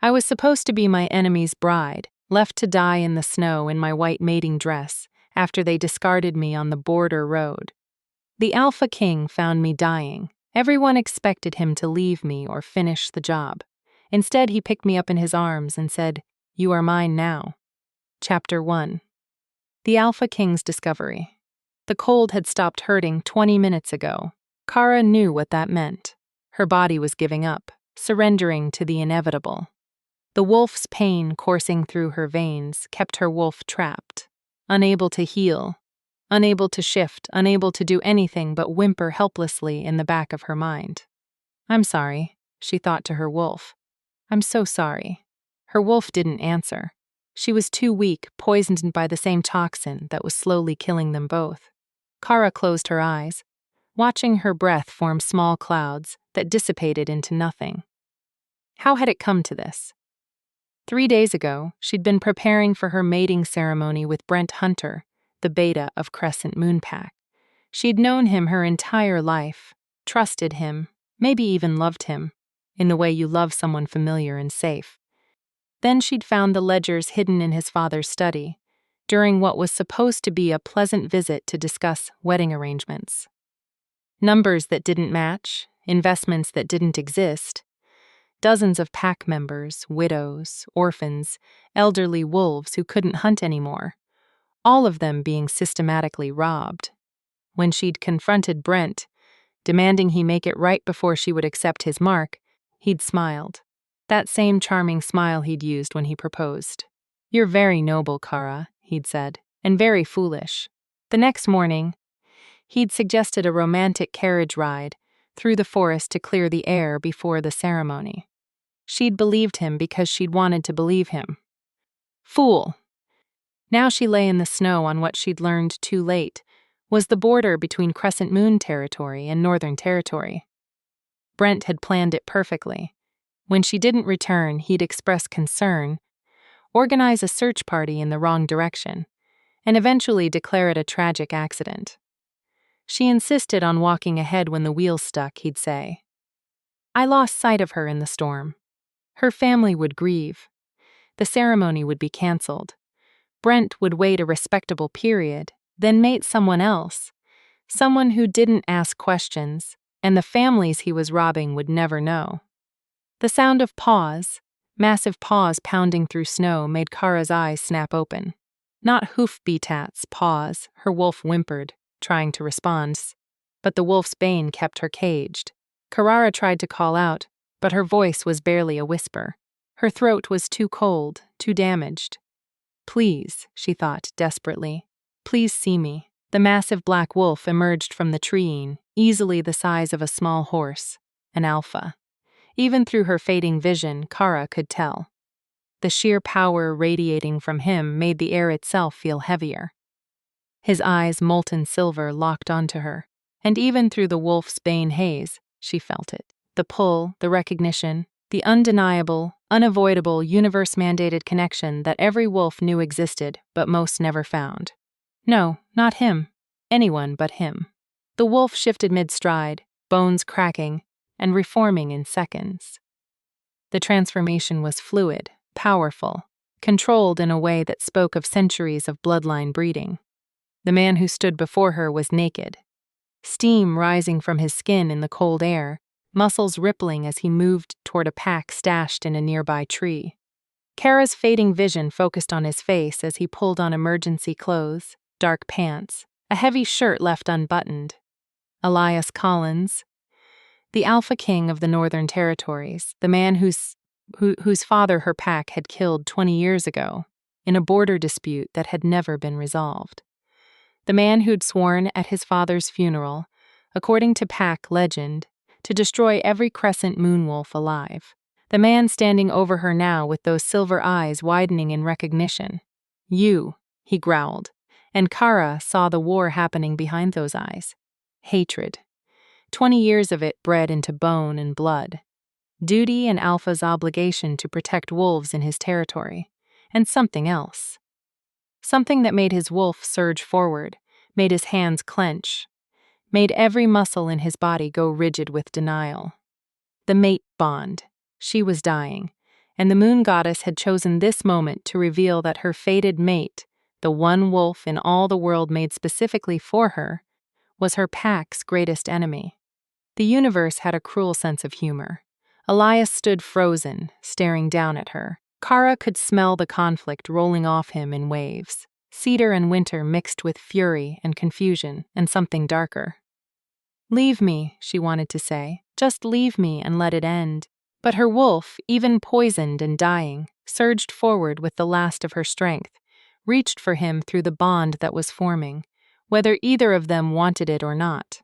I was supposed to be my enemy's bride, left to die in the snow in my white mating dress after they discarded me on the border road. The Alpha King found me dying. Everyone expected him to leave me or finish the job. Instead, he picked me up in his arms and said, "You are mine now." Chapter 1. The Alpha King's Discovery. The cold had stopped hurting 20 minutes ago. Kara knew what that meant. Her body was giving up, surrendering to the inevitable. The wolf's pain coursing through her veins kept her wolf trapped, unable to heal, unable to shift, unable to do anything but whimper helplessly in the back of her mind. "I'm sorry," she thought to her wolf. "I'm so sorry." Her wolf didn't answer. She was too weak, poisoned by the same toxin that was slowly killing them both. Kara closed her eyes, watching her breath form small clouds that dissipated into nothing. How had it come to this? 3 days ago, she'd been preparing for her mating ceremony with Brent Hunter, the beta of Crescent Moon Pack. She'd known him her entire life, trusted him, maybe even loved him, in the way you love someone familiar and safe. Then she'd found the ledgers hidden in his father's study, during what was supposed to be a pleasant visit to discuss wedding arrangements. Numbers that didn't match, investments that didn't exist, dozens of pack members, widows, orphans, elderly wolves who couldn't hunt anymore, all of them being systematically robbed. When she'd confronted Brent, demanding he make it right before she would accept his mark, he'd smiled. That same charming smile he'd used when he proposed. "You're very noble, Kara," he'd said, "and very foolish." The next morning, he'd suggested a romantic carriage ride through the forest to clear the air before the ceremony. She'd believed him because she'd wanted to believe him. Fool! Now she lay in the snow on what she'd learned too late was the border between Crescent Moon territory and Northern territory. Brent had planned it perfectly. When she didn't return, he'd express concern, organize a search party in the wrong direction, and eventually declare it a tragic accident. She insisted on walking ahead when the wheels stuck, he'd say. "I lost sight of her in the storm. Her family would grieve. The ceremony would be canceled. Brent would wait a respectable period, then mate someone else, someone who didn't ask questions, and the families he was robbing would never know." The sound of paws, massive paws pounding through snow, made Kara's eyes snap open. Not hoof-beats, paws, her wolf whimpered, trying to respond, but the wolf's bane kept her caged. Kara tried to call out, but her voice was barely a whisper. Her throat was too cold, too damaged. "Please," she thought desperately, "please see me." The massive black wolf emerged from the treeing, easily the size of a small horse, an alpha. Even through her fading vision, Kara could tell. The sheer power radiating from him made the air itself feel heavier. His eyes, molten silver, locked onto her, and even through the wolf's bane haze, she felt it. The pull, the recognition, the undeniable, unavoidable, universe-mandated connection that every wolf knew existed but most never found. No, not him. Anyone but him. The wolf shifted mid-stride, bones cracking, and reforming in seconds. The transformation was fluid, powerful, controlled in a way that spoke of centuries of bloodline breeding. The man who stood before her was naked. Steam rising from his skin in the cold air, muscles rippling as he moved toward a pack stashed in a nearby tree. Kara's fading vision focused on his face as he pulled on emergency clothes, dark pants, a heavy shirt left unbuttoned. Elias Collins, the Alpha King of the Northern Territories, the man whose father her pack had killed 20 years ago, in a border dispute that had never been resolved. The man who'd sworn at his father's funeral, according to pack legend, to destroy every Crescent Moon wolf alive. The man standing over her now with those silver eyes widening in recognition. "You," he growled, and Kara saw the war happening behind those eyes. Hatred. 20 years of it bred into bone and blood. Duty and Alpha's obligation to protect wolves in his territory. And something else. Something that made his wolf surge forward, made his hands clench, made every muscle in his body go rigid with denial. The mate bond. She was dying, and the moon goddess had chosen this moment to reveal that her fated mate, the one wolf in all the world made specifically for her, was her pack's greatest enemy. The universe had a cruel sense of humor. Elias stood frozen, staring down at her. Kara could smell the conflict rolling off him in waves. Cedar and winter mixed with fury and confusion and something darker. "Leave me," she wanted to say. "Just leave me and let it end." But her wolf, even poisoned and dying, surged forward with the last of her strength, reached for him through the bond that was forming, whether either of them wanted it or not.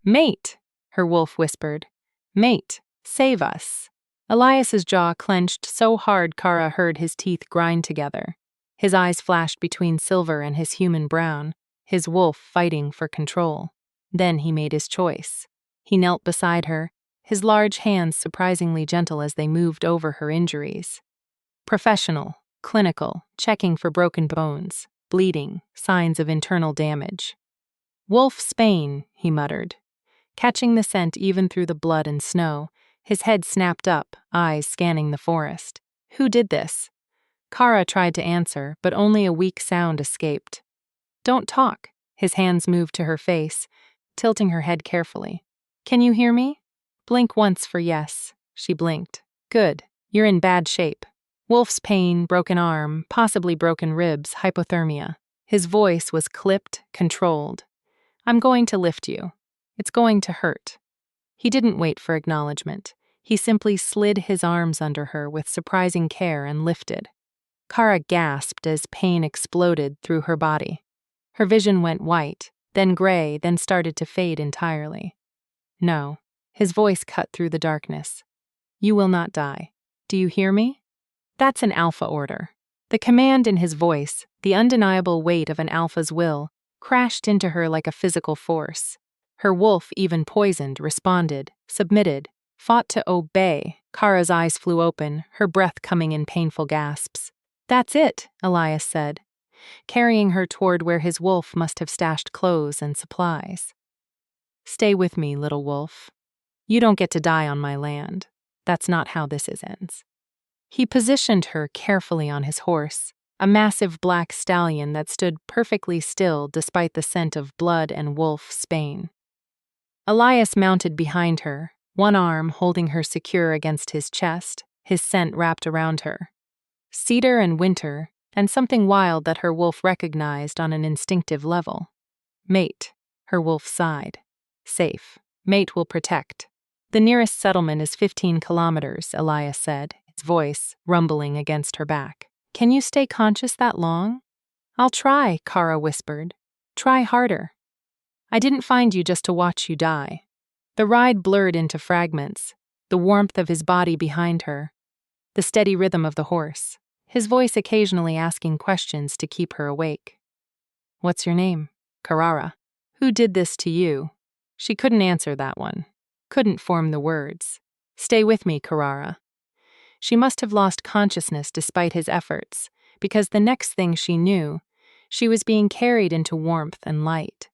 "Mate," her wolf whispered. "Mate, save us." Elias's jaw clenched so hard Kara heard his teeth grind together. His eyes flashed between silver and his human brown, his wolf fighting for control. Then he made his choice. He knelt beside her, his large hands surprisingly gentle as they moved over her injuries. Professional, clinical, checking for broken bones, bleeding, signs of internal damage. "Wolf Spain," he muttered. Catching the scent even through the blood and snow, his head snapped up, eyes scanning the forest. Who did this? Kara tried to answer, but only a weak sound escaped. "Don't talk." His hands moved to her face, tilting her head carefully. "Can you hear me? Blink once for yes." She blinked. "Good. You're in bad shape. Wolf's pain, broken arm, possibly broken ribs, hypothermia." His voice was clipped, controlled. "I'm going to lift you. It's going to hurt." He didn't wait for acknowledgement. He simply slid his arms under her with surprising care and lifted. Kara gasped as pain exploded through her body. Her vision went white, then gray, then started to fade entirely. "No." His voice cut through the darkness. "You will not die. Do you hear me?" That's an alpha order. The command in his voice, the undeniable weight of an alpha's will, crashed into her like a physical force. Her wolf, even poisoned, responded, submitted, fought to obey. Kara's eyes flew open, her breath coming in painful gasps. "That's it," Elias said, carrying her toward where his wolf must have stashed clothes and supplies. "Stay with me, little wolf. You don't get to die on my land. That's not how this ends." He positioned her carefully on his horse, a massive black stallion that stood perfectly still despite the scent of blood and wolf Spain. Elias mounted behind her, one arm holding her secure against his chest, his scent wrapped around her. Cedar and winter, and something wild that her wolf recognized on an instinctive level. "Mate," her wolf sighed. "Safe. Mate will protect." "The nearest settlement is 15 kilometers, Elias said, his voice rumbling against her back. "Can you stay conscious that long?" "I'll try," Kara whispered. "Try harder. I didn't find you just to watch you die." The ride blurred into fragments, the warmth of his body behind her, the steady rhythm of the horse, his voice occasionally asking questions to keep her awake. "What's your name?" "Carrara." "Who did this to you?" She couldn't answer that one, couldn't form the words. "Stay with me, Carrara." She must have lost consciousness despite his efforts, because the next thing she knew, she was being carried into warmth and light.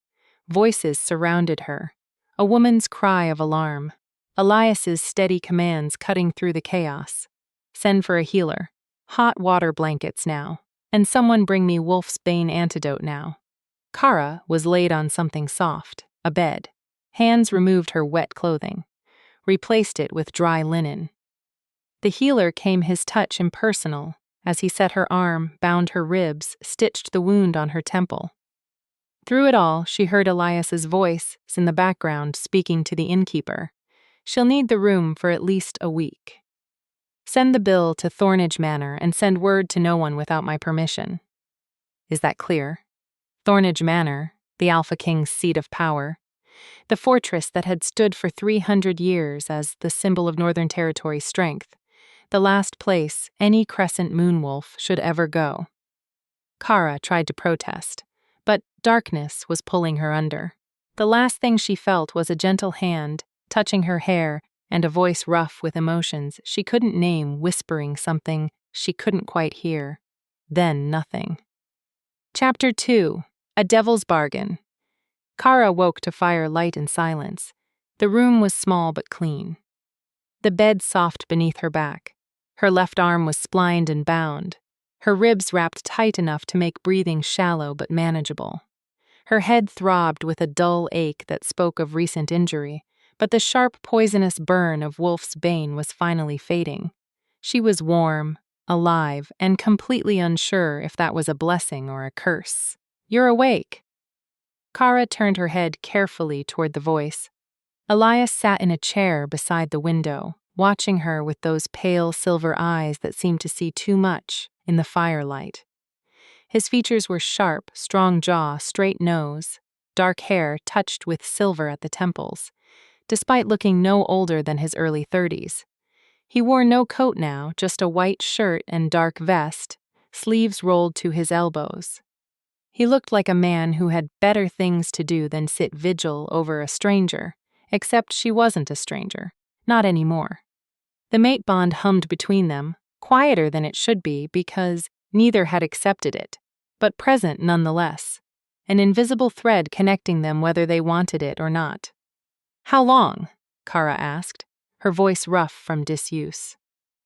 Voices surrounded her, a woman's cry of alarm, Elias's steady commands cutting through the chaos. "Send for a healer. Hot water blankets now. And someone bring me Wolf's Bane antidote now." Kara was laid on something soft, a bed. Hands removed her wet clothing, replaced it with dry linen. The healer came his touch impersonal as he set her arm, bound her ribs, stitched the wound on her temple. Through it all, she heard Elias's voice in the background speaking to the innkeeper. "She'll need the room for at least a week. Send the bill to Thornage Manor and send word to no one without my permission." Is that clear? Thornage Manor, the Alpha King's seat of power, the fortress that had stood for 300 years as the symbol of Northern Territory's strength, the last place any Crescent Moonwolf should ever go. Kara tried to protest, but darkness was pulling her under. The last thing she felt was a gentle hand touching her hair and a voice rough with emotions she couldn't name whispering something she couldn't quite hear. Then nothing. Chapter 2. A Devil's Bargain. Kara woke to firelight and silence. The room was small but clean. The bed soft beneath her back. Her left arm was splined and bound, her ribs wrapped tight enough to make breathing shallow but manageable. Her head throbbed with a dull ache that spoke of recent injury, but the sharp, poisonous burn of Wolf's bane was finally fading. She was warm, alive, and completely unsure if that was a blessing or a curse. "You're awake." Kara turned her head carefully toward the voice. Elias sat in a chair beside the window, watching her with those pale silver eyes that seemed to see too much in the firelight. His features were sharp, strong jaw, straight nose, dark hair touched with silver at the temples, despite looking no older than his early 30s. He wore no coat now, just a white shirt and dark vest, sleeves rolled to his elbows. He looked like a man who had better things to do than sit vigil over a stranger, except she wasn't a stranger, not anymore. The mate bond hummed between them, quieter than it should be because neither had accepted it, but present nonetheless, an invisible thread connecting them whether they wanted it or not. "How long?" Kara asked, her voice rough from disuse.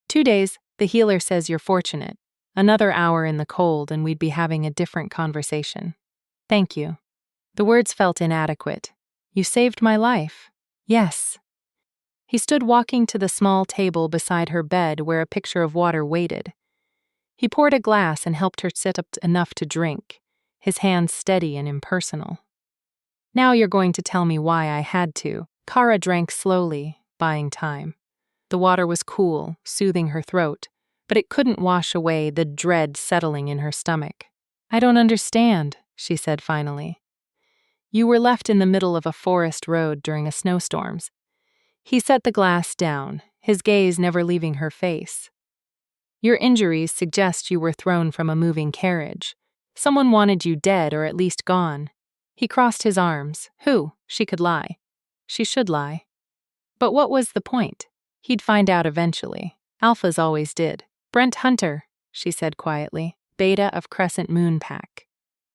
2 days, the healer says you're fortunate. Another hour in the cold and we'd be having a different conversation. Thank you. The words felt inadequate. You saved my life. Yes. He stood walking to the small table beside her bed where a pitcher of water waited. He poured a glass and helped her sit up enough to drink, his hands steady and impersonal. "Now you're going to tell me why I had to." Kara drank slowly, buying time. The water was cool, soothing her throat, but it couldn't wash away the dread settling in her stomach. "I don't understand," she said finally. "You were left in the middle of a forest road during a snowstorm." He set the glass down, his gaze never leaving her face. "Your injuries suggest you were thrown from a moving carriage. Someone wanted you dead or at least gone." He crossed his arms. Who? She could lie. She should lie. But what was the point? He'd find out eventually. Alphas always did. "Brent Hunter," she said quietly, "Beta of Crescent Moon Pack."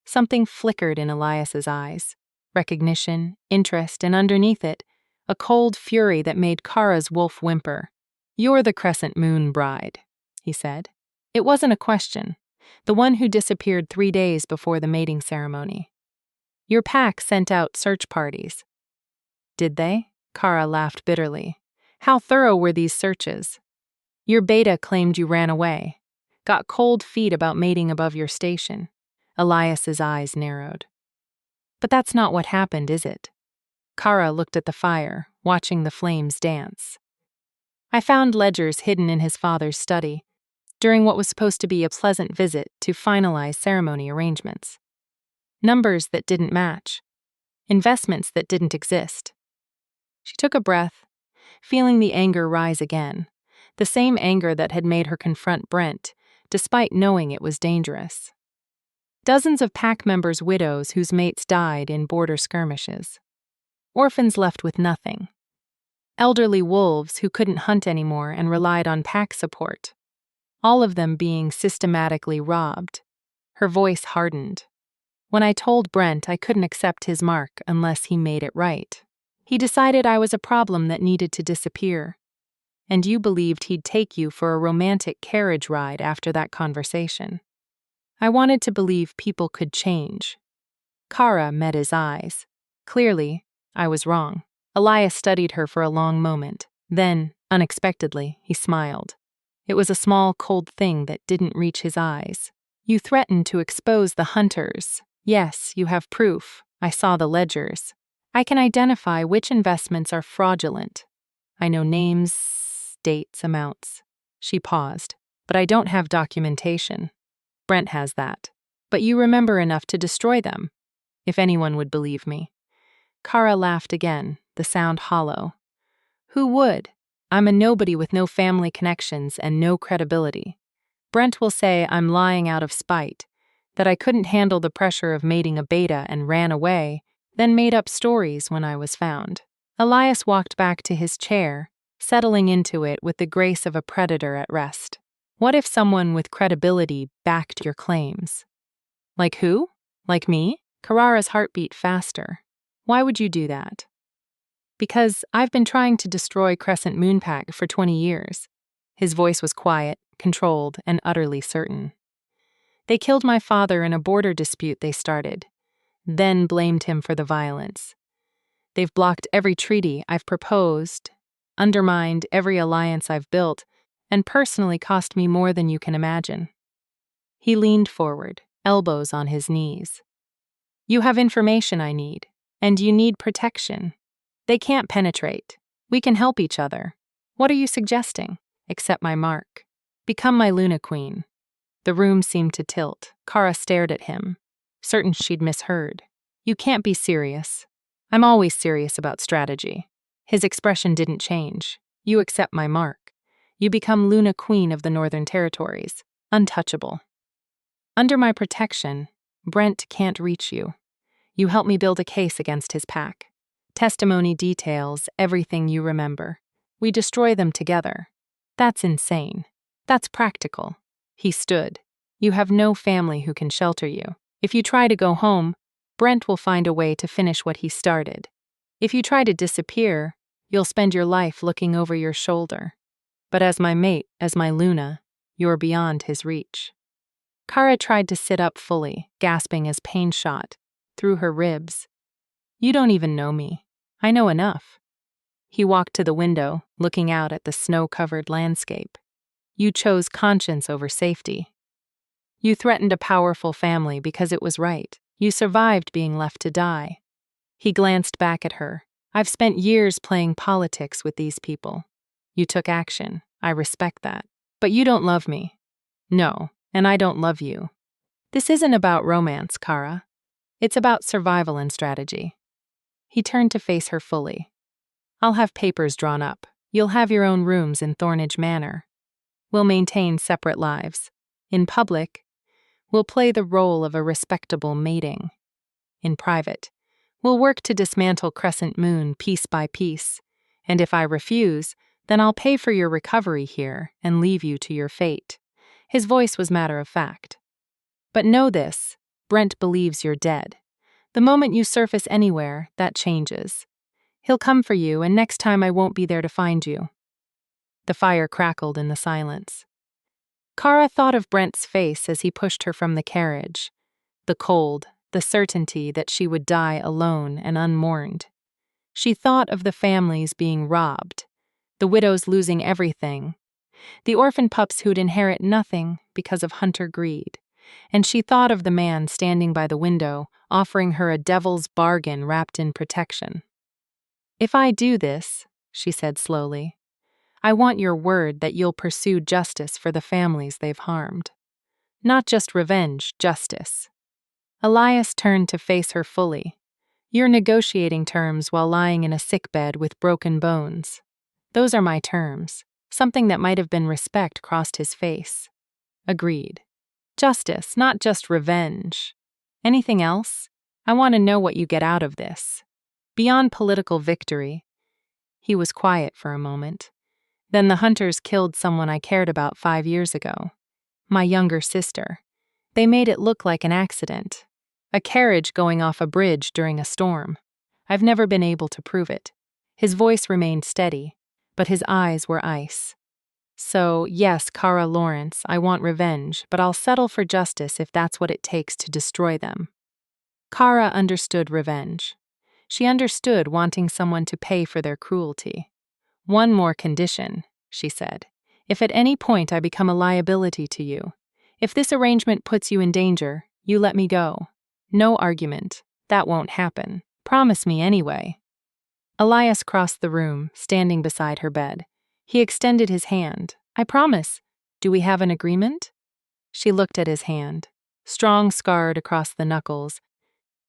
Something flickered in Elias's eyes. Recognition, interest, and underneath it, a cold fury that made Kara's wolf whimper. "You're the Crescent Moon bride," he said. It wasn't a question. The one who disappeared 3 days before the mating ceremony. "Your pack sent out search parties." "Did they?" Kara laughed bitterly. "How thorough were these searches?" "Your beta claimed you ran away. Got cold feet about mating above your station." Elias's eyes narrowed. "But that's not what happened, is it?" Kara looked at the fire, watching the flames dance. "I found ledgers hidden in his father's study, during what was supposed to be a pleasant visit to finalize ceremony arrangements. Numbers that didn't match. Investments that didn't exist." She took a breath, feeling the anger rise again, the same anger that had made her confront Brent, despite knowing it was dangerous. Dozens of pack members' widows whose mates died in border skirmishes. Orphans left with nothing. Elderly wolves who couldn't hunt anymore and relied on pack support. All of them being systematically robbed. Her voice hardened. "When I told Brent I couldn't accept his mark unless he made it right. He decided I was a problem that needed to disappear. And you believed he'd take you for a romantic carriage ride after that conversation. I wanted to believe people could change." Kara met his eyes. Clearly, I was wrong. Elias studied her for a long moment. Then, unexpectedly, he smiled. It was a small, cold thing that didn't reach his eyes. "You threatened to expose the hunters. Yes, you have proof. I saw the ledgers. I can identify which investments are fraudulent. I know names, dates, amounts." She paused. "But I don't have documentation. Brent has that. But you remember enough to destroy them. If anyone would believe me." Kara laughed again, the sound hollow. "Who would? I'm a nobody with no family connections and no credibility. Brent will say I'm lying out of spite, that I couldn't handle the pressure of mating a beta and ran away, then made up stories when I was found." Elias walked back to his chair, settling into it with the grace of a predator at rest. "What if someone with credibility backed your claims?" "Like who? Like me?" Carrara's heart beat faster. "Why would you do that?" "Because I've been trying to destroy Crescent Moonpack for 20 years. His voice was quiet, controlled, and utterly certain. They killed my father in a border dispute they started, then blamed him for the violence. They've blocked every treaty I've proposed, undermined every alliance I've built, and personally cost me more than you can imagine. He leaned forward, elbows on his knees. You have information I need, and you need protection. They can't penetrate. We can help each other. What are you suggesting? Accept my mark. Become my Luna Queen. The room seemed to tilt. Kara stared at him, certain she'd misheard. You can't be serious. I'm always serious about strategy. His expression didn't change. You accept my mark. You become Luna Queen of the Northern Territories, untouchable. Under my protection, Brent can't reach you. You help me build a case against his pack. Testimony details everything you remember. We destroy them together. That's insane. That's practical. He stood. You have no family who can shelter you. If you try to go home, Brent will find a way to finish what he started. If you try to disappear, you'll spend your life looking over your shoulder. But as my mate, as my Luna, you're beyond his reach. Kara tried to sit up fully, gasping as pain shot through her ribs. You don't even know me. I know enough. He walked to the window, looking out at the snow-covered landscape. You chose conscience over safety. You threatened a powerful family because it was right. You survived being left to die. He glanced back at her. I've spent years playing politics with these people. You took action. I respect that. But you don't love me. No, and I don't love you. This isn't about romance, Kara. It's about survival and strategy. He turned to face her fully. I'll have papers drawn up. You'll have your own rooms in Thornage Manor. We'll maintain separate lives. In public, we'll play the role of a respectable mating. In private, we'll work to dismantle Crescent Moon piece by piece. And if I refuse, then I'll pay for your recovery here and leave you to your fate. His voice was matter of fact. But know this, Brent believes you're dead. The moment you surface anywhere, that changes. He'll come for you, and next time I won't be there to find you. The fire crackled in the silence. Kara thought of Brent's face as he pushed her from the carriage. The cold, the certainty that she would die alone and unmourned. She thought of the families being robbed, the widows losing everything, the orphan pups who'd inherit nothing because of hunter greed. And she thought of the man standing by the window, offering her a devil's bargain wrapped in protection. If I do this, she said slowly, I want your word that you'll pursue justice for the families they've harmed. Not just revenge, justice. Elias turned to face her fully. You're negotiating terms while lying in a sickbed with broken bones. Those are my terms. Something that might have been respect crossed his face. Agreed. Justice, not just revenge. Anything else? I want to know what you get out of this. Beyond political victory. He was quiet for a moment. Then the hunters killed someone I cared about 5 years ago. My younger sister. They made it look like an accident. A carriage going off a bridge during a storm. I've never been able to prove it. His voice remained steady, but his eyes were ice. So, yes, Kara Lawrence, I want revenge, but I'll settle for justice if that's what it takes to destroy them. Kara understood revenge. She understood wanting someone to pay for their cruelty. One more condition, she said. If at any point I become a liability to you, if this arrangement puts you in danger, you let me go. No argument. That won't happen. Promise me anyway. Elias crossed the room, standing beside her bed. He extended his hand. I promise. Do we have an agreement? She looked at his hand, strong scarred across the knuckles,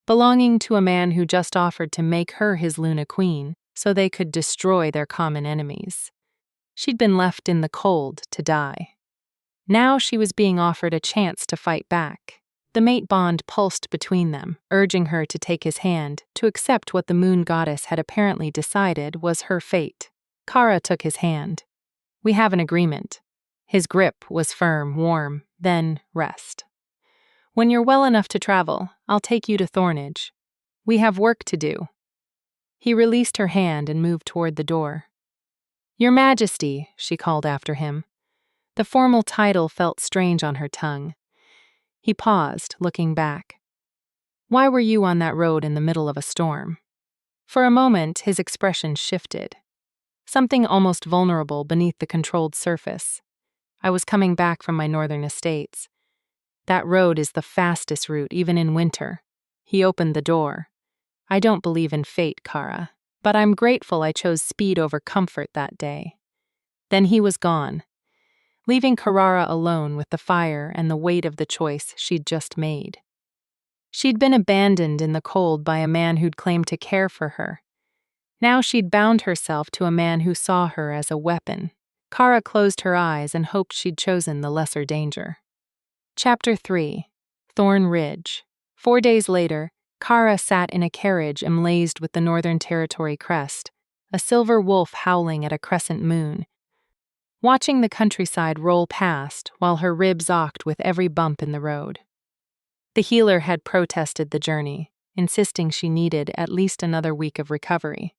belonging to a man who just offered to make her his Luna Queen so they could destroy their common enemies. She'd been left in the cold to die. Now she was being offered a chance to fight back. The mate bond pulsed between them, urging her to take his hand, to accept what the moon goddess had apparently decided was her fate. Kara took his hand. We have an agreement. His grip was firm, warm, then rest. When you're well enough to travel, I'll take you to Thornage. We have work to do. He released her hand and moved toward the door. Your Majesty, she called after him. The formal title felt strange on her tongue. He paused, looking back. Why were you on that road in the middle of a storm? For a moment, his expression shifted. Something almost vulnerable beneath the controlled surface. I was coming back from my northern estates. That road is the fastest route, even in winter. He opened the door. I don't believe in fate, Kara, but I'm grateful I chose speed over comfort that day. Then he was gone, leaving Carrara alone with the fire and the weight of the choice she'd just made. She'd been abandoned in the cold by a man who'd claimed to care for her. Now she'd bound herself to a man who saw her as a weapon. Kara closed her eyes and hoped she'd chosen the lesser danger. Chapter 3. Thorn Ridge. 4 days later, Kara sat in a carriage emblazoned with the Northern Territory crest, a silver wolf howling at a crescent moon, watching the countryside roll past while her ribs ocked with every bump in the road. The healer had protested the journey, insisting she needed at least another week of recovery.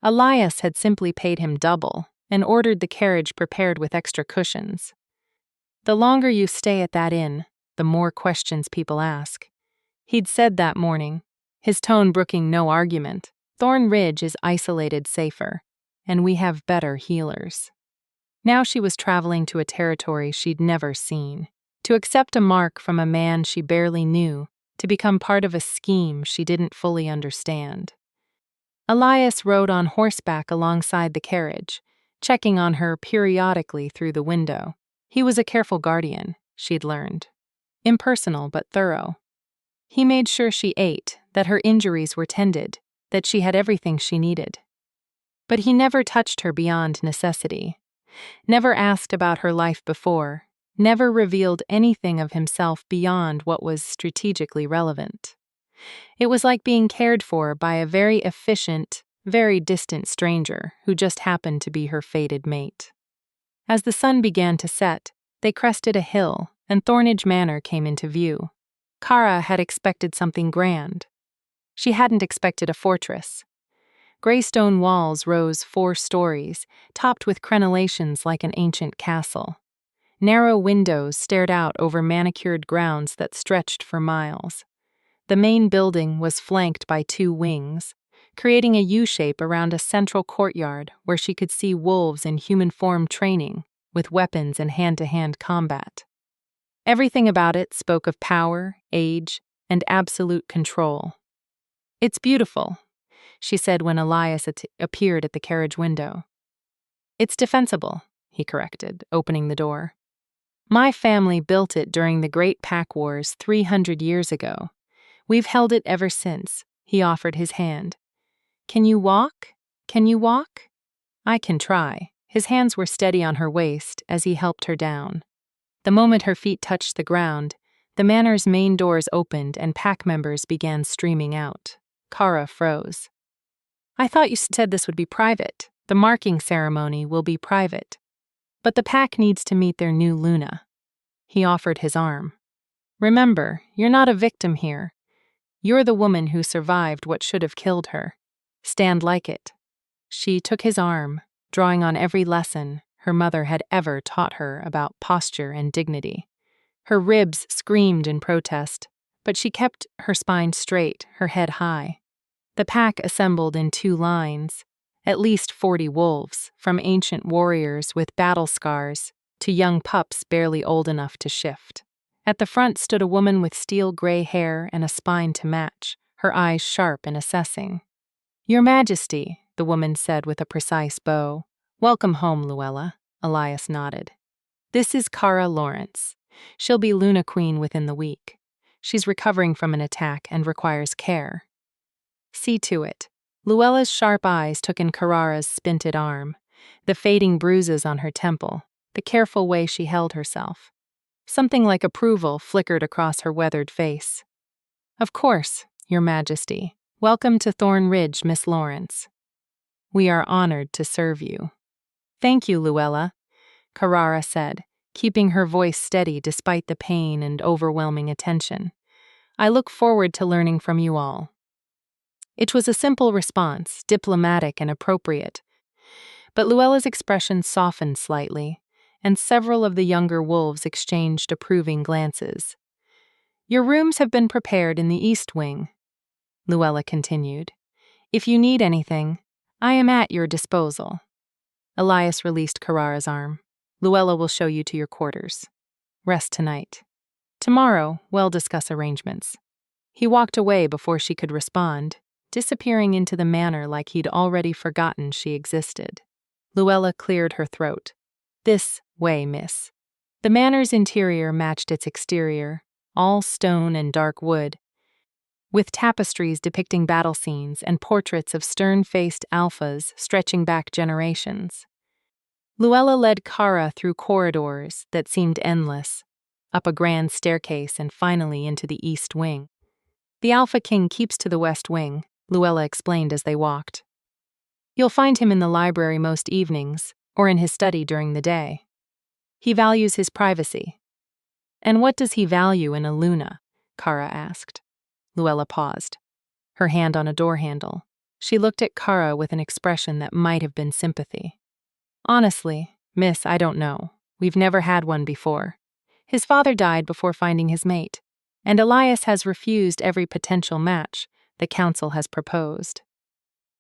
Elias had simply paid him double and ordered the carriage prepared with extra cushions. The longer you stay at that inn, the more questions people ask. He'd said that morning, his tone brooking no argument. Thorn Ridge is isolated safer, and we have better healers. Now she was traveling to a territory she'd never seen, to accept a mark from a man she barely knew, to become part of a scheme she didn't fully understand. Elias rode on horseback alongside the carriage, checking on her periodically through the window. He was a careful guardian, she'd learned. Impersonal but thorough. He made sure she ate, that her injuries were tended, that she had everything she needed. But he never touched her beyond necessity. Never asked about her life before, never revealed anything of himself beyond what was strategically relevant. It was like being cared for by a very efficient, very distant stranger who just happened to be her fated mate. As the sun began to set, they crested a hill, and Thornridge Manor came into view. Kara had expected something grand. She hadn't expected a fortress. Gray stone walls rose 4 stories, topped with crenellations like an ancient castle. Narrow windows stared out over manicured grounds that stretched for miles. The main building was flanked by 2 wings, creating a U-shape around a central courtyard where she could see wolves in human form training, with weapons and hand-to-hand combat. Everything about it spoke of power, age, and absolute control. "It's beautiful," she said when Elias appeared at the carriage window. "It's defensible," he corrected, opening the door. "My family built it during the Great Pack Wars 300 years ago. We've held it ever since." He offered his hand. "Can you walk? Can you walk?" "I can try." His hands were steady on her waist as he helped her down. The moment her feet touched the ground, the manor's main doors opened and pack members began streaming out. Kara froze. "I thought you said this would be private. The marking ceremony will be private. But the pack needs to meet their new Luna." He offered his arm. "Remember, you're not a victim here. You're the woman who survived what should have killed her. Stand like it." She took his arm, drawing on every lesson her mother had ever taught her about posture and dignity. Her ribs screamed in protest, but she kept her spine straight, her head high. The pack assembled in 2 lines, at least 40 wolves, from ancient warriors with battle scars to young pups barely old enough to shift. At the front stood a woman with steel gray hair and a spine to match, her eyes sharp and assessing. "Your Majesty," the woman said with a precise bow. "Welcome home, Luella," Elias nodded. "This is Kara Lawrence. She'll be Luna Queen within the week. She's recovering from an attack and requires care." "See to it." Luella's sharp eyes took in Carrara's spinted arm, the fading bruises on her temple, the careful way she held herself. Something like approval flickered across her weathered face. "Of course, Your Majesty. Welcome to Thorn Ridge, Miss Lawrence. We are honored to serve you." "Thank you, Luella," Carrara said, keeping her voice steady despite the pain and overwhelming attention. "I look forward to learning from you all." It was a simple response, diplomatic and appropriate. But Luella's expression softened slightly, and several of the younger wolves exchanged approving glances. "Your rooms have been prepared in the East Wing," Luella continued. "If you need anything, I am at your disposal." Elias released Carrara's arm. "Luella will show you to your quarters. Rest tonight. Tomorrow, we'll discuss arrangements." He walked away before she could respond, disappearing into the manor like he'd already forgotten she existed. Luella cleared her throat. "This way, miss." The manor's interior matched its exterior, all stone and dark wood, with tapestries depicting battle scenes and portraits of stern-faced alphas stretching back generations. Luella led Kara through corridors that seemed endless, up a grand staircase and finally into the East Wing. "The Alpha King keeps to the West Wing," Luella explained as they walked. "You'll find him in the library most evenings, or in his study during the day. He values his privacy." "And what does he value in a Luna?" Kara asked. Luella paused, her hand on a door handle. She looked at Kara with an expression that might have been sympathy. "Honestly, miss, I don't know. We've never had one before. His father died before finding his mate, and Elias has refused every potential match the council has proposed."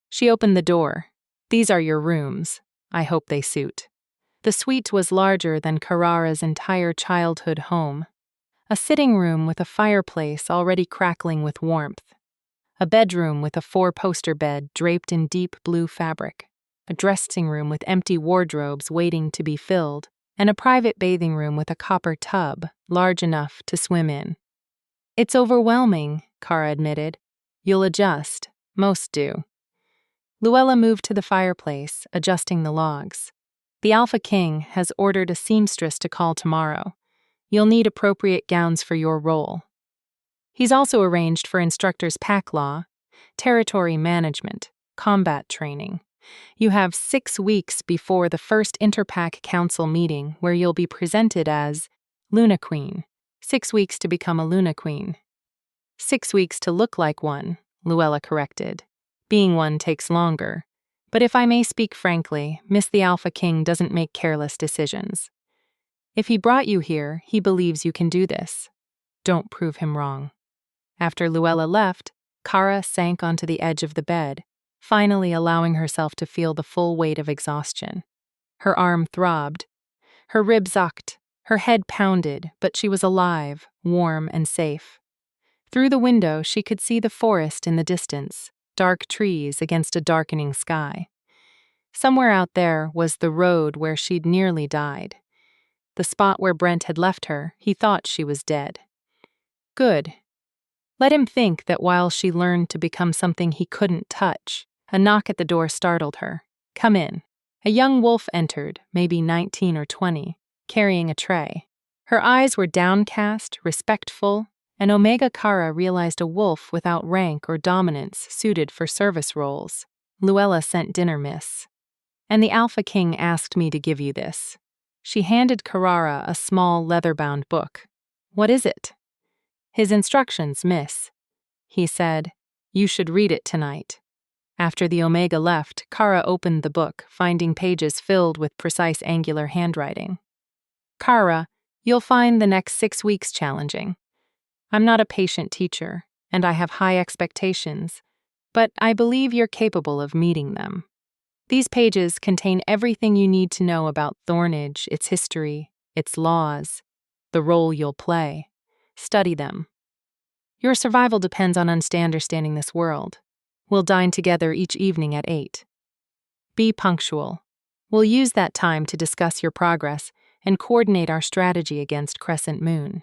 She opened the door. "These are your rooms. I hope they suit." The suite was larger than Carrara's entire childhood home. A sitting room with a fireplace already crackling with warmth. A bedroom with a 4-poster bed draped in deep blue fabric. A dressing room with empty wardrobes waiting to be filled, and a private bathing room with a copper tub large enough to swim in. "It's overwhelming," Kara admitted. "You'll adjust. Most do." Luella moved to the fireplace, adjusting the logs. "The Alpha King has ordered a seamstress to call tomorrow. You'll need appropriate gowns for your role. He's also arranged for instructors pack law, territory management, combat training. You have 6 weeks before the first Interpack Council meeting where you'll be presented as Luna Queen. 6 weeks to become a Luna Queen." "6 weeks to look like one," Luella corrected. "Being one takes longer. But if I may speak frankly, Miss the Alpha King doesn't make careless decisions. If he brought you here, he believes you can do this. Don't prove him wrong." After Luella left, Kara sank onto the edge of the bed, finally allowing herself to feel the full weight of exhaustion. Her arm throbbed, her ribs sucked, her head pounded, but she was alive, warm, and safe. Through the window, she could see the forest in the distance, dark trees against a darkening sky. Somewhere out there was the road where she'd nearly died. The spot where Brent had left her, he thought she was dead. Good. Let him think that while she learned to become something he couldn't touch, a knock at the door startled her. "Come in." A young wolf entered, maybe 19 or 20, carrying a tray. Her eyes were downcast, respectful, and Omega Kara realized a wolf without rank or dominance suited for service roles. "Luella sent dinner, miss. And the Alpha King asked me to give you this." She handed Carrara a small leather-bound book. "What is it?" "His instructions, miss." He said, "You should read it tonight." After the Omega left, Kara opened the book, finding pages filled with precise angular handwriting. "Kara, you'll find the next 6 weeks challenging. I'm not a patient teacher, and I have high expectations, but I believe you're capable of meeting them. These pages contain everything you need to know about Thornage, its history, its laws, the role you'll play. Study them. Your survival depends on understanding this world. We'll dine together each evening at 8. Be punctual. We'll use that time to discuss your progress and coordinate our strategy against Crescent Moon.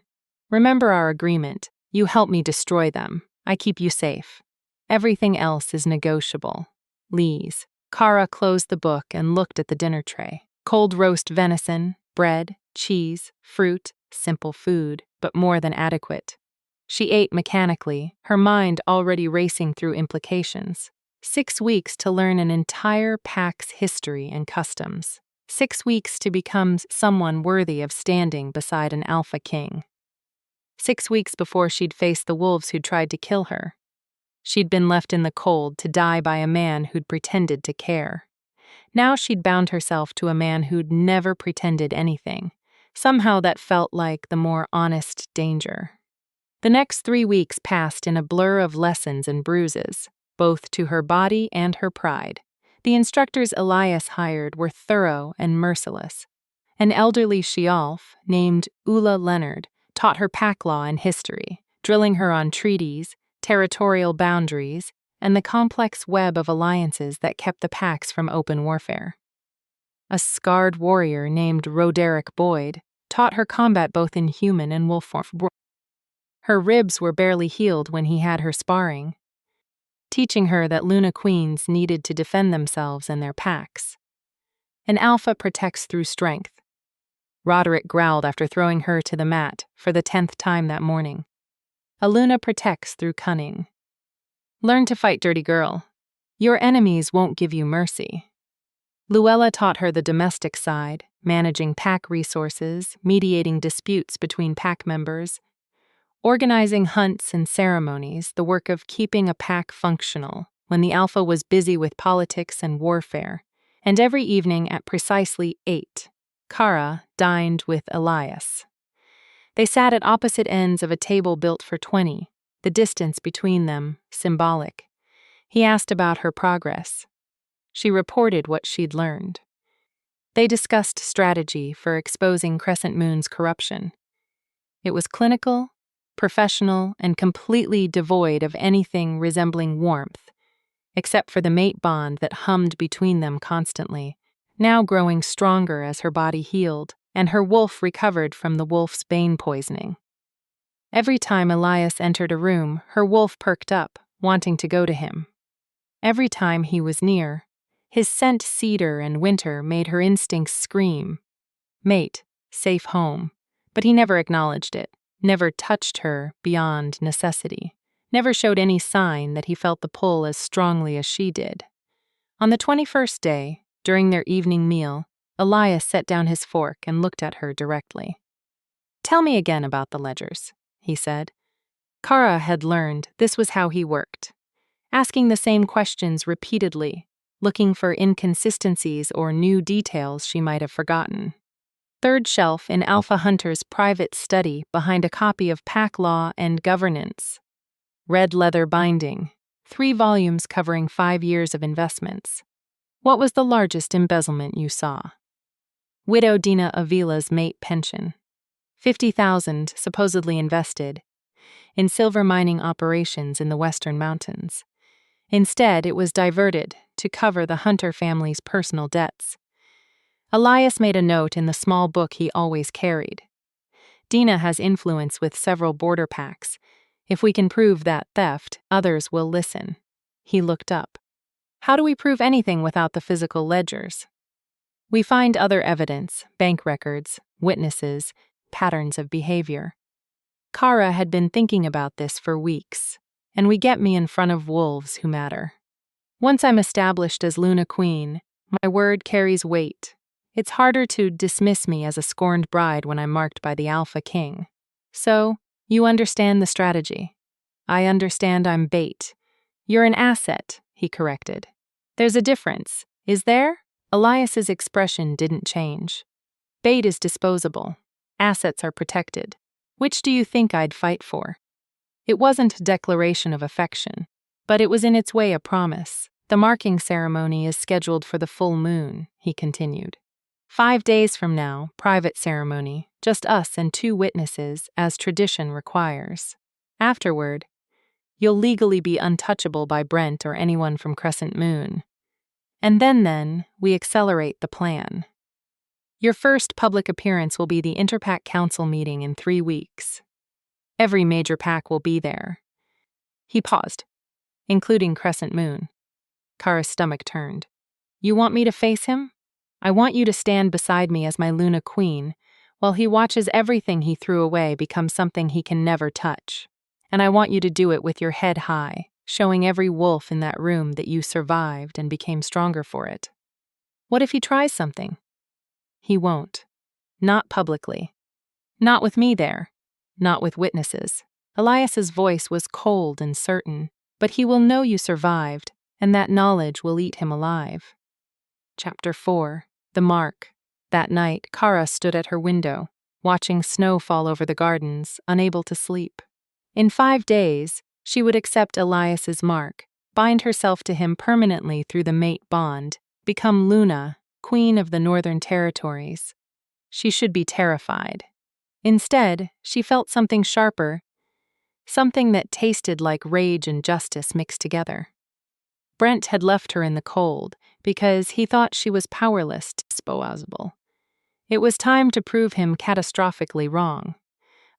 Remember our agreement. You help me destroy them. I keep you safe. Everything else is negotiable. Lees." Kara closed the book and looked at the dinner tray. Cold roast venison, bread, cheese, fruit, simple food, but more than adequate. She ate mechanically, her mind already racing through implications. 6 weeks to learn an entire pack's history and customs. 6 weeks to become someone worthy of standing beside an Alpha King. 6 weeks before she'd face the wolves who'd tried to kill her. She'd been left in the cold to die by a man who'd pretended to care. Now she'd bound herself to a man who'd never pretended anything. Somehow that felt like the more honest danger. The next 3 weeks passed in a blur of lessons and bruises, both to her body and her pride. The instructors Elias hired were thorough and merciless. An elderly Shealf, named Ulla Leonard, taught her pack law and history, drilling her on treaties, territorial boundaries, and the complex web of alliances that kept the packs from open warfare. A scarred warrior named Roderick Boyd taught her combat both in human and wolf form. Her ribs were barely healed when he had her sparring, teaching her that Luna Queens needed to defend themselves and their packs. An alpha protects through strength. Roderick growled after throwing her to the mat for the 10th time that morning. A Luna protects through cunning. Learn to fight, dirty girl. Your enemies won't give you mercy. Luella taught her the domestic side, managing pack resources, mediating disputes between pack members, organizing hunts and ceremonies, the work of keeping a pack functional when the alpha was busy with politics and warfare. And every evening at precisely 8, Kara dined with Elias. They sat at opposite ends of a table built for 20, the distance between them symbolic. He asked about her progress. She reported what she'd learned. They discussed strategy for exposing Crescent Moon's corruption. It was clinical, professional, and completely devoid of anything resembling warmth, except for the mate bond that hummed between them constantly, now growing stronger as her body healed and her wolf recovered from the wolf's bane poisoning. Every time Elias entered a room, her wolf perked up, wanting to go to him. Every time he was near, his scent cedar and winter made her instincts scream, mate, safe home, but he never acknowledged it, never touched her beyond necessity, never showed any sign that he felt the pull as strongly as she did. On the 21st day, during their evening meal, Elias set down his fork and looked at her directly. "Tell me again about the ledgers," he said. Kara had learned this was how he worked, asking the same questions repeatedly, looking for inconsistencies or new details she might have forgotten. Third shelf in Alpha Hunter's private study behind a copy of Pack Law and Governance. Red leather binding, 3 volumes covering 5 years of investments. What was the largest embezzlement you saw? Widow Dina Avila's mate pension. 50,000 supposedly invested in silver mining operations in the Western Mountains. Instead, it was diverted to cover the Hunter family's personal debts. Elias made a note in the small book he always carried. Dina has influence with several border packs. If we can prove that theft, others will listen. He looked up. How do we prove anything without the physical ledgers? We find other evidence, bank records, witnesses, patterns of behavior. Kara had been thinking about this for weeks, and we get me in front of wolves who matter. Once I'm established as Luna Queen, my word carries weight. It's harder to dismiss me as a scorned bride when I'm marked by the Alpha King. So, you understand the strategy. I understand I'm bait. You're an asset, he corrected. There's a difference, is there? Elias's expression didn't change. Bait is disposable. Assets are protected. Which do you think I'd fight for? It wasn't a declaration of affection, but it was in its way a promise. The marking ceremony is scheduled for the full moon, he continued. 5 days from now, private ceremony, just us and 2 witnesses, as tradition requires. Afterward, you'll legally be untouchable by Brent or anyone from Crescent Moon. And then, we accelerate the plan. Your first public appearance will be the Interpack Council meeting in 3 weeks. Every major pack will be there. He paused, including Crescent Moon. Kara's stomach turned. You want me to face him? I want you to stand beside me as my Luna Queen, while he watches everything he threw away become something he can never touch. And I want you to do it with your head high, showing every wolf in that room that you survived and became stronger for it. What if he tries something? He won't. Not publicly. Not with me there. Not with witnesses. Elias's voice was cold and certain, but he will know you survived, and that knowledge will eat him alive. Chapter 4. The Mark. That night, Kara stood at her window, watching snow fall over the gardens, unable to sleep. In 5 days, she would accept Elias's mark, bind herself to him permanently through the mate bond, become Luna, queen of the Northern Territories. She should be terrified. Instead, she felt something sharper, something that tasted like rage and justice mixed together. Brent had left her in the cold because he thought she was powerless, disposable. It was time to prove him catastrophically wrong.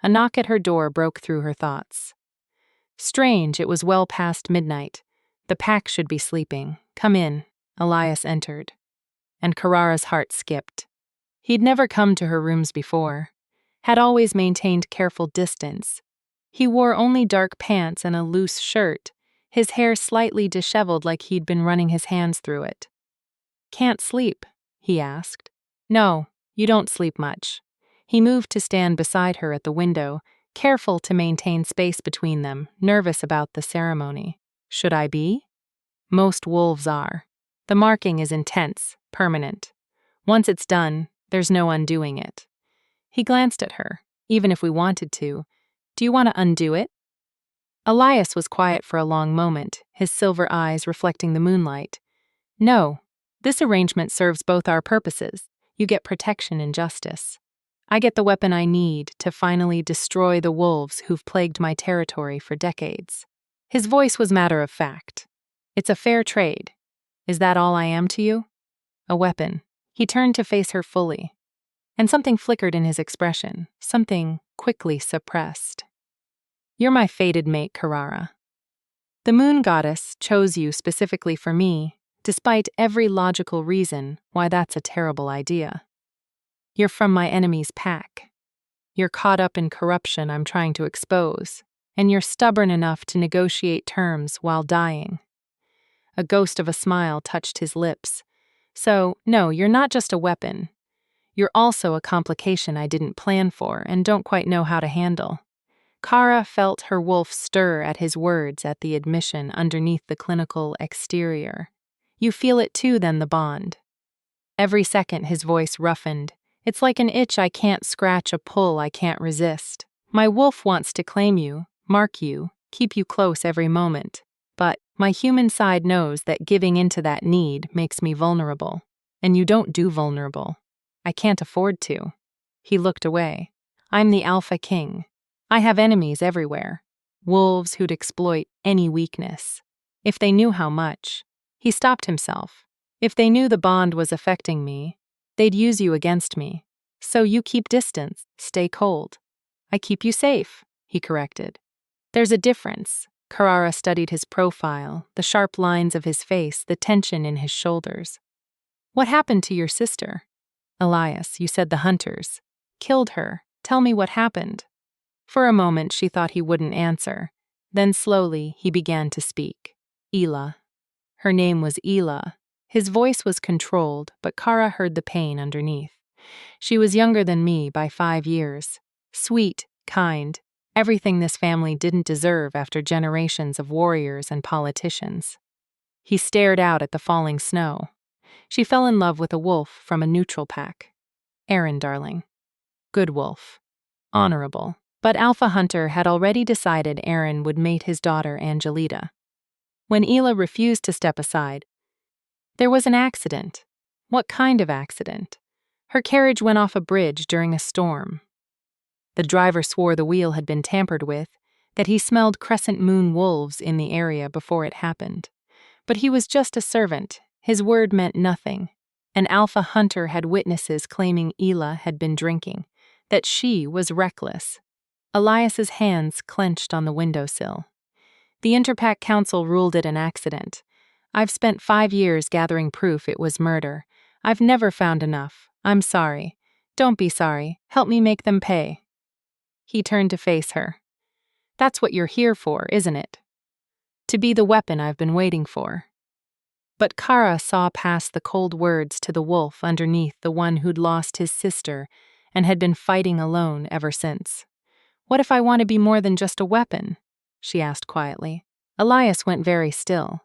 A knock at her door broke through her thoughts. Strange, it was well past midnight. The pack should be sleeping. Come in. Elias entered. And Carrara's heart skipped. He'd never come to her rooms before, had always maintained careful distance. He wore only dark pants and a loose shirt, his hair slightly disheveled like he'd been running his hands through it. "Can't sleep?" he asked. "No, you don't sleep much." He moved to stand beside her at the window, careful to maintain space between them, nervous about the ceremony. "Should I be?" "Most wolves are. The marking is intense, permanent. Once it's done, there's no undoing it." He glanced at her. "Even if we wanted to, do you want to undo it?" Elias was quiet for a long moment, his silver eyes reflecting the moonlight. "No, this arrangement serves both our purposes. You get protection and justice. I get the weapon I need to finally destroy the wolves who've plagued my territory for decades." His voice was matter of fact. "It's a fair trade. Is that all I am to you?" "A weapon." He turned to face her fully. And something flickered in his expression, something quickly suppressed. "You're my fated mate, Carrara. The moon goddess chose you specifically for me, despite every logical reason why that's a terrible idea. You're from my enemy's pack. You're caught up in corruption I'm trying to expose, and you're stubborn enough to negotiate terms while dying." A ghost of a smile touched his lips. "So, no, you're not just a weapon. You're also a complication I didn't plan for and don't quite know how to handle." Kara felt her wolf stir at his words, at the admission underneath the clinical exterior. "You feel it too, then, the bond?" Every second his voice roughened. "It's like an itch I can't scratch, a pull I can't resist. My wolf wants to claim you, mark you, keep you close every moment. But my human side knows that giving into that need makes me vulnerable. And you don't do vulnerable. I can't afford to." He looked away. "I'm the Alpha King. I have enemies everywhere. Wolves who'd exploit any weakness. If they knew how much." He stopped himself. "If they knew the bond was affecting me, they'd use you against me. So you keep distance, stay cold." "I keep you safe," he corrected. "There's a difference." Carrara studied his profile, the sharp lines of his face, the tension in his shoulders. "What happened to your sister?" "Elias, you said the hunters killed her. Tell me what happened." For a moment she thought he wouldn't answer. Then slowly he began to speak. "Ela." Her name was Ela. His voice was controlled, but Kara heard the pain underneath. "She was younger than me by 5 years. Sweet, kind, everything this family didn't deserve after generations of warriors and politicians." He stared out at the falling snow. "She fell in love with a wolf from a neutral pack. Aaron, darling. Good wolf. Honorable. But Alpha Hunter had already decided Aaron would mate his daughter Angelita. When Ela refused to step aside, there was an accident." "What kind of accident?" "Her carriage went off a bridge during a storm. The driver swore the wheel had been tampered with, that he smelled crescent moon wolves in the area before it happened. But he was just a servant. His word meant nothing. An Alpha Hunter had witnesses claiming Ela had been drinking, that she was reckless." Elias's hands clenched on the windowsill. "The Interpack Council ruled it an accident. I've spent 5 years gathering proof it was murder. I've never found enough. I'm sorry. Don't be sorry. Help me make them pay." He turned to face her. "That's what you're here for, isn't it? To be the weapon I've been waiting for." But Kara saw past the cold words to the wolf underneath, the one who'd lost his sister and had been fighting alone ever since. "What if I want to be more than just a weapon?" she asked quietly. Elias went very still.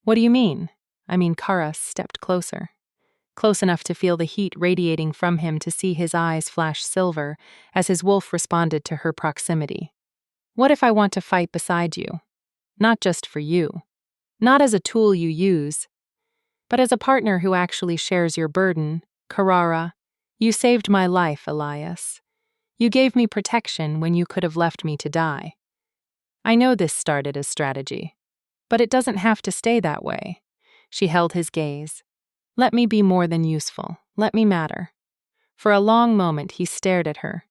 "What do you mean?" "I mean," Kara stepped closer. close enough to feel the heat radiating from him, to see his eyes flash silver as his wolf responded to her proximity. What if I want to fight beside you? Not just for you. Not as a tool you use, but as a partner who actually shares your burden. Carrara, you saved my life, Elias. You gave me protection when you could have left me to die. I know this started as strategy, but it doesn't have to stay that way. She held his gaze. Let me be more than useful. Let me matter. For a long moment he stared at her.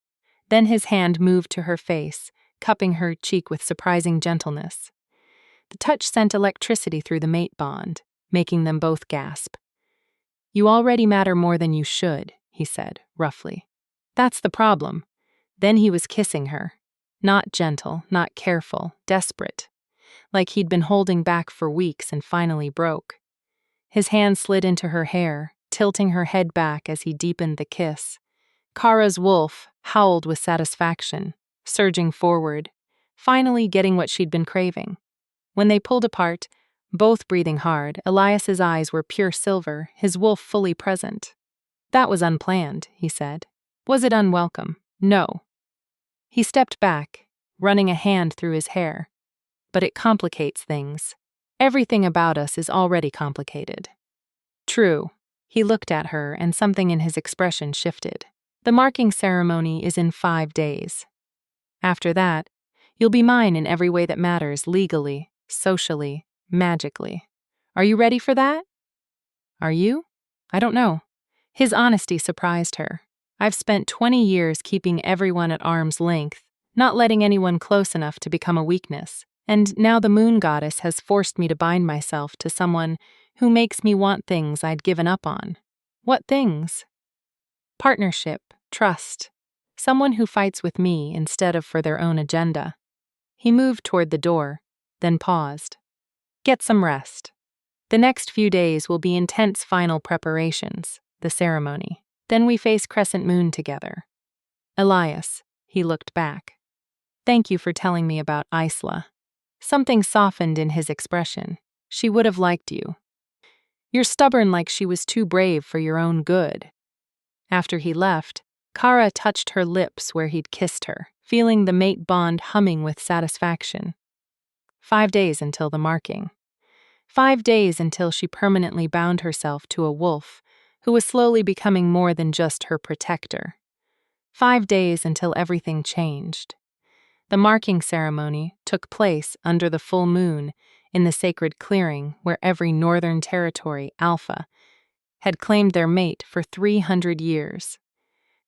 Then his hand moved to her face, cupping her cheek with surprising gentleness. The touch sent electricity through the mate bond, making them both gasp. You already matter more than you should, he said, roughly. That's the problem. Then he was kissing her. Not gentle, not careful, desperate. Like he'd been holding back for weeks and finally broke. His hand slid into her hair, tilting her head back as he deepened the kiss. Kara's wolf howled with satisfaction, surging forward, finally getting what she'd been craving. When they pulled apart, both breathing hard, Elias's eyes were pure silver, his wolf fully present. That was unplanned, he said. Was it unwelcome? No. He stepped back, running a hand through his hair. But it complicates things. Everything about us is already complicated. True. He looked at her, and something in his expression shifted. The marking ceremony is in 5 days. After that, you'll be mine in every way that matters, legally, socially, magically. Are you ready for that? Are you? I don't know. His honesty surprised her. I've spent 20 years keeping everyone at arm's length, not letting anyone close enough to become a weakness. And now the moon goddess has forced me to bind myself to someone who makes me want things I'd given up on. What things? Partnership, trust. Someone who fights with me instead of for their own agenda. He moved toward the door, then paused. Get some rest. The next few days will be intense final preparations, the ceremony. Then we face crescent moon together. Elias, he looked back. Thank you for telling me about Isla. Something softened in his expression. She would have liked you. You're stubborn, like she was too brave for your own good. After he left, Kara touched her lips where he'd kissed her, feeling the mate bond humming with satisfaction. 5 days until the marking. 5 days until she permanently bound herself to a wolf who was slowly becoming more than just her protector. 5 days until everything changed. The marking ceremony took place under the full moon in the sacred clearing where every Northern Territory alpha had claimed their mate for 300 years.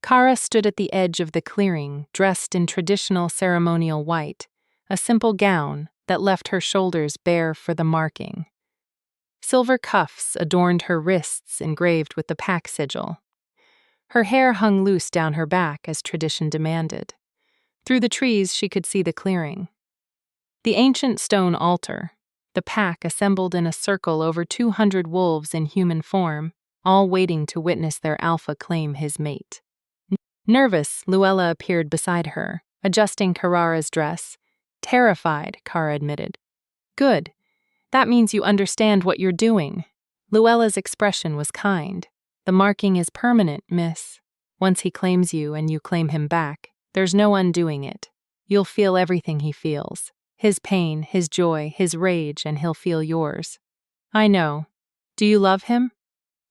Kara stood at the edge of the clearing, dressed in traditional ceremonial white, a simple gown that left her shoulders bare for the marking. Silver cuffs adorned her wrists engraved with the pack sigil. Her hair hung loose down her back as tradition demanded. Through the trees she could see the clearing. The ancient stone altar, the pack assembled in a circle, over 200 wolves in human form, all waiting to witness their alpha claim his mate. Nervous, Luella appeared beside her, adjusting Carrara's dress. Terrified, Kara admitted. Good. That means you understand what you're doing. Luella's expression was kind. The marking is permanent, miss. Once he claims you and you claim him back, there's no undoing it. You'll feel everything he feels. His pain, his joy, his rage, and he'll feel yours. I know. Do you love him?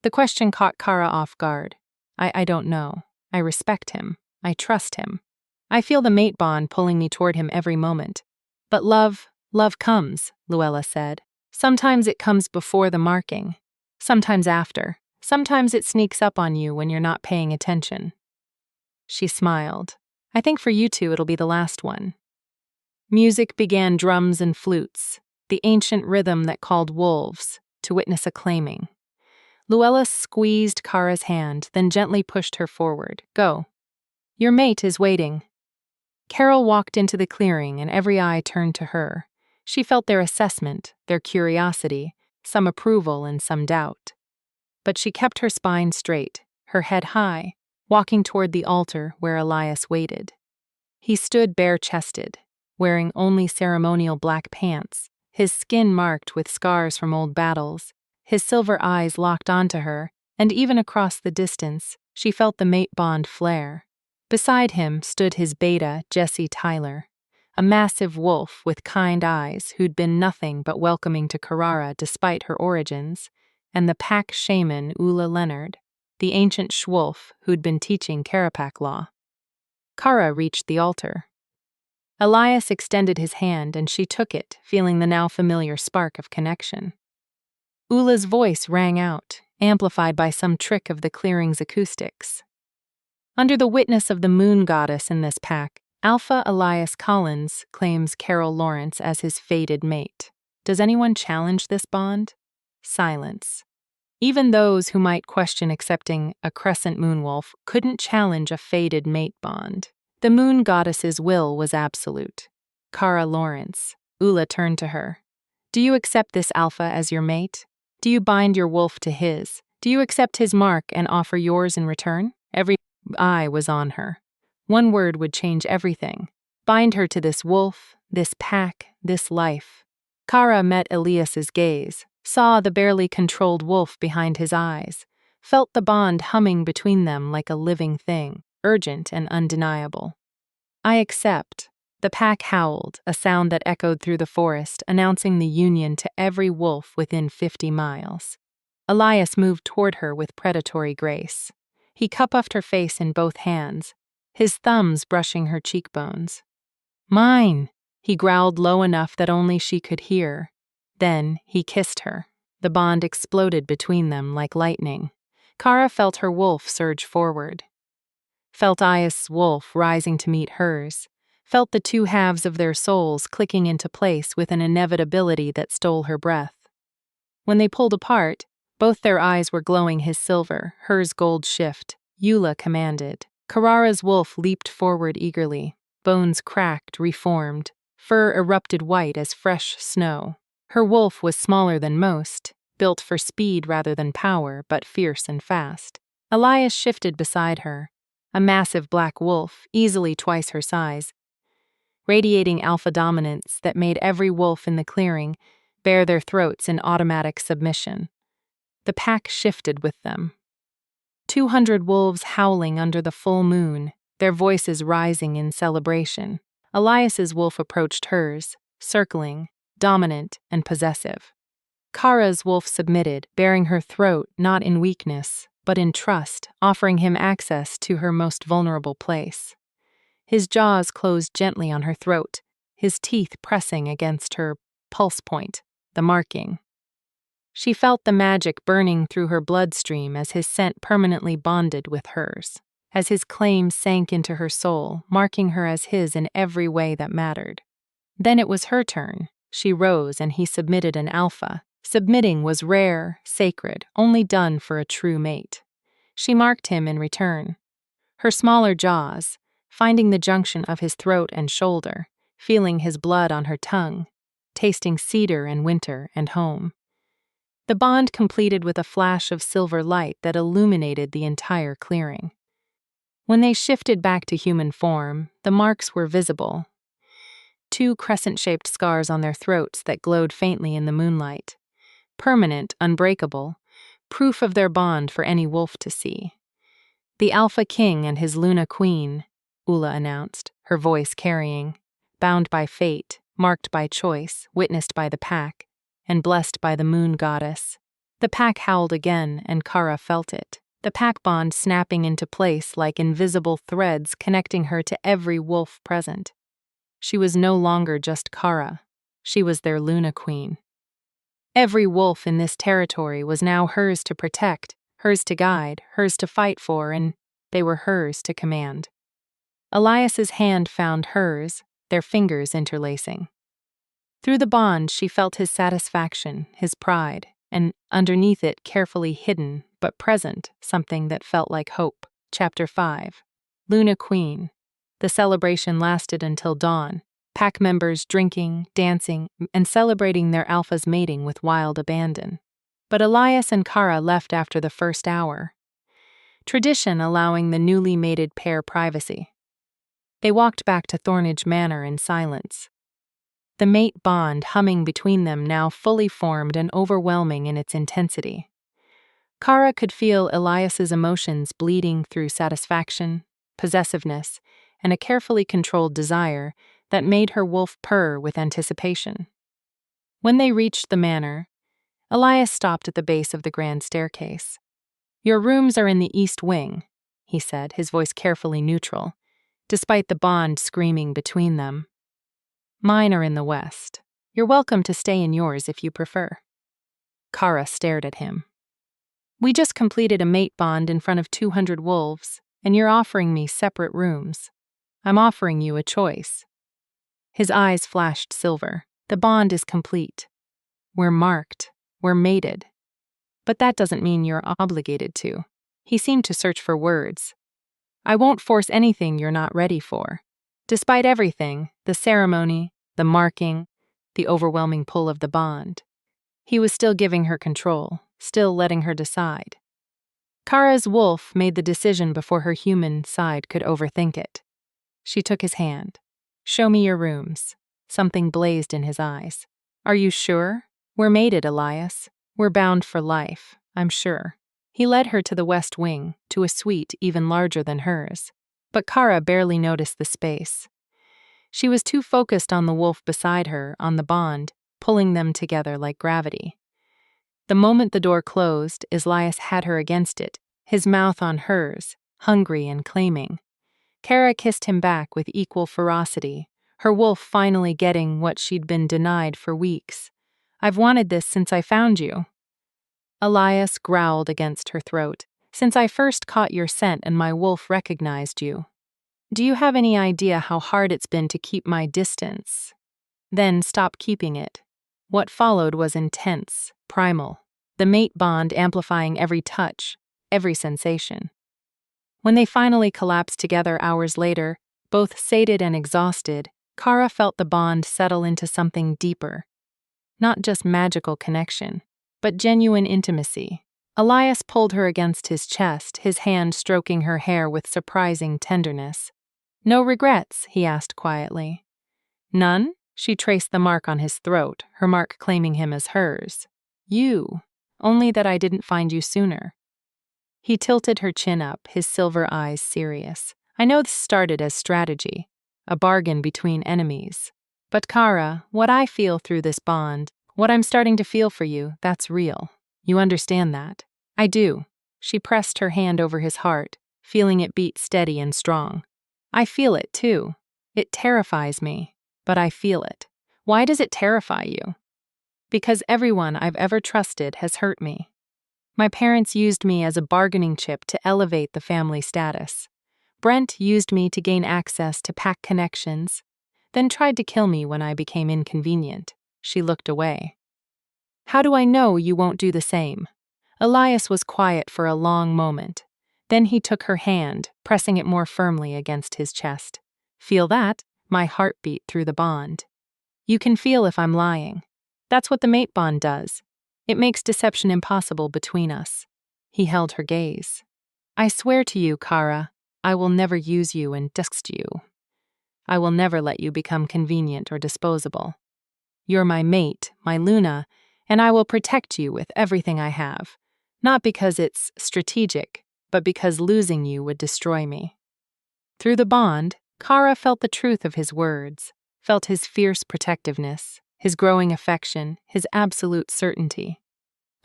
The question caught Kara off guard. I don't know. I respect him. I trust him. I feel the mate bond pulling me toward him every moment. But love comes, Luella said. Sometimes it comes before the marking. Sometimes after. Sometimes it sneaks up on you when you're not paying attention. She smiled. I think for you two it'll be the last one. Music began, drums and flutes, the ancient rhythm that called wolves, to witness a claiming. Luella squeezed Kara's hand, then gently pushed her forward. Go. Your mate is waiting. Carol walked into the clearing, and every eye turned to her. She felt their assessment, their curiosity, some approval and some doubt. But she kept her spine straight, her head high, walking toward the altar where Elias waited. He stood bare-chested, wearing only ceremonial black pants, his skin marked with scars from old battles, his silver eyes locked onto her, And even across the distance, she felt the mate bond flare. Beside him stood his beta, Jesse Tyler, a massive wolf with kind eyes who'd been nothing but welcoming to Carrara despite her origins, and the pack shaman Ula Leonard, the ancient schwolf who'd been teaching Karapak law. Kara reached the altar. Elias extended his hand and she took it, feeling the now familiar spark of connection. Ula's voice rang out, amplified by some trick of the clearing's acoustics. Under the witness of the moon goddess in this pack, Alpha Elias Collins claims Carol Lawrence as his fated mate. Does anyone challenge this bond? Silence. Even those who might question accepting a crescent moonwolf couldn't challenge a fated mate bond. The moon goddess's will was absolute. Kara Lawrence. Ula turned to her. Do you accept this Alpha as your mate? Do you bind your wolf to his? Do you accept his mark and offer yours in return? Every eye was on her. One word would change everything. Bind her to this wolf, this pack, this life. Kara met Elias's gaze, saw the barely controlled wolf behind his eyes, felt the bond humming between them like a living thing, urgent and undeniable. I accept. The pack howled, a sound that echoed through the forest, announcing the union to every wolf within 50 miles. Elias moved toward her with predatory grace. He cupped her face in both hands, his thumbs brushing her cheekbones. Mine, he growled low enough that only she could hear. Then he kissed her. The bond exploded between them like lightning. Kara felt her wolf surge forward. Felt Elias's wolf rising to meet hers. Felt the two halves of their souls clicking into place with an inevitability that stole her breath. When they pulled apart, both their eyes were glowing his silver, hers gold shift. Ula commanded. Carrara's wolf leaped forward eagerly. Bones cracked, reformed. Fur erupted white as fresh snow. Her wolf was smaller than most, built for speed rather than power, but fierce and fast. Elias shifted beside her. A massive black wolf, easily twice her size, radiating alpha dominance that made every wolf in the clearing bare their throats in automatic submission. The pack shifted with them. 200 wolves howling under the full moon, their voices rising in celebration. Elias's wolf approached hers, circling, dominant and possessive. Kara's wolf submitted, baring her throat not in weakness, but in trust, offering him access to her most vulnerable place. His jaws closed gently on her throat, his teeth pressing against her pulse point, the marking. She felt the magic burning through her bloodstream as his scent permanently bonded with hers, as his claim sank into her soul, marking her as his in every way that mattered. Then it was her turn. She rose and he submitted an alpha. Submitting was rare, sacred, only done for a true mate. She marked him in return. Her smaller jaws, finding the junction of his throat and shoulder, feeling his blood on her tongue, tasting cedar and winter and home. The bond completed with a flash of silver light that illuminated the entire clearing. When they shifted back to human form, the marks were visible. 2 crescent-shaped scars on their throats that glowed faintly in the moonlight. Permanent, unbreakable, proof of their bond for any wolf to see. The Alpha King and his Luna Queen, Ula announced, her voice carrying, bound by fate, marked by choice, witnessed by the pack, and blessed by the moon goddess. The pack howled again, and Kara felt it, the pack bond snapping into place like invisible threads connecting her to every wolf present. She was no longer just Kara. She was their Luna Queen. Every wolf in this territory was now hers to protect, hers to guide, hers to fight for, and they were hers to command. Elias's hand found hers, their fingers interlacing. Through the bond, she felt his satisfaction, his pride, and underneath it, carefully hidden, but present, something that felt like hope. Chapter 5. Luna Queen. The celebration lasted until dawn, pack members drinking, dancing, and celebrating their alpha's mating with wild abandon. But Elias and Kara left after the first hour, tradition allowing the newly mated pair privacy. They walked back to Thornage Manor in silence. The mate bond humming between them now fully formed and overwhelming in its intensity. Kara could feel Elias's emotions bleeding through satisfaction, possessiveness, and a carefully controlled desire that made her wolf purr with anticipation. When they reached the manor, Elias stopped at the base of the grand staircase. "Your rooms are in the east wing," he said, his voice carefully neutral, despite the bond screaming between them. "Mine are in the west. You're welcome to stay in yours if you prefer." Kara stared at him. "We just completed a mate bond in front of 200 wolves, and you're offering me separate rooms. I'm offering you a choice." His eyes flashed silver. "The bond is complete. We're marked. We're mated. But that doesn't mean you're obligated to." He seemed to search for words. "I won't force anything you're not ready for." Despite everything, the ceremony, the marking, the overwhelming pull of the bond, he was still giving her control, still letting her decide. Kara's wolf made the decision before her human side could overthink it. She took his hand. "Show me your rooms." Something blazed in his eyes. "Are you sure? We're mated, Elias. We're bound for life, I'm sure." He led her to the west wing, to a suite even larger than hers. But Kara barely noticed the space. She was too focused on the wolf beside her, on the bond, pulling them together like gravity. The moment the door closed, Elias had her against it, his mouth on hers, hungry and claiming. Kara kissed him back with equal ferocity, her wolf finally getting what she'd been denied for weeks. "I've wanted this since I found you." Elias growled against her throat. "Since I first caught your scent and my wolf recognized you. Do you have any idea how hard it's been to keep my distance? Then stop keeping it." What followed was intense, primal, the mate bond amplifying every touch, every sensation. When they finally collapsed together hours later, both sated and exhausted, Kara felt the bond settle into something deeper. Not just magical connection, but genuine intimacy. Elias pulled her against his chest, his hand stroking her hair with surprising tenderness. "No regrets?" he asked quietly. "None?" She traced the mark on his throat, her mark claiming him as hers. "You. Only that I didn't find you sooner." He tilted her chin up, his silver eyes serious. "I know this started as strategy, a bargain between enemies. But Kara, what I feel through this bond, what I'm starting to feel for you, that's real. You understand that?" "I do." She pressed her hand over his heart, feeling it beat steady and strong. "I feel it, too. It terrifies me, but I feel it." "Why does it terrify you?" "Because everyone I've ever trusted has hurt me. My parents used me as a bargaining chip to elevate the family status. Brent used me to gain access to pack connections, then tried to kill me when I became inconvenient." She looked away. "How do I know you won't do the same?" Elias was quiet for a long moment. Then he took her hand, pressing it more firmly against his chest. "Feel that? My heart beat through the bond. You can feel if I'm lying. That's what the mate bond does. It makes deception impossible between us." He held her gaze. "I swear to you, Kara, I will never use you and dust you. I will never let you become convenient or disposable. You're my mate, my Luna, and I will protect you with everything I have. Not because it's strategic, but because losing you would destroy me." Through the bond, Kara felt the truth of his words, felt his fierce protectiveness, his growing affection, his absolute certainty.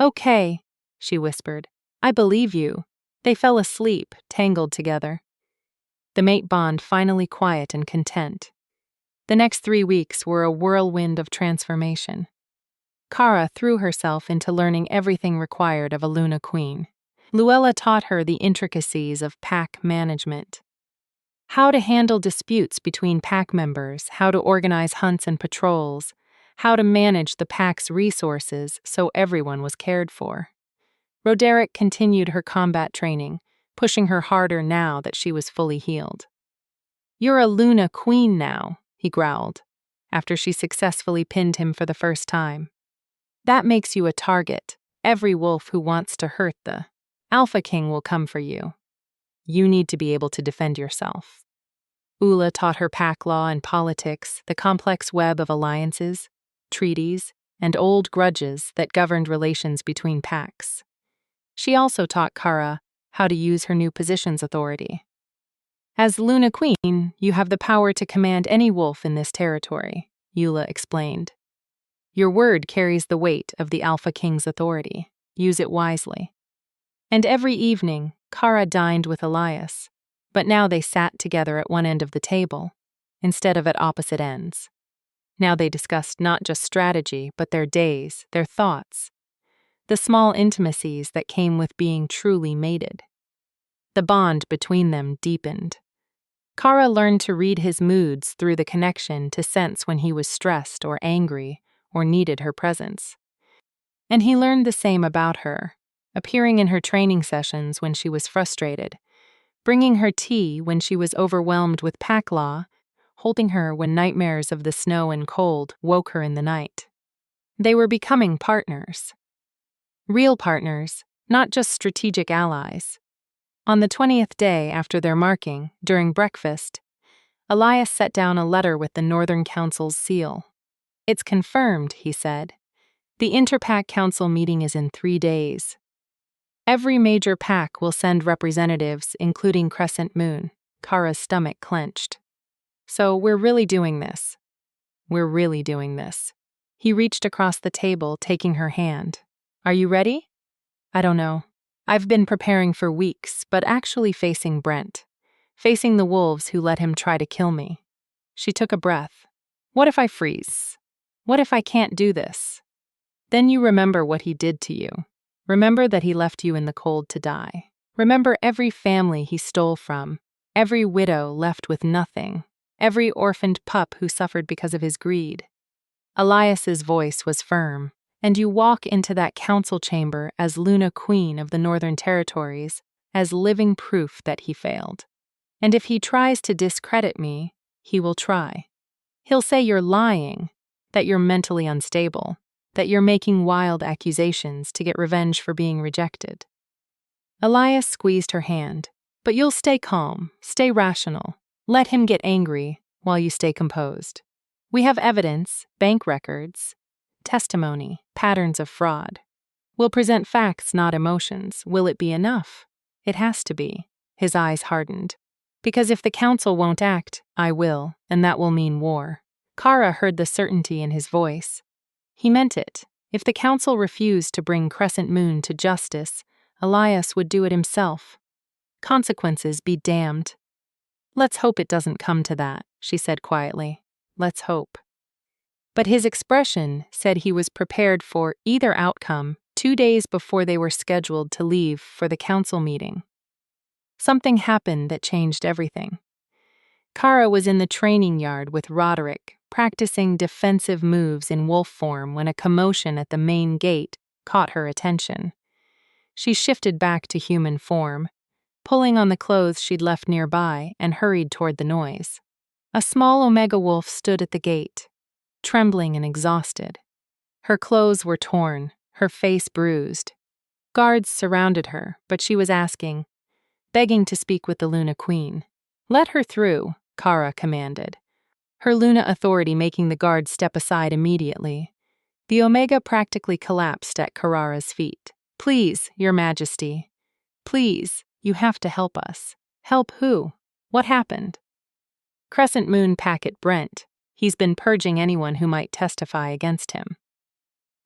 "Okay," she whispered. "I believe you." They fell asleep, tangled together. The mate bond finally quiet and content. The next 3 weeks were a whirlwind of transformation. Kara threw herself into learning everything required of a Luna Queen. Luella taught her the intricacies of pack management. How to handle disputes between pack members, how to organize hunts and patrols, how to manage the pack's resources so everyone was cared for. Roderick continued her combat training, pushing her harder now that she was fully healed. "You're a Luna Queen now," he growled, after she successfully pinned him for the first time. "That makes you a target. Every wolf who wants to hurt the Alpha King will come for you. You need to be able to defend yourself." Ula taught her pack law and politics, the complex web of alliances, treaties, and old grudges that governed relations between packs. She also taught Kara how to use her new position's authority. As Luna Queen, you have the power to command any wolf in this territory, Eula explained. Your word carries the weight of the Alpha King's authority. Use it wisely. And every evening, Kara dined with Elias, but now they sat together at one end of the table, instead of at opposite ends. Now they discussed not just strategy, but their days, their thoughts, the small intimacies that came with being truly mated. The bond between them deepened. Kara learned to read his moods through the connection to sense when he was stressed or angry or needed her presence. And he learned the same about her, appearing in her training sessions when she was frustrated, bringing her tea when she was overwhelmed with pack law, holding her when nightmares of the snow and cold woke her in the night. They were becoming partners. Real partners, not just strategic allies. On the 20th day after their marking, during breakfast, Elias set down a letter with the Northern Council's seal. It's confirmed, he said. The Interpack Council meeting is in 3 days. Every major pack will send representatives, including Crescent Moon. Kara's stomach clenched. So we're really doing this. We're really doing this. He reached across the table, taking her hand. Are you ready? I don't know. I've been preparing for weeks, but actually facing Brent. Facing the wolves who let him try to kill me. She took a breath. What if I freeze? What if I can't do this? Then you remember what he did to you. Remember that he left you in the cold to die. Remember every family he stole from, every widow left with nothing, every orphaned pup who suffered because of his greed. Elias's voice was firm, and you walk into that council chamber as Luna Queen of the Northern Territories, as living proof that he failed. And if he tries to discredit me, he will try. He'll say you're lying, that you're mentally unstable, that you're making wild accusations to get revenge for being rejected. Elias squeezed her hand. But you'll stay calm, stay rational. Let him get angry while you stay composed. We have evidence, bank records, testimony, patterns of fraud. We'll present facts, not emotions. Will it be enough? It has to be. His eyes hardened. Because if the council won't act, I will, and that will mean war. Kara heard the certainty in his voice. He meant it. If the council refused to bring Crescent Moon to justice, Elias would do it himself. Consequences be damned. Let's hope it doesn't come to that, she said quietly. Let's hope. But his expression said he was prepared for either outcome 2 days before they were scheduled to leave for the council meeting. Something happened that changed everything. Kara was in the training yard with Roderick, practicing defensive moves in wolf form when a commotion at the main gate caught her attention. She shifted back to human form, pulling on the clothes she'd left nearby, and hurried toward the noise. A small Omega wolf stood at the gate, trembling and exhausted. Her clothes were torn, her face bruised. Guards surrounded her, but she was begging to speak with the Luna Queen. Let her through, Kara commanded, her Luna authority making the guards step aside immediately. The Omega practically collapsed at Karara's feet. Please, Your Majesty. Please, you have to help us. Help who? What happened? Crescent Moon Packet Brent. He's been purging anyone who might testify against him.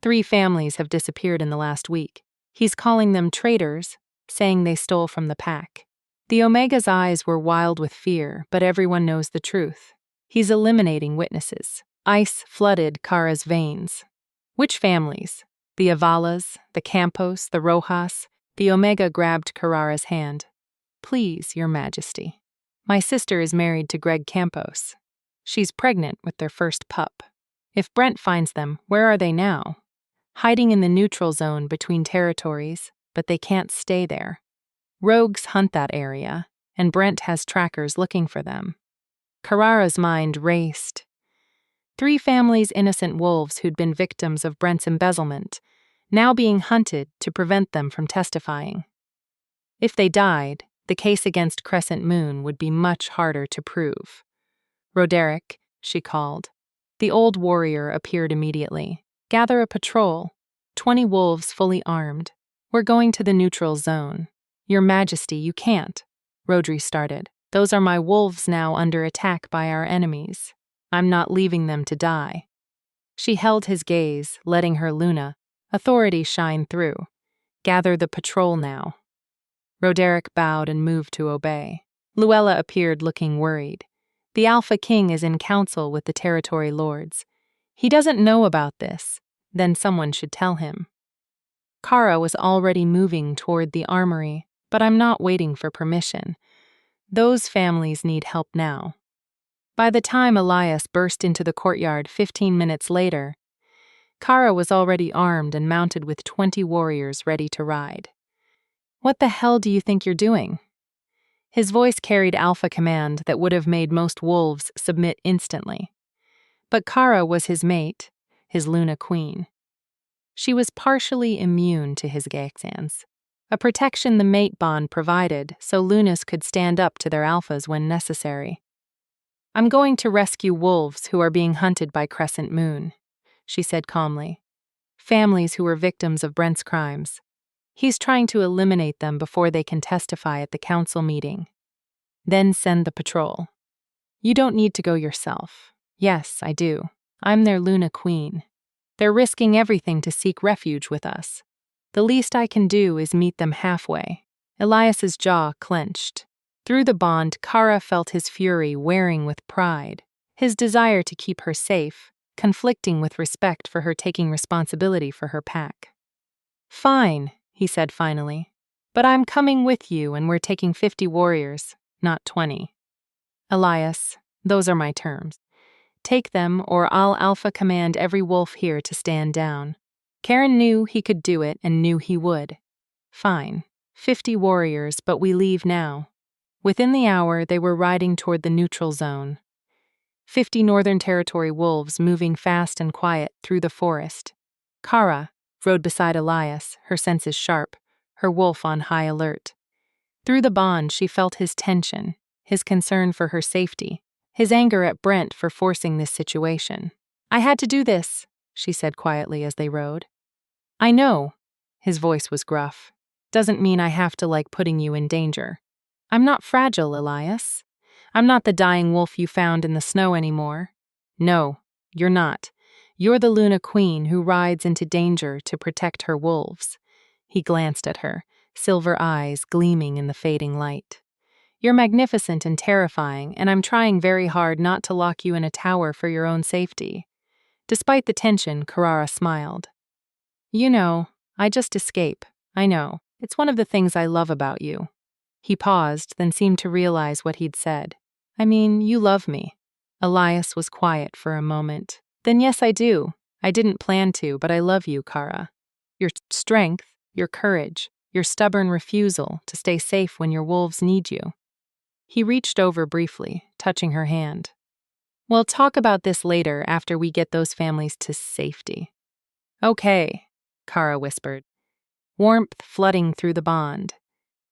3 families have disappeared in the last week. He's calling them traitors, saying they stole from the pack. The Omega's eyes were wild with fear, but everyone knows the truth. He's eliminating witnesses. Ice flooded Kara's veins. Which families? The Avalas, the Campos, the Rojas. The Omega grabbed Karara's hand. Please, Your Majesty. My sister is married to Greg Campos. She's pregnant with their first pup. If Brent finds them, where are they now? Hiding in the neutral zone between territories, but they can't stay there. Rogues hunt that area, and Brent has trackers looking for them. Karara's mind raced. 3 families' innocent wolves who'd been victims of Brent's embezzlement, now being hunted to prevent them from testifying. If they died, the case against Crescent Moon would be much harder to prove. Roderick, she called. The old warrior appeared immediately. Gather a patrol, 20 wolves fully armed. We're going to the neutral zone. Your Majesty, you can't. Rodri started. Those are my wolves now under attack by our enemies. I'm not leaving them to die. She held his gaze, letting her Luna, authority shine through. Gather the patrol now. Roderick bowed and moved to obey. Luella appeared looking worried. The Alpha King is in council with the territory lords. He doesn't know about this. Then someone should tell him. Kara was already moving toward the armory, but I'm not waiting for permission. Those families need help now. By the time Elias burst into the courtyard 15 minutes later, Kara was already armed and mounted with 20 warriors ready to ride. What the hell do you think you're doing? His voice carried alpha command that would have made most wolves submit instantly. But Kara was his mate, his Luna Queen. She was partially immune to his Gaxans, a protection the mate bond provided so Lunas could stand up to their alphas when necessary. I'm going to rescue wolves who are being hunted by Crescent Moon, she said calmly. Families who were victims of Brent's crimes. He's trying to eliminate them before they can testify at the council meeting. Then send the patrol. You don't need to go yourself. Yes, I do. I'm their Luna Queen. They're risking everything to seek refuge with us. The least I can do is meet them halfway. Elias's jaw clenched. Through the bond, Kara felt his fury wearing with pride, his desire to keep her safe, conflicting with respect for her taking responsibility for her pack. Fine, he said finally. But I'm coming with you and we're taking 50 warriors, not 20. Elias, those are my terms. Take them or I'll alpha command every wolf here to stand down. Karen knew he could do it and knew he would. Fine, 50 warriors, but we leave now. Within the hour, they were riding toward the neutral zone. 50 Northern Territory wolves moving fast and quiet through the forest. Kara rode beside Elias, her senses sharp, her wolf on high alert. Through the bond, she felt his tension, his concern for her safety, his anger at Brent for forcing this situation. I had to do this, she said quietly as they rode. I know, his voice was gruff. Doesn't mean I have to like putting you in danger. I'm not fragile, Elias. I'm not the dying wolf you found in the snow anymore. No, you're not. You're the Luna Queen who rides into danger to protect her wolves. He glanced at her, silver eyes gleaming in the fading light. You're magnificent and terrifying, and I'm trying very hard not to lock you in a tower for your own safety. Despite the tension, Carrara smiled. You know, I just escape. I know. It's one of the things I love about you. He paused, then seemed to realize what he'd said. I mean, you love me. Elias was quiet for a moment. Then yes, I do. I didn't plan to, but I love you, Kara. Your strength, your courage, your stubborn refusal to stay safe when your wolves need you. He reached over briefly, touching her hand. We'll talk about this later after we get those families to safety. Okay, Kara whispered, warmth flooding through the bond.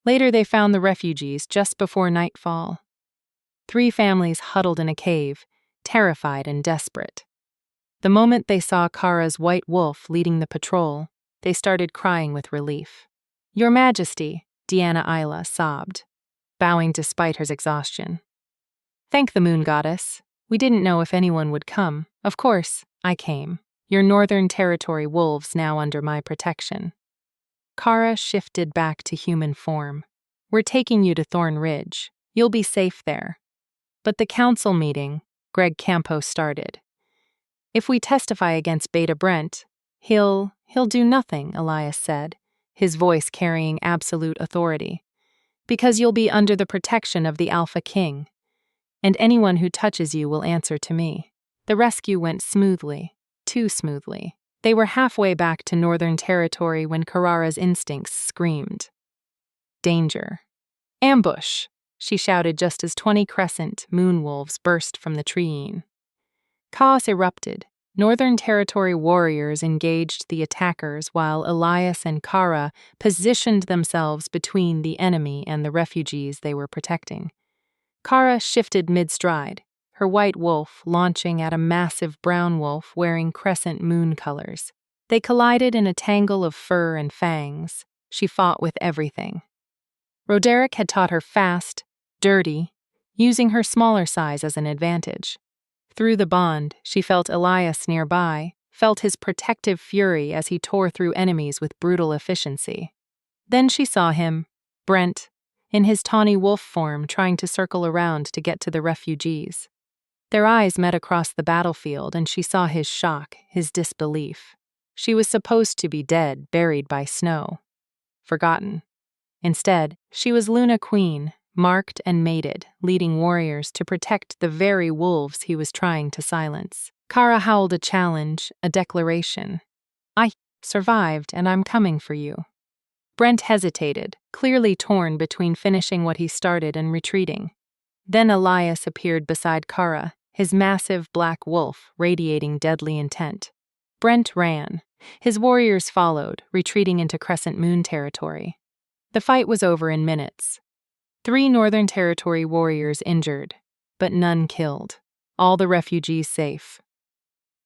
Later they found the refugees just before nightfall. 3 families huddled in a cave, terrified and desperate. The moment they saw Kara's white wolf leading the patrol, they started crying with relief. Your Majesty, Deanna Isla sobbed, bowing despite her exhaustion. Thank the moon goddess. We didn't know if anyone would come. Of course, I came. Your Northern Territory wolves now under my protection. Kara shifted back to human form. We're taking you to Thorn Ridge. You'll be safe there. But the council meeting, Greg Campo started. If we testify against Beta Brent, he'll do nothing, Elias said, his voice carrying absolute authority. Because you'll be under the protection of the Alpha King. And anyone who touches you will answer to me. The rescue went smoothly, too smoothly. They were halfway back to Northern Territory when Carrara's instincts screamed. Danger. Ambush, she shouted just as 20 Crescent moon wolves burst from the treeing. Chaos erupted. Northern Territory warriors engaged the attackers while Elias and Kara positioned themselves between the enemy and the refugees they were protecting. Kara shifted mid-stride, her white wolf launching at a massive brown wolf wearing crescent moon colors. They collided in a tangle of fur and fangs, she fought with everything. Roderick had taught her fast, dirty, using her smaller size as an advantage. Through the bond, she felt Elias nearby, felt his protective fury as he tore through enemies with brutal efficiency. Then she saw him, Brent, in his tawny wolf form trying to circle around to get to the refugees. Their eyes met across the battlefield and she saw his shock, his disbelief. She was supposed to be dead, buried by snow. Forgotten. Instead, she was Luna Queen, marked and mated, leading warriors to protect the very wolves he was trying to silence. Kara howled a challenge, a declaration. "I survived, and I'm coming for you." Brent hesitated, clearly torn between finishing what he started and retreating. Then Elias appeared beside Kara, his massive black wolf radiating deadly intent. Brent ran. His warriors followed, retreating into Crescent Moon territory. The fight was over in minutes. 3 Northern Territory warriors injured, but none killed. All the refugees safe.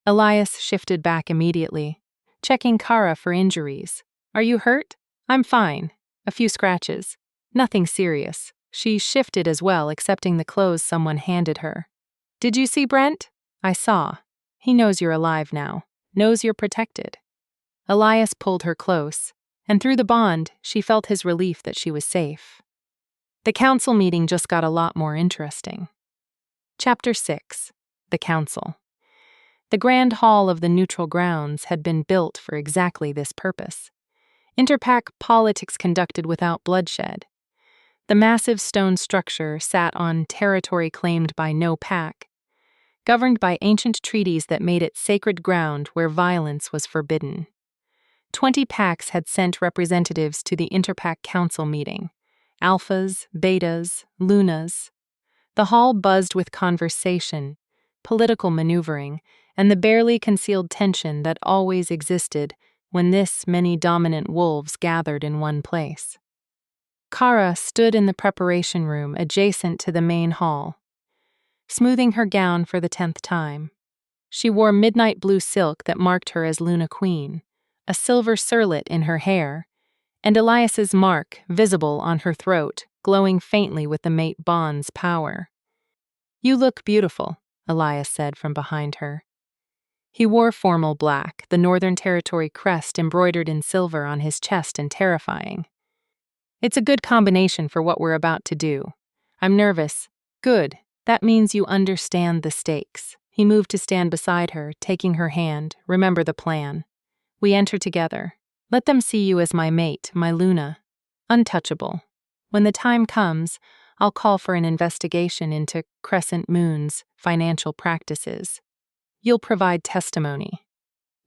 Elias shifted back immediately, checking Kara for injuries. "Are you hurt?" "I'm fine. A few scratches. Nothing serious." She shifted as well, accepting the clothes someone handed her. "Did you see Brent?" "I saw. He knows you're alive now. Knows you're protected." Elias pulled her close, and through the bond, she felt his relief that she was safe. The council meeting just got a lot more interesting. Chapter 6. The Council. The Grand Hall of the Neutral Grounds had been built for exactly this purpose. Interpack politics conducted without bloodshed. The massive stone structure sat on territory claimed by no pack, governed by ancient treaties that made it sacred ground where violence was forbidden. 20 packs had sent representatives to the Interpack Council meeting. Alphas, betas, lunas. The hall buzzed with conversation, political maneuvering, and the barely concealed tension that always existed when this many dominant wolves gathered in one place. Kara stood in the preparation room adjacent to the main hall, smoothing her gown for the 10th time. She wore midnight blue silk that marked her as Luna Queen, a silver circlet in her hair, and Elias's mark visible on her throat, glowing faintly with the mate bond's power. "You look beautiful," Elias said from behind her. He wore formal black, the Northern Territory crest embroidered in silver on his chest and terrifying. "It's a good combination for what we're about to do. I'm nervous." "Good. That means you understand the stakes." He moved to stand beside her, taking her hand. "Remember the plan. We enter together. Let them see you as my mate, my Luna. Untouchable. When the time comes, I'll call for an investigation into Crescent Moon's financial practices. You'll provide testimony.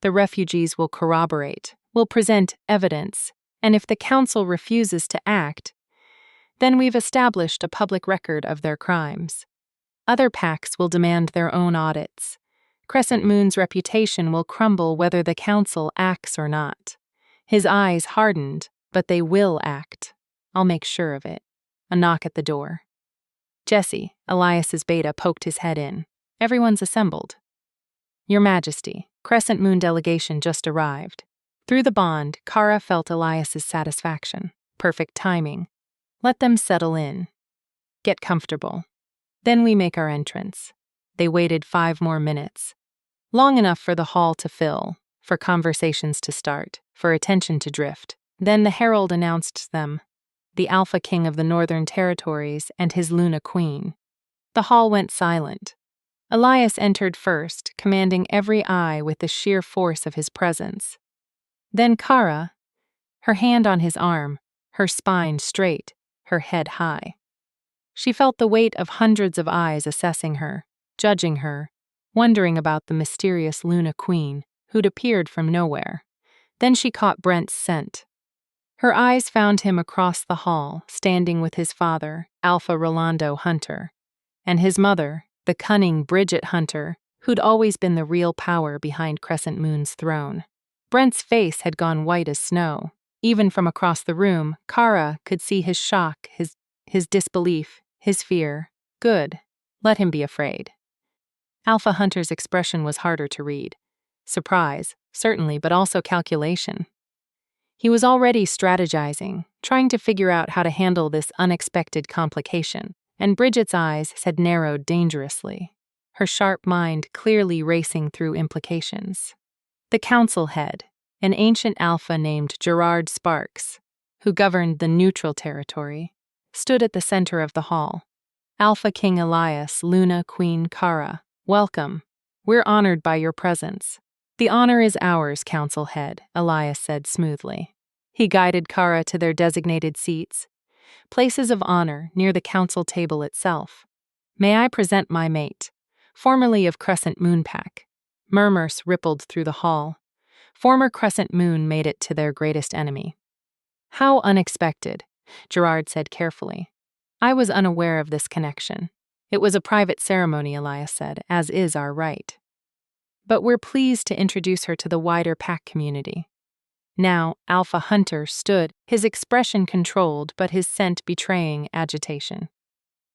The refugees will corroborate, will present evidence, and if the council refuses to act, then we've established a public record of their crimes. Other packs will demand their own audits. Crescent Moon's reputation will crumble whether the council acts or not." His eyes hardened, "But they will act. I'll make sure of it." A knock at the door. Jesse, Elias's beta, poked his head in. "Everyone's assembled." "Your Majesty, Crescent Moon delegation just arrived." Through the bond, Kara felt Elias's satisfaction. Perfect timing. "Let them settle in. Get comfortable. Then we make our entrance." They waited 5 more minutes. Long enough for the hall to fill, for conversations to start, for attention to drift. Then the herald announced them, the Alpha King of the Northern Territories and his Luna Queen. The hall went silent. Elias entered first, commanding every eye with the sheer force of his presence. Then Kara, her hand on his arm, her spine straight, her head high. She felt the weight of hundreds of eyes assessing her, judging her, wondering about the mysterious Luna Queen who'd appeared from nowhere. Then she caught Brent's scent. Her eyes found him across the hall, standing with his father, Alpha Rolando Hunter, and his mother, the cunning Bridget Hunter, who'd always been the real power behind Crescent Moon's throne. Brent's face had gone white as snow. Even from across the room, Kara could see his shock, his disbelief, his fear. Good. Let him be afraid. Alpha Hunter's expression was harder to read. Surprise, certainly, but also calculation. He was already strategizing, trying to figure out how to handle this unexpected complication, and Bridget's eyes had narrowed dangerously, her sharp mind clearly racing through implications. The council head, an ancient alpha named Gerard Sparks, who governed the neutral territory, stood at the center of the hall. Alpha King Elias, Luna Queen Kara, welcome. We're honored by your presence. The honor is ours, council head, Elias said smoothly. He guided Kara to their designated seats, places of honor near the council table itself. May I present my mate, formerly of Crescent Moon Pack. Murmurs rippled through the hall. Former Crescent Moon made it to their greatest enemy. How unexpected, Gerard said carefully. I was unaware of this connection. It was a private ceremony, Elias said, as is our right. But we're pleased to introduce her to the wider pack community. Now, Alpha Hunter stood, his expression controlled but his scent betraying agitation.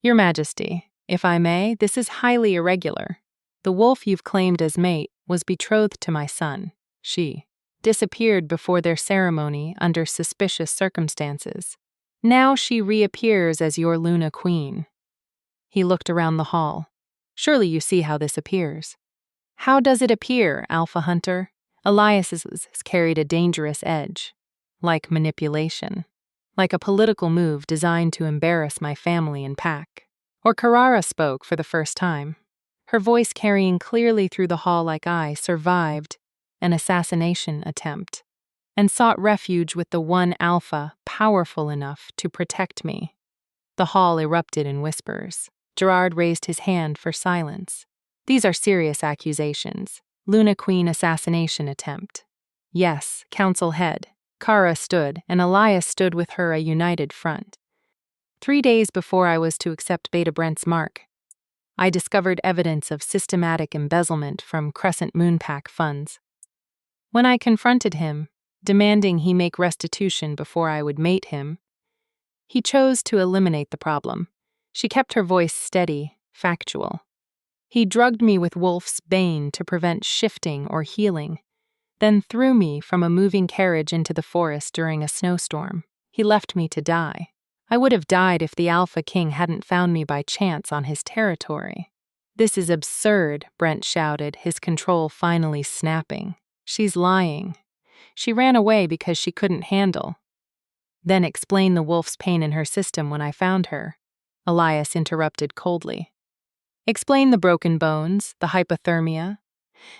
Your Majesty, if I may, this is highly irregular. The wolf you've claimed as mate was betrothed to my son. She disappeared before their ceremony under suspicious circumstances. Now she reappears as your Luna Queen. He looked around the hall. Surely you see how this appears. How does it appear, Alpha Hunter? Elias's carried a dangerous edge. Like manipulation. Like a political move designed to embarrass my family and pack. Or Carrara spoke for the first time. Her voice carrying clearly through the hall like I survived an assassination attempt and sought refuge with the one Alpha powerful enough to protect me. The hall erupted in whispers. Gerard raised his hand for silence. These are serious accusations. Luna Queen assassination attempt. Yes, council head. Kara stood, and Elias stood with her a united front. 3 days before I was to accept Beta Brent's mark, I discovered evidence of systematic embezzlement from Crescent Moon Pack funds. When I confronted him, demanding he make restitution before I would mate him, he chose to eliminate the problem. She kept her voice steady, factual. He drugged me with Wolf's Bane to prevent shifting or healing, then threw me from a moving carriage into the forest during a snowstorm. He left me to die. I would have died if the Alpha King hadn't found me by chance on his territory. This is absurd, Brent shouted, his control finally snapping. She's lying. She ran away because she couldn't handle. Then explain the wolf's pain in her system when I found her. Elias interrupted coldly. Explain the broken bones, the hypothermia,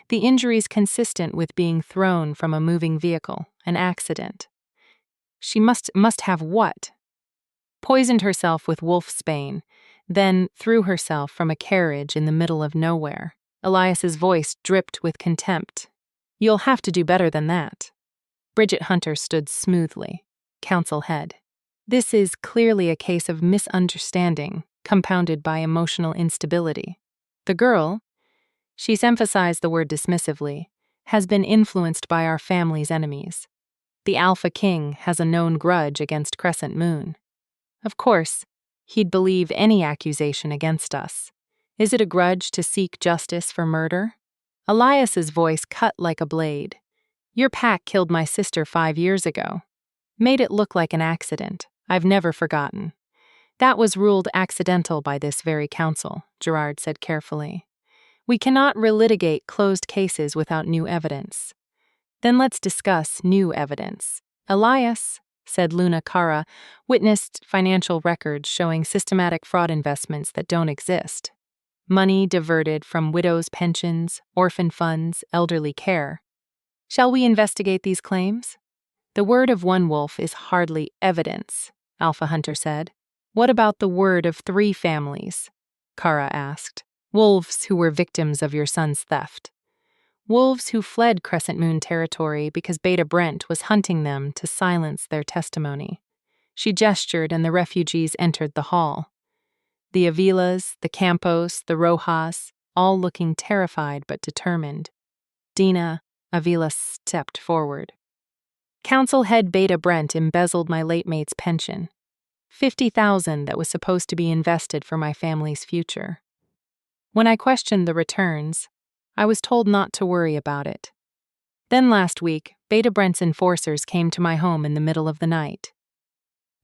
the injuries consistent with being thrown from a moving vehicle, an accident. She must have what? Poisoned herself with wolfsbane, then threw herself from a carriage in the middle of nowhere. Elias's voice dripped with contempt. You'll have to do better than that. Bridget Hunter stood smoothly, council head. This is clearly a case of misunderstanding, compounded by emotional instability. The girl, she's emphasized the word dismissively, has been influenced by our family's enemies. The Alpha King has a known grudge against Crescent Moon. Of course, he'd believe any accusation against us. Is it a grudge to seek justice for murder? Elias's voice cut like a blade. Your pack killed my sister 5 years ago. Made it look like an accident. I've never forgotten. That was ruled accidental by this very council, Gerard said carefully. We cannot relitigate closed cases without new evidence. Then let's discuss new evidence. Elias, said Luna Kara, witnessed financial records showing systematic fraud investments that don't exist. Money diverted from widows' pensions, orphan funds, elderly care. Shall we investigate these claims? The word of one wolf is hardly evidence, Alpha Hunter said. What about the word of 3 families? Kara asked. Wolves who were victims of your son's theft. Wolves who fled Crescent Moon territory because Beta Brent was hunting them to silence their testimony. She gestured and the refugees entered the hall. The Avilas, the Campos, the Rojas, all looking terrified but determined. Dina, Avila stepped forward. Council head Beta Brent embezzled my late mate's pension. $50,000 that was supposed to be invested for my family's future. When I questioned the returns, I was told not to worry about it. Then last week, Beta Brent's enforcers came to my home in the middle of the night.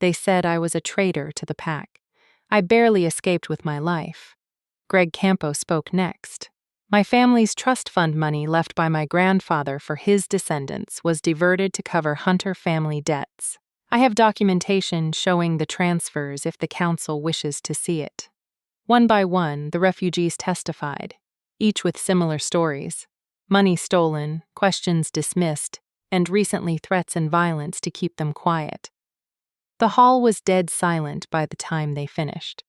They said I was a traitor to the pack. I barely escaped with my life. Greg Campo spoke next. My family's trust fund money left by my grandfather for his descendants was diverted to cover Hunter family debts. I have documentation showing the transfers if the council wishes to see it. One by one, the refugees testified, each with similar stories. Money stolen, questions dismissed, and recently threats and violence to keep them quiet. The hall was dead silent by the time they finished.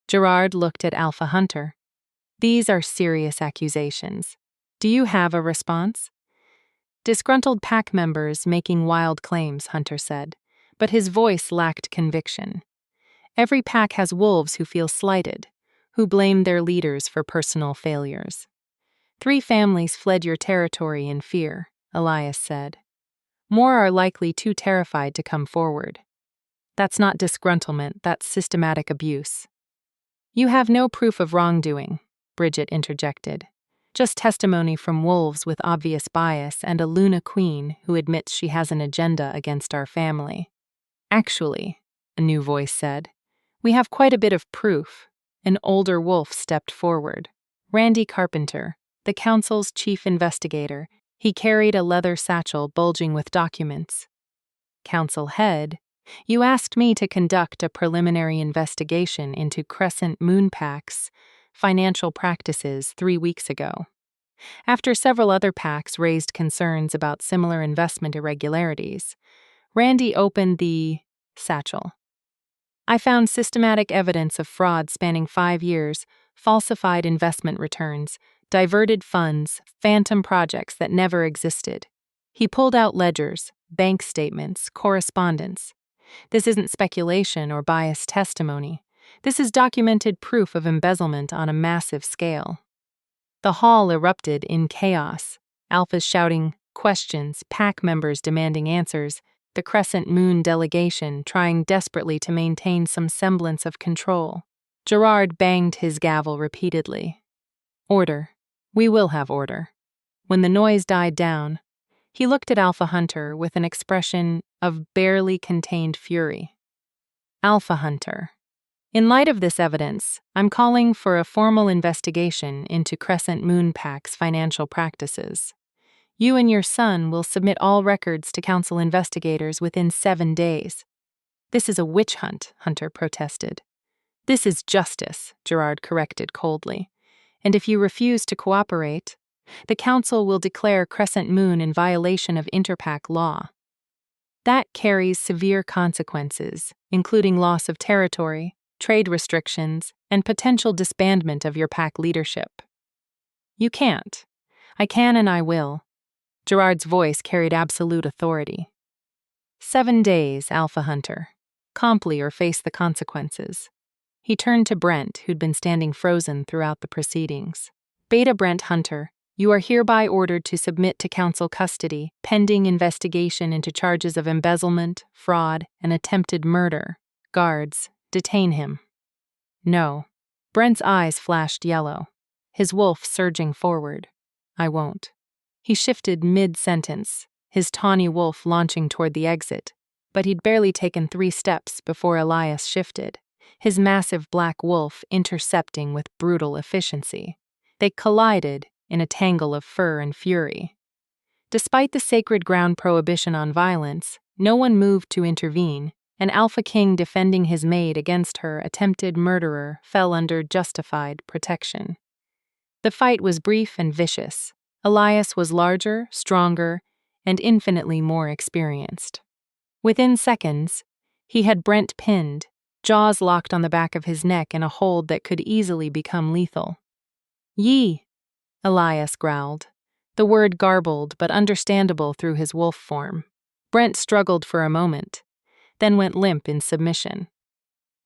Gerard looked at Alpha Hunter. These are serious accusations. Do you have a response? Disgruntled pack members making wild claims, Hunter said, but his voice lacked conviction. Every pack has wolves who feel slighted, who blame their leaders for personal failures. 3 families fled your territory in fear, Elias said. More are likely too terrified to come forward. That's not disgruntlement, that's systematic abuse. You have no proof of wrongdoing, Bridget interjected. Just testimony from wolves with obvious bias and a Luna queen who admits she has an agenda against our family. Actually, a new voice said, we have quite a bit of proof. An older wolf stepped forward. Randy Carpenter, the council's chief investigator. He carried a leather satchel bulging with documents. Council head, you asked me to conduct a preliminary investigation into Crescent Moon Pack's financial practices 3 weeks ago. After several other packs raised concerns about similar investment irregularities, Randy opened the satchel. I found systematic evidence of fraud spanning 5 years, falsified investment returns, diverted funds, phantom projects that never existed. He pulled out ledgers, bank statements, correspondence. This isn't speculation or biased testimony. This is documented proof of embezzlement on a massive scale. The hall erupted in chaos, alphas shouting questions, pack members demanding answers, the Crescent Moon delegation trying desperately to maintain some semblance of control. Gerard banged his gavel repeatedly. Order. We will have order. When the noise died down, he looked at Alpha Hunter with an expression of barely contained fury. Alpha Hunter. In light of this evidence, I'm calling for a formal investigation into Crescent Moon Pack's financial practices. You and your son will submit all records to council investigators within 7 days. This is a witch hunt, Hunter protested. This is justice, Gerard corrected coldly. And if you refuse to cooperate, the council will declare Crescent Moon in violation of interpack law. That carries severe consequences, including loss of territory, trade restrictions, and potential disbandment of your pack leadership. You can't. I can and I will. Gerard's voice carried absolute authority. 7 days, Alpha Hunter. Comply or face the consequences. He turned to Brent, who'd been standing frozen throughout the proceedings. Beta Brent Hunter, you are hereby ordered to submit to council custody, pending investigation into charges of embezzlement, fraud, and attempted murder. Guards, detain him. No. Brent's eyes flashed yellow, his wolf surging forward. I won't. He shifted mid-sentence, his tawny wolf launching toward the exit, but he'd barely taken 3 steps before Elias shifted, his massive black wolf intercepting with brutal efficiency. They collided in a tangle of fur and fury. Despite the sacred ground prohibition on violence, no one moved to intervene, and Alpha King defending his maid against her attempted murderer fell under justified protection. The fight was brief and vicious. Elias was larger, stronger, and infinitely more experienced. Within seconds, he had Brent pinned, jaws locked on the back of his neck in a hold that could easily become lethal. Yee, Elias growled, the word garbled but understandable through his wolf form. Brent struggled for a moment, then went limp in submission.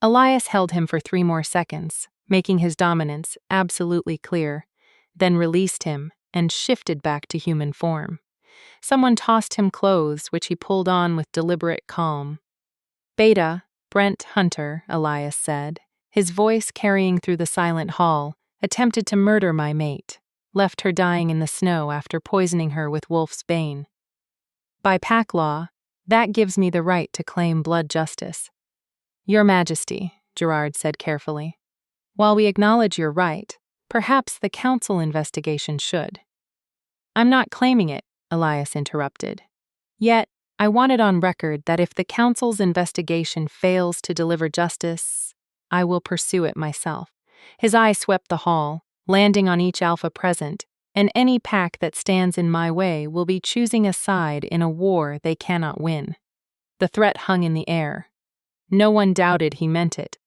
Elias held him for 3 more seconds, making his dominance absolutely clear, then released him and shifted back to human form. Someone tossed him clothes, which he pulled on with deliberate calm. Beta, Brent Hunter, Elias said, his voice carrying through the silent hall, attempted to murder my mate. left her dying in the snow after poisoning her with wolf's bane. By pack law, that gives me the right to claim blood justice. Your Majesty, Gerard said carefully. While we acknowledge your right, perhaps the council investigation should. I'm not claiming it, Elias interrupted. Yet, I want it on record that if the council's investigation fails to deliver justice, I will pursue it myself. His eye swept the hall, landing on each alpha present, and any pack that stands in my way will be choosing a side in a war they cannot win. The threat hung in the air. No one doubted he meant it.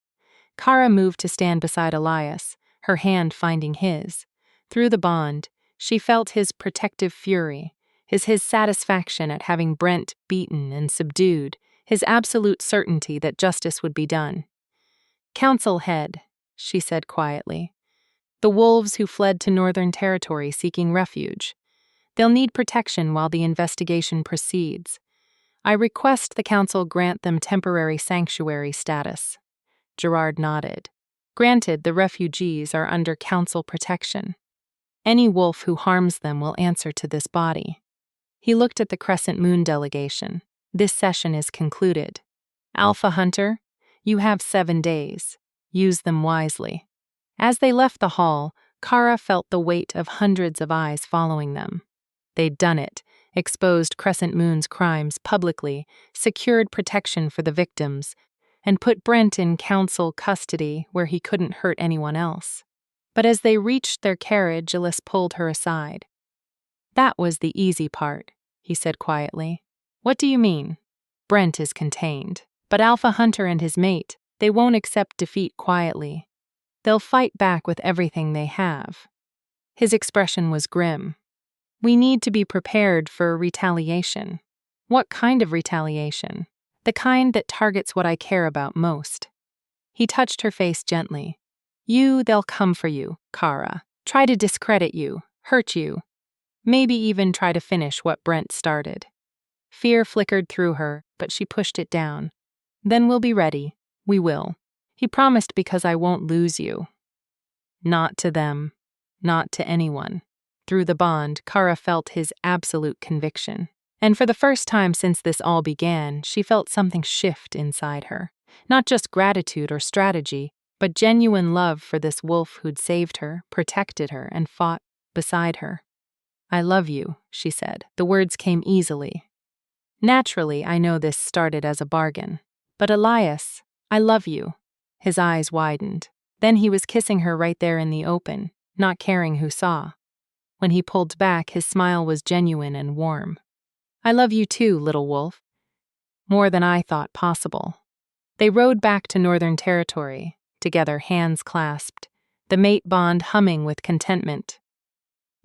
Kara moved to stand beside Elias, her hand finding his. Through the bond, she felt his protective fury, his satisfaction at having Brent beaten and subdued, his absolute certainty that justice would be done. Council head, she said quietly. The wolves who fled to Northern Territory seeking refuge. They'll need protection while the investigation proceeds. I request the council grant them temporary sanctuary status. Gerard nodded. Granted, the refugees are under council protection. Any wolf who harms them will answer to this body. He looked at the Crescent Moon delegation. This session is concluded. Alpha Hunter, you have 7 days. Use them wisely. As they left the hall, Kara felt the weight of hundreds of eyes following them. They'd done it, exposed Crescent Moon's crimes publicly, secured protection for the victims, and put Brent in council custody where he couldn't hurt anyone else. But as they reached their carriage, Elias pulled her aside. That was the easy part, he said quietly. What do you mean? Brent is contained, but Alpha Hunter and his mate, they won't accept defeat quietly. They'll fight back with everything they have. His expression was grim. We need to be prepared for retaliation. What kind of retaliation? The kind that targets what I care about most. He touched her face gently. They'll come for you, Kara. Try to discredit you, hurt you. Maybe even try to finish what Brent started. Fear flickered through her, but she pushed it down. Then we'll be ready. We will. He promised because I won't lose you. Not to them. Not to anyone. Through the bond, Kara felt his absolute conviction. And for the first time since this all began, she felt something shift inside her. Not just gratitude or strategy, but genuine love for this wolf who'd saved her, protected her, and fought beside her. I love you, she said. The words came easily. Naturally, I know this started as a bargain. But Elias, I love you. His eyes widened. Then he was kissing her right there in the open, not caring who saw. When he pulled back, his smile was genuine and warm. I love you too, little wolf. More than I thought possible. They rode back to Northern Territory, together hands clasped, the mate bond humming with contentment.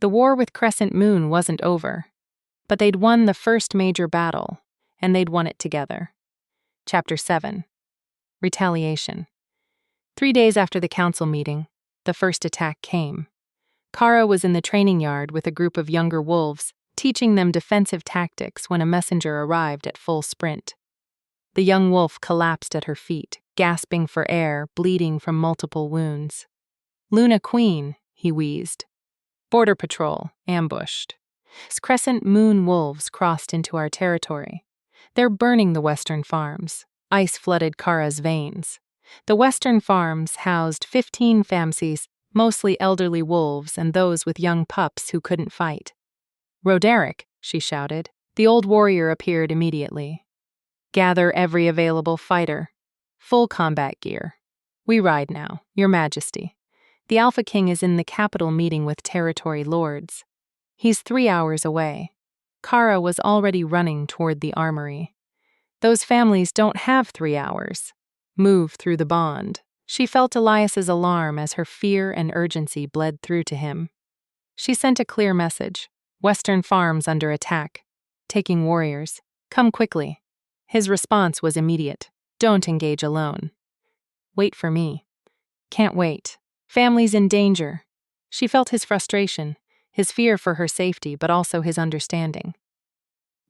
The war with Crescent Moon wasn't over, but they'd won the first major battle, and they'd won it together. Chapter 7. Retaliation. 3 days after the council meeting, the first attack came. Kara was in the training yard with a group of younger wolves, teaching them defensive tactics when a messenger arrived at full sprint. The young wolf collapsed at her feet, gasping for air, bleeding from multiple wounds. Luna Queen, he wheezed. Border Patrol, ambushed. Crescent Moon wolves crossed into our territory. They're burning the western farms. Ice flooded Kara's veins. The western farms housed 15 famsies, mostly elderly wolves and those with young pups who couldn't fight. Roderick, she shouted. The old warrior appeared immediately. Gather every available fighter. Full combat gear. We ride now, Your Majesty. The Alpha King is in the capital meeting with territory lords. He's 3 hours away. Kara was already running toward the armory. Those families don't have 3 hours. Move through the bond. She felt Elias's alarm as her fear and urgency bled through to him. She sent a clear message. Western farms under attack. Taking warriors. Come quickly. His response was immediate. Don't engage alone. Wait for me. Can't wait. Family's in danger. She felt his frustration, his fear for her safety, but also his understanding.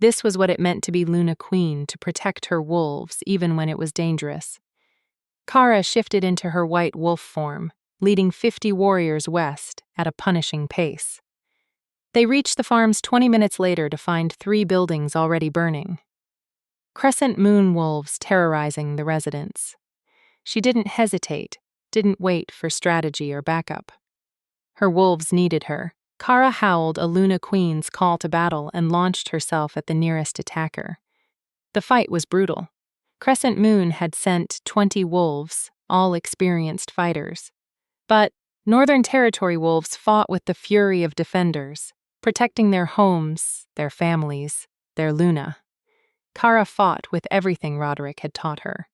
This was what it meant to be Luna Queen, to protect her wolves, even when it was dangerous. Kara shifted into her white wolf form, leading 50 warriors west at a punishing pace. They reached the farms 20 minutes later to find 3 buildings already burning. Crescent moon wolves terrorizing the residents. She didn't hesitate, didn't wait for strategy or backup. Her wolves needed her. Kara howled a Luna Queen's call to battle and launched herself at the nearest attacker. The fight was brutal. Crescent Moon had sent 20 wolves, all experienced fighters. But Northern Territory wolves fought with the fury of defenders, protecting their homes, their families, their Luna. Kara fought with everything Roderick had taught her.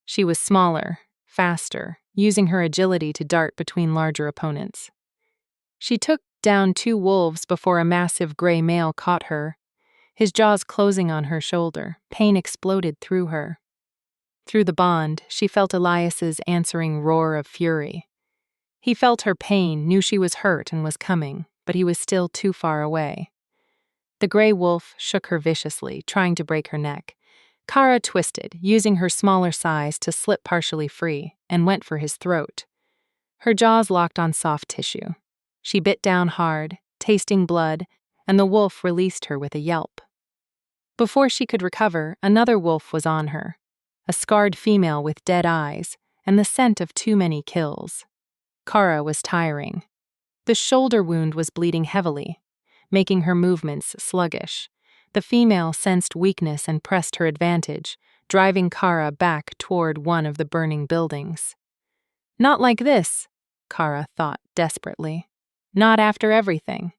She was smaller, faster, using her agility to dart between larger opponents. She took down 2 wolves before a massive gray male caught her, his jaws closing on her shoulder. Pain exploded through her. Through the bond, she felt Elias's answering roar of fury. He felt her pain, knew she was hurt and was coming, but he was still too far away. The gray wolf shook her viciously, trying to break her neck. Kara twisted, using her smaller size to slip partially free, and went for his throat. Her jaws locked on soft tissue. She bit down hard, tasting blood, and the wolf released her with a yelp. Before she could recover, another wolf was on her, a scarred female with dead eyes and the scent of too many kills. Kara was tiring. The shoulder wound was bleeding heavily, making her movements sluggish. The female sensed weakness and pressed her advantage, driving Kara back toward one of the burning buildings. Not like this, Kara thought desperately. Not after everything.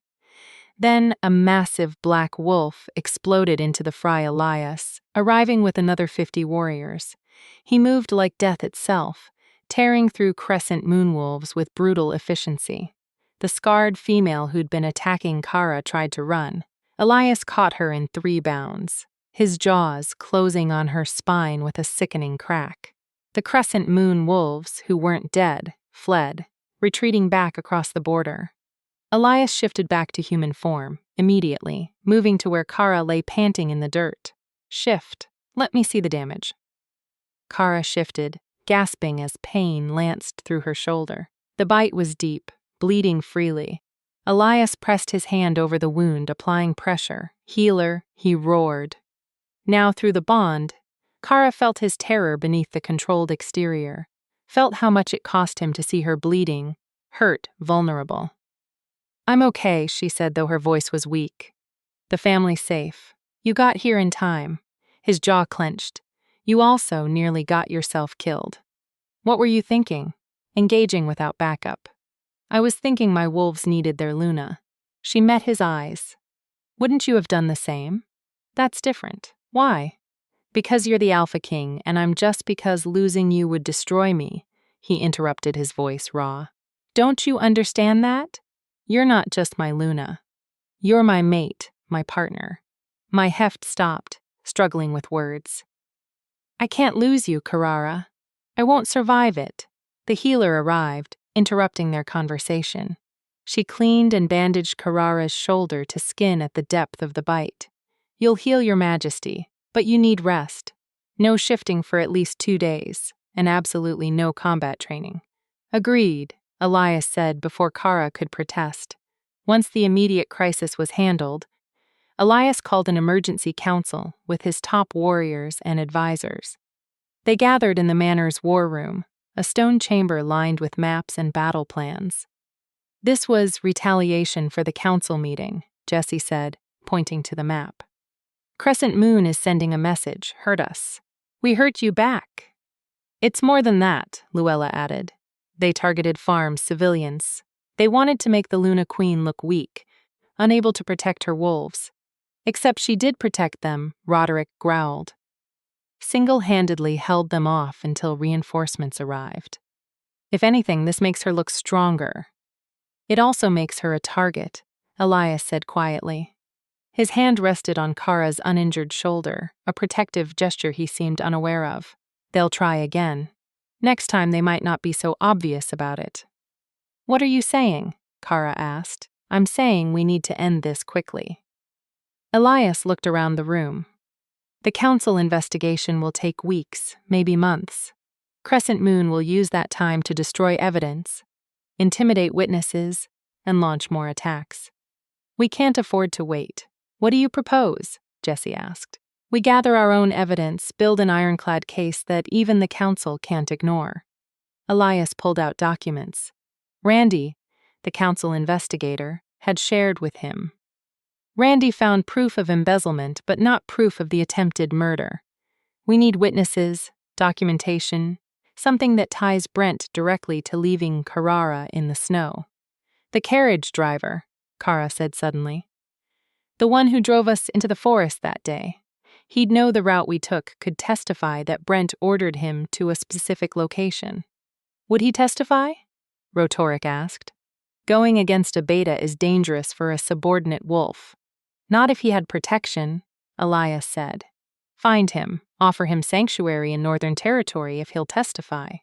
Then a massive black wolf exploded into the fray Elias, arriving with another 50 warriors. He moved like death itself, tearing through crescent moonwolves with brutal efficiency. The scarred female who'd been attacking Kara tried to run. Elias caught her in 3 bounds, his jaws closing on her spine with a sickening crack. The crescent moon wolves, who weren't dead, fled, retreating back across the border. Elias shifted back to human form, immediately, moving to where Kara lay panting in the dirt. Shift. Let me see the damage. Kara shifted, gasping as pain lanced through her shoulder. The bite was deep, bleeding freely. Elias pressed his hand over the wound, applying pressure. Healer, he roared. Now through the bond, Kara felt his terror beneath the controlled exterior, felt how much it cost him to see her bleeding, hurt, vulnerable. I'm okay, she said, though her voice was weak. The family's safe. You got here in time. His jaw clenched. You also nearly got yourself killed. What were you thinking? Engaging without backup. I was thinking my wolves needed their Luna. She met his eyes. Wouldn't you have done the same? That's different. Why? Because you're the Alpha King, and I'm just because losing you would destroy me, he interrupted, his voice raw. Don't you understand that? You're not just my Luna. You're my mate, my partner. My heft stopped, struggling with words. I can't lose you, Carrara. I won't survive it. The healer arrived, interrupting their conversation. She cleaned and bandaged Carrara's shoulder to skin at the depth of the bite. You'll heal, Your Majesty, but you need rest. No shifting for at least 2 days, and absolutely no combat training. Agreed, Elias said before Kara could protest. Once the immediate crisis was handled, Elias called an emergency council with his top warriors and advisors. They gathered in the manor's war room, a stone chamber lined with maps and battle plans. This was retaliation for the council meeting, Jesse said, pointing to the map. Crescent Moon is sending a message, hurt us. We hurt you back. It's more than that, Luella added. They targeted farms, civilians. They wanted to make the Luna Queen look weak, unable to protect her wolves. Except she did protect them, Roderick growled. Single-handedly held them off until reinforcements arrived. If anything, this makes her look stronger. It also makes her a target, Elias said quietly. His hand rested on Kara's uninjured shoulder, a protective gesture he seemed unaware of. They'll try again. Next time they might not be so obvious about it. What are you saying? Kara asked. I'm saying we need to end this quickly. Elias looked around the room. The council investigation will take weeks, maybe months. Crescent Moon will use that time to destroy evidence, intimidate witnesses, and launch more attacks. We can't afford to wait. What do you propose? Jesse asked. We gather our own evidence, build an ironclad case that even the council can't ignore. Elias pulled out documents. Randy, the council investigator, had shared with him. Randy found proof of embezzlement, but not proof of the attempted murder. We need witnesses, documentation, something that ties Brent directly to leaving Carrara in the snow. The carriage driver, Kara said suddenly. The one who drove us into the forest that day. He'd know the route we took, could testify that Brent ordered him to a specific location. Would he testify? Rotorek asked. Going against a beta is dangerous for a subordinate wolf. Not if he had protection, Elias said. Find him, offer him sanctuary in Northern Territory if he'll testify.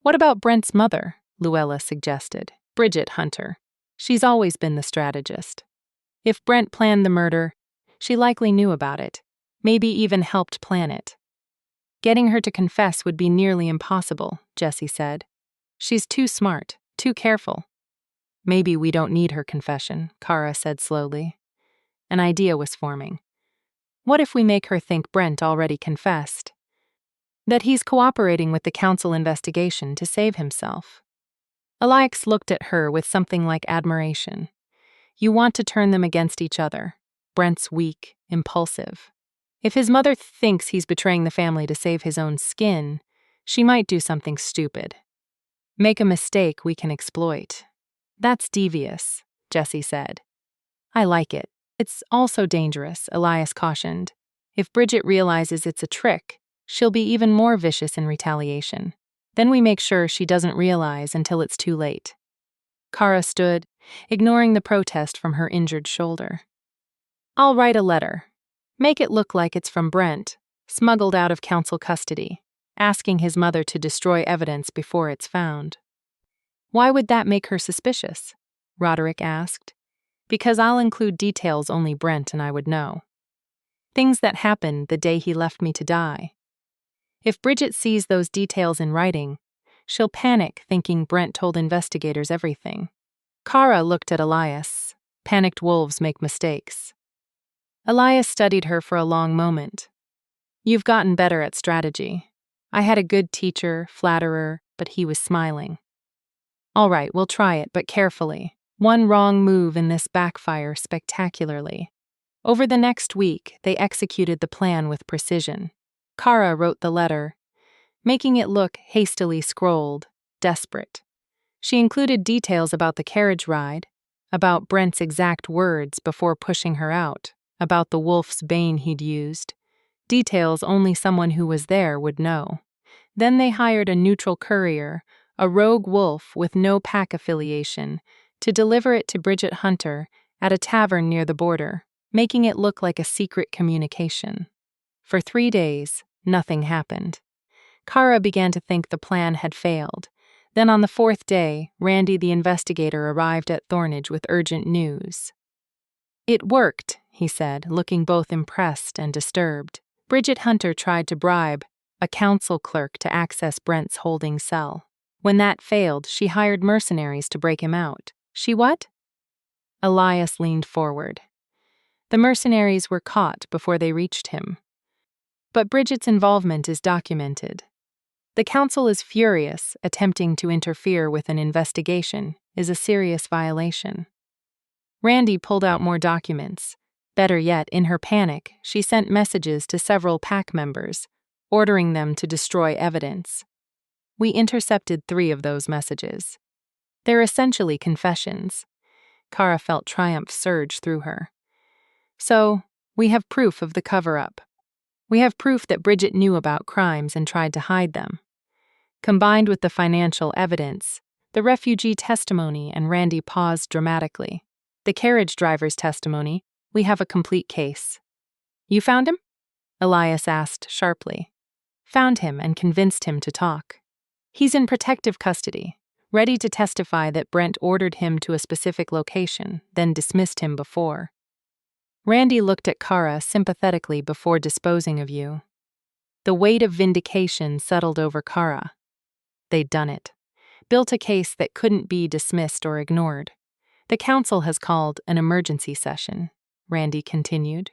What about Brent's mother? Luella suggested. Bridget Hunter. She's always been the strategist. If Brent planned the murder, she likely knew about it, maybe even helped plan it. Getting her to confess would be nearly impossible, Jesse said. She's too smart, too careful. Maybe we don't need her confession, Kara said slowly. An idea was forming. What if we make her think Brent already confessed? That he's cooperating with the council investigation to save himself. Elias looked at her with something like admiration. You want to turn them against each other. Brent's weak, impulsive. If his mother thinks he's betraying the family to save his own skin, she might do something stupid. Make a mistake we can exploit. That's devious, Jesse said. I like it. It's also dangerous, Elias cautioned. If Bridget realizes it's a trick, she'll be even more vicious in retaliation. Then we make sure she doesn't realize until it's too late. Kara stood, ignoring the protest from her injured shoulder. I'll write a letter. Make it look like it's from Brent, smuggled out of council custody, asking his mother to destroy evidence before it's found. Why would that make her suspicious? Roderick asked. Because I'll include details only Brent and I would know. Things that happened the day he left me to die. If Bridget sees those details in writing, she'll panic thinking Brent told investigators everything. Kara looked at Elias. Panicked wolves make mistakes. Elias studied her for a long moment. You've gotten better at strategy. I had a good teacher, flatterer, but he was smiling. All right, we'll try it, but carefully. One wrong move in this backfire spectacularly. Over the next week, they executed the plan with precision. Kara wrote the letter, making it look hastily scrolled, desperate. She included details about the carriage ride, about Brent's exact words before pushing her out, about the wolf's bane he'd used, details only someone who was there would know. Then they hired a neutral courier, a rogue wolf with no pack affiliation, to deliver it to Bridget Hunter at a tavern near the border, making it look like a secret communication. For 3 days, nothing happened. Kara began to think the plan had failed. Then on the 4th day, Randy the investigator arrived at Thornage with urgent news. It worked, he said, looking both impressed and disturbed. Bridget Hunter tried to bribe a council clerk to access Brent's holding cell. When that failed, she hired mercenaries to break him out. She what? Elias leaned forward. The mercenaries were caught before they reached him. But Bridget's involvement is documented. The council is furious. Attempting to interfere with an investigation is a serious violation. Randy pulled out more documents. Better yet, in her panic, she sent messages to several pack members, ordering them to destroy evidence. We intercepted 3 of those messages. They're essentially confessions. Kara felt triumph surge through her. So, we have proof of the cover-up. We have proof that Bridget knew about crimes and tried to hide them. Combined with the financial evidence, the refugee testimony, and Randy paused dramatically. The carriage driver's testimony, we have a complete case. You found him? Elias asked sharply. Found him and convinced him to talk. He's in protective custody, ready to testify that Brent ordered him to a specific location, then dismissed him before. Randy looked at Kara sympathetically before disposing of you. The weight of vindication settled over Kara. They'd done it. Built a case that couldn't be dismissed or ignored. The council has called an emergency session, Randy continued.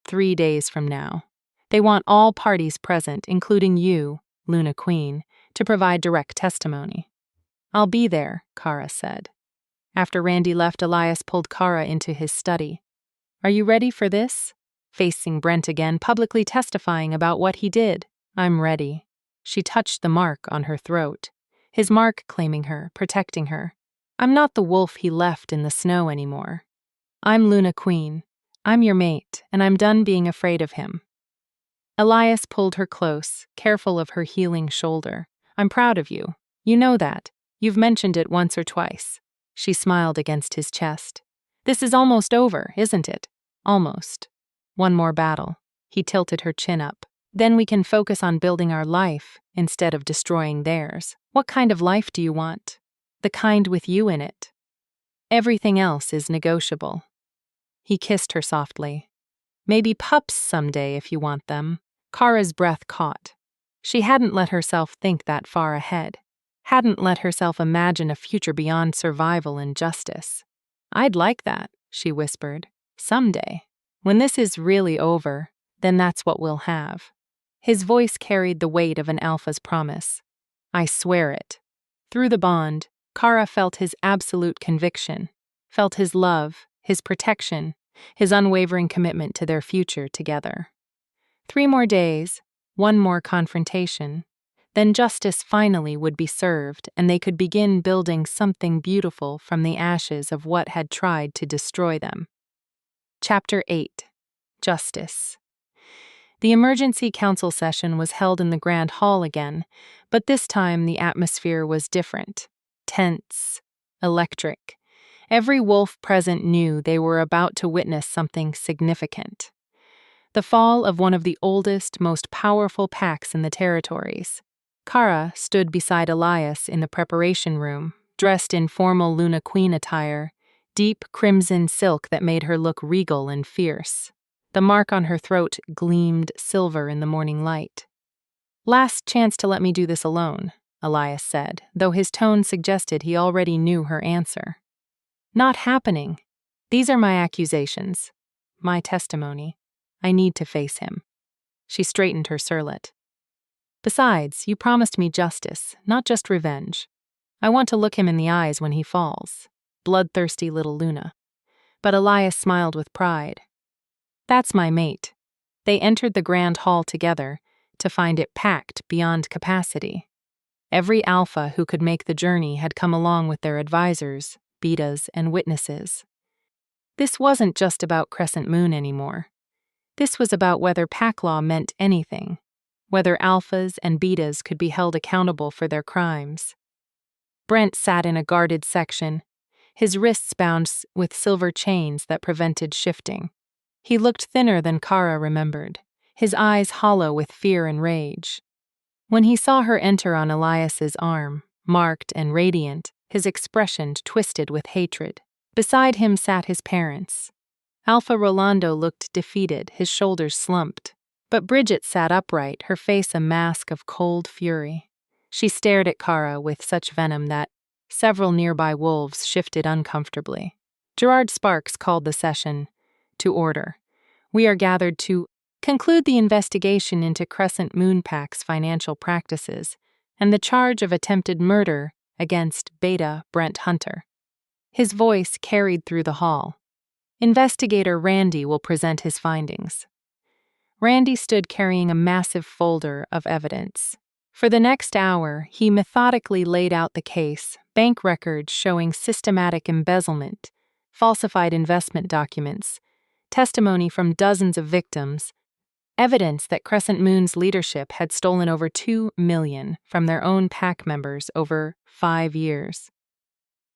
3 days from now. They want all parties present, including you, Luna Queen, to provide direct testimony. I'll be there, Kara said. After Randy left, Elias pulled Kara into his study. Are you ready for this? Facing Brent again, publicly testifying about what he did. I'm ready. She touched the mark on her throat. His mark claiming her, protecting her. I'm not the wolf he left in the snow anymore. I'm Luna Queen. I'm your mate, and I'm done being afraid of him. Elias pulled her close, careful of her healing shoulder. I'm proud of you. You know that. You've mentioned it once or twice. She smiled against his chest. This is almost over, isn't it? Almost. One more battle. He tilted her chin up. Then we can focus on building our life instead of destroying theirs. What kind of life do you want? The kind with you in it. Everything else is negotiable. He kissed her softly. Maybe pups someday if you want them. Kara's breath caught. She hadn't let herself think that far ahead. Hadn't let herself imagine a future beyond survival and justice. I'd like that, she whispered. Someday. When this is really over, then that's what we'll have. His voice carried the weight of an alpha's promise. I swear it. Through the bond, Kara felt his absolute conviction, felt his love, his protection, his unwavering commitment to their future together. 3 more days, 1 more confrontation, then justice finally would be served and they could begin building something beautiful from the ashes of what had tried to destroy them. Chapter 8. Justice. The emergency council session was held in the Grand Hall again, but this time the atmosphere was different. Tense. Electric. Every wolf present knew they were about to witness something significant. The fall of one of the oldest, most powerful packs in the territories. Kara stood beside Elias in the preparation room, dressed in formal Luna Queen attire, deep crimson silk that made her look regal and fierce. The mark on her throat gleamed silver in the morning light. Last chance to let me do this alone, Elias said, though his tone suggested he already knew her answer. Not happening. These are my accusations. My testimony. I need to face him. She straightened her surlet. Besides, you promised me justice, not just revenge. I want to look him in the eyes when he falls. Bloodthirsty little Luna. But Elias smiled with pride. That's my mate. They entered the Grand Hall together to find it packed beyond capacity. Every alpha who could make the journey had come along with their advisors, betas, and witnesses. This wasn't just about Crescent Moon anymore. This was about whether pack law meant anything, whether alphas and betas could be held accountable for their crimes. Brent sat in a guarded section, his wrists bound with silver chains that prevented shifting. He looked thinner than Kara remembered, his eyes hollow with fear and rage. When he saw her enter on Elias's arm, marked and radiant, his expression twisted with hatred. Beside him sat his parents. Alpha Rolando looked defeated, his shoulders slumped. But Bridget sat upright, her face a mask of cold fury. She stared at Kara with such venom that several nearby wolves shifted uncomfortably. Gerard Sparks called the session to order. We are gathered to conclude the investigation into Crescent Moon Pack's financial practices and the charge of attempted murder against Beta Brent Hunter. His voice carried through the hall. Investigator Randy will present his findings. Randy stood carrying a massive folder of evidence. For the next hour, he methodically laid out the case, bank records showing systematic embezzlement, falsified investment documents, testimony from dozens of victims, evidence that Crescent Moon's leadership had stolen over $2 million from their own pack members over 5 years.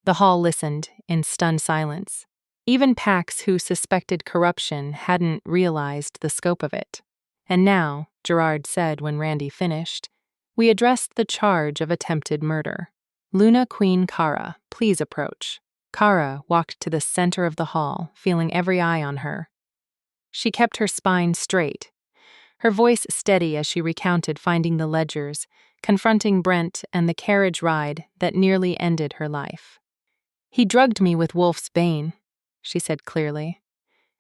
The hall listened in stunned silence. Even packs who suspected corruption hadn't realized the scope of it. And now, Gerard said when Randy finished, we addressed the charge of attempted murder. Luna Queen Kara, please approach. Kara walked to the center of the hall, feeling every eye on her. She kept her spine straight, her voice steady as she recounted finding the ledgers, confronting Brent and the carriage ride that nearly ended her life. He drugged me with wolf's bane, she said clearly.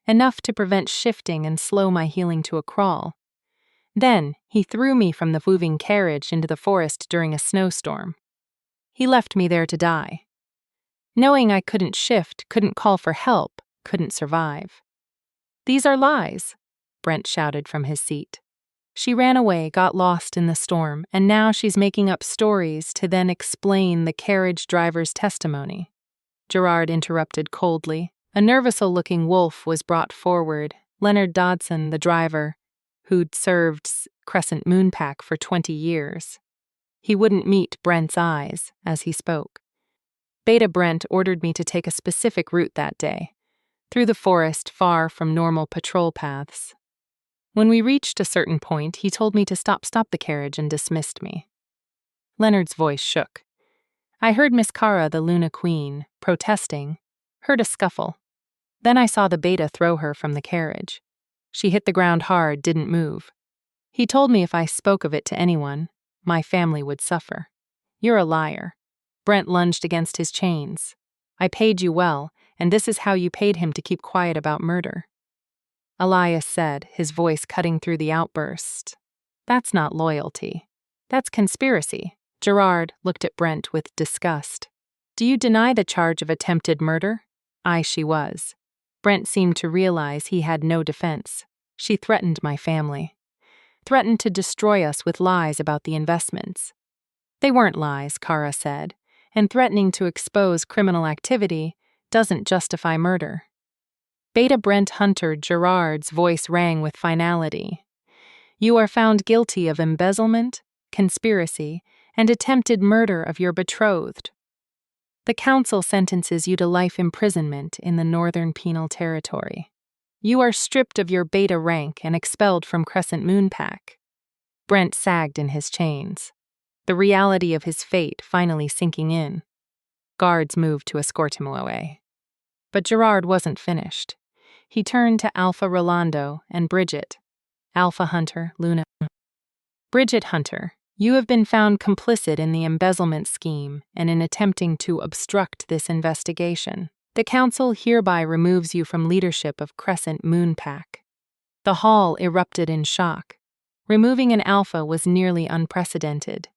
Enough to prevent shifting and slow my healing to a crawl. Then, he threw me from the moving carriage into the forest during a snowstorm. He left me there to die. Knowing I couldn't shift, couldn't call for help, couldn't survive. These are lies, Brent shouted from his seat. She ran away, got lost in the storm, and now she's making up stories to then explain the carriage driver's testimony. Gerard interrupted coldly. A nervous-looking wolf was brought forward. Leonard Dodson, the driver, who'd served Crescent Moonpack for 20 years. He wouldn't meet Brent's eyes as he spoke. Beta Brent ordered me to take a specific route that day, through the forest far from normal patrol paths. When we reached a certain point, he told me to stop the carriage and dismissed me. Leonard's voice shook. I heard Miss Kara, the Luna Queen, protesting, heard a scuffle. Then I saw the Beta throw her from the carriage. She hit the ground hard, didn't move. He told me if I spoke of it to anyone, my family would suffer. You're a liar. Brent lunged against his chains. I paid you well, and this is how you paid him to keep quiet about murder. Elias said, his voice cutting through the outburst. That's not loyalty. That's conspiracy. Gerard looked at Brent with disgust. Do you deny the charge of attempted murder? She was. Brent seemed to realize he had no defense. She threatened my family. Threatened to destroy us with lies about the investments. They weren't lies, Kara said, and threatening to expose criminal activity doesn't justify murder. Beta Brent Hunter Gerard's voice rang with finality. You are found guilty of embezzlement, conspiracy, and attempted murder of your betrothed. The council sentences you to life imprisonment in the Northern Penal Territory. You are stripped of your Beta rank and expelled from Crescent Moonpack. Brent sagged in his chains, the reality of his fate finally sinking in. Guards moved to escort him away. But Gerard wasn't finished. He turned to Alpha Rolando and Bridget. Alpha Hunter, Luna. Bridget Hunter, you have been found complicit in the embezzlement scheme and in attempting to obstruct this investigation. The council hereby removes you from leadership of Crescent Moonpack. The hall erupted in shock. Removing an alpha was nearly unprecedented.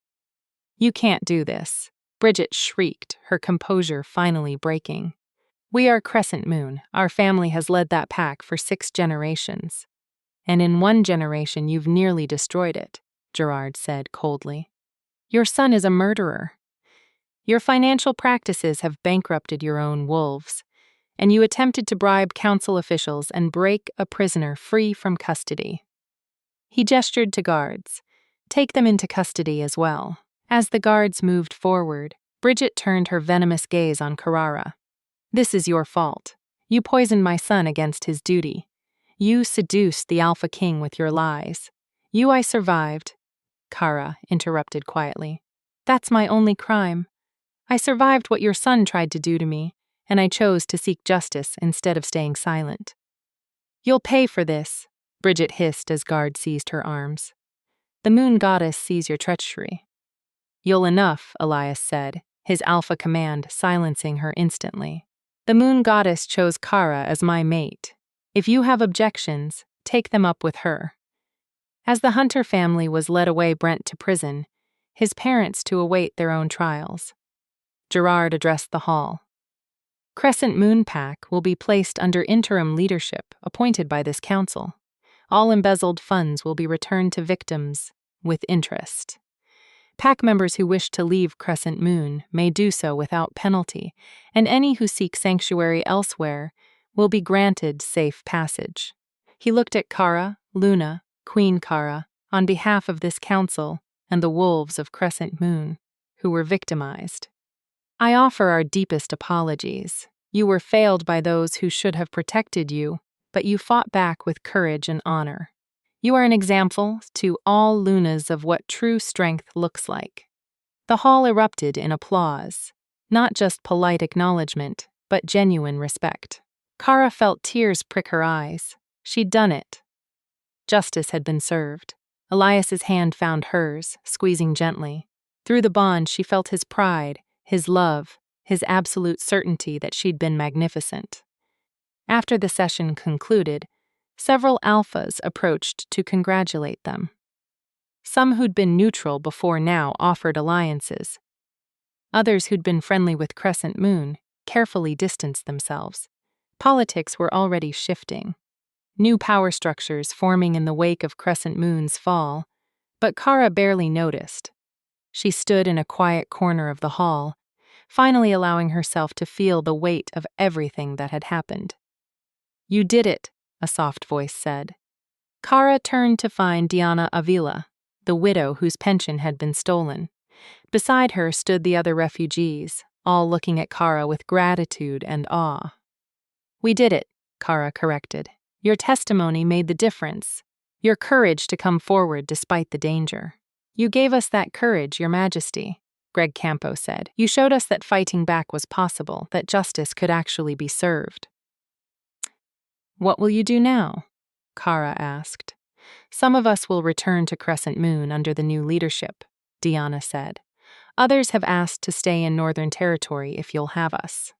You can't do this, Bridget shrieked, her composure finally breaking. We are Crescent Moon. Our family has led that pack for 6 generations. And in 1 generation you've nearly destroyed it, Gerard said coldly. Your son is a murderer. Your financial practices have bankrupted your own wolves, and you attempted to bribe council officials and break a prisoner free from custody. He gestured to guards. Take them into custody as well. As the guards moved forward, Bridget turned her venomous gaze on Carrara. This is your fault. You poisoned my son against his duty. You seduced the Alpha King with your lies. I survived. Kara interrupted quietly. That's my only crime. I survived what your son tried to do to me, and I chose to seek justice instead of staying silent. You'll pay for this, Bridget hissed as guards seized her arms. The moon goddess sees your treachery. You'll enough, Elias said, his alpha command silencing her instantly. The moon goddess chose Kara as my mate. If you have objections, take them up with her. As the Hunter family was led away Brent to prison, his parents to await their own trials. Gerard addressed the hall. Crescent Moonpack will be placed under interim leadership appointed by this council. All embezzled funds will be returned to victims with interest. Pack members who wish to leave Crescent Moon may do so without penalty, and any who seek sanctuary elsewhere will be granted safe passage. He looked at Kara, Luna, Queen Kara, on behalf of this council and the wolves of Crescent Moon, who were victimized. I offer our deepest apologies. You were failed by those who should have protected you, but you fought back with courage and honor. You are an example to all Lunas of what true strength looks like. The hall erupted in applause, not just polite acknowledgement, but genuine respect. Kara felt tears prick her eyes. She'd done it. Justice had been served. Elias's hand found hers, squeezing gently. Through the bond she felt his pride, his love, his absolute certainty that she'd been magnificent. After the session concluded, several alphas approached to congratulate them. Some who'd been neutral before now offered alliances. Others who'd been friendly with Crescent Moon carefully distanced themselves. Politics were already shifting. New power structures forming in the wake of Crescent Moon's fall, but Kara barely noticed. She stood in a quiet corner of the hall, finally allowing herself to feel the weight of everything that had happened. "You did it," a soft voice said. Kara turned to find Diana Avila, the widow whose pension had been stolen. Beside her stood the other refugees, all looking at Kara with gratitude and awe. "We did it," Kara corrected. "Your testimony made the difference. Your courage to come forward despite the danger." "You gave us that courage, Your Majesty," Greg Campo said. "You showed us that fighting back was possible, that justice could actually be served." "What will you do now?" Kara asked. "Some of us will return to Crescent Moon under the new leadership," Diana said. "Others have asked to stay in Northern Territory if you'll have us."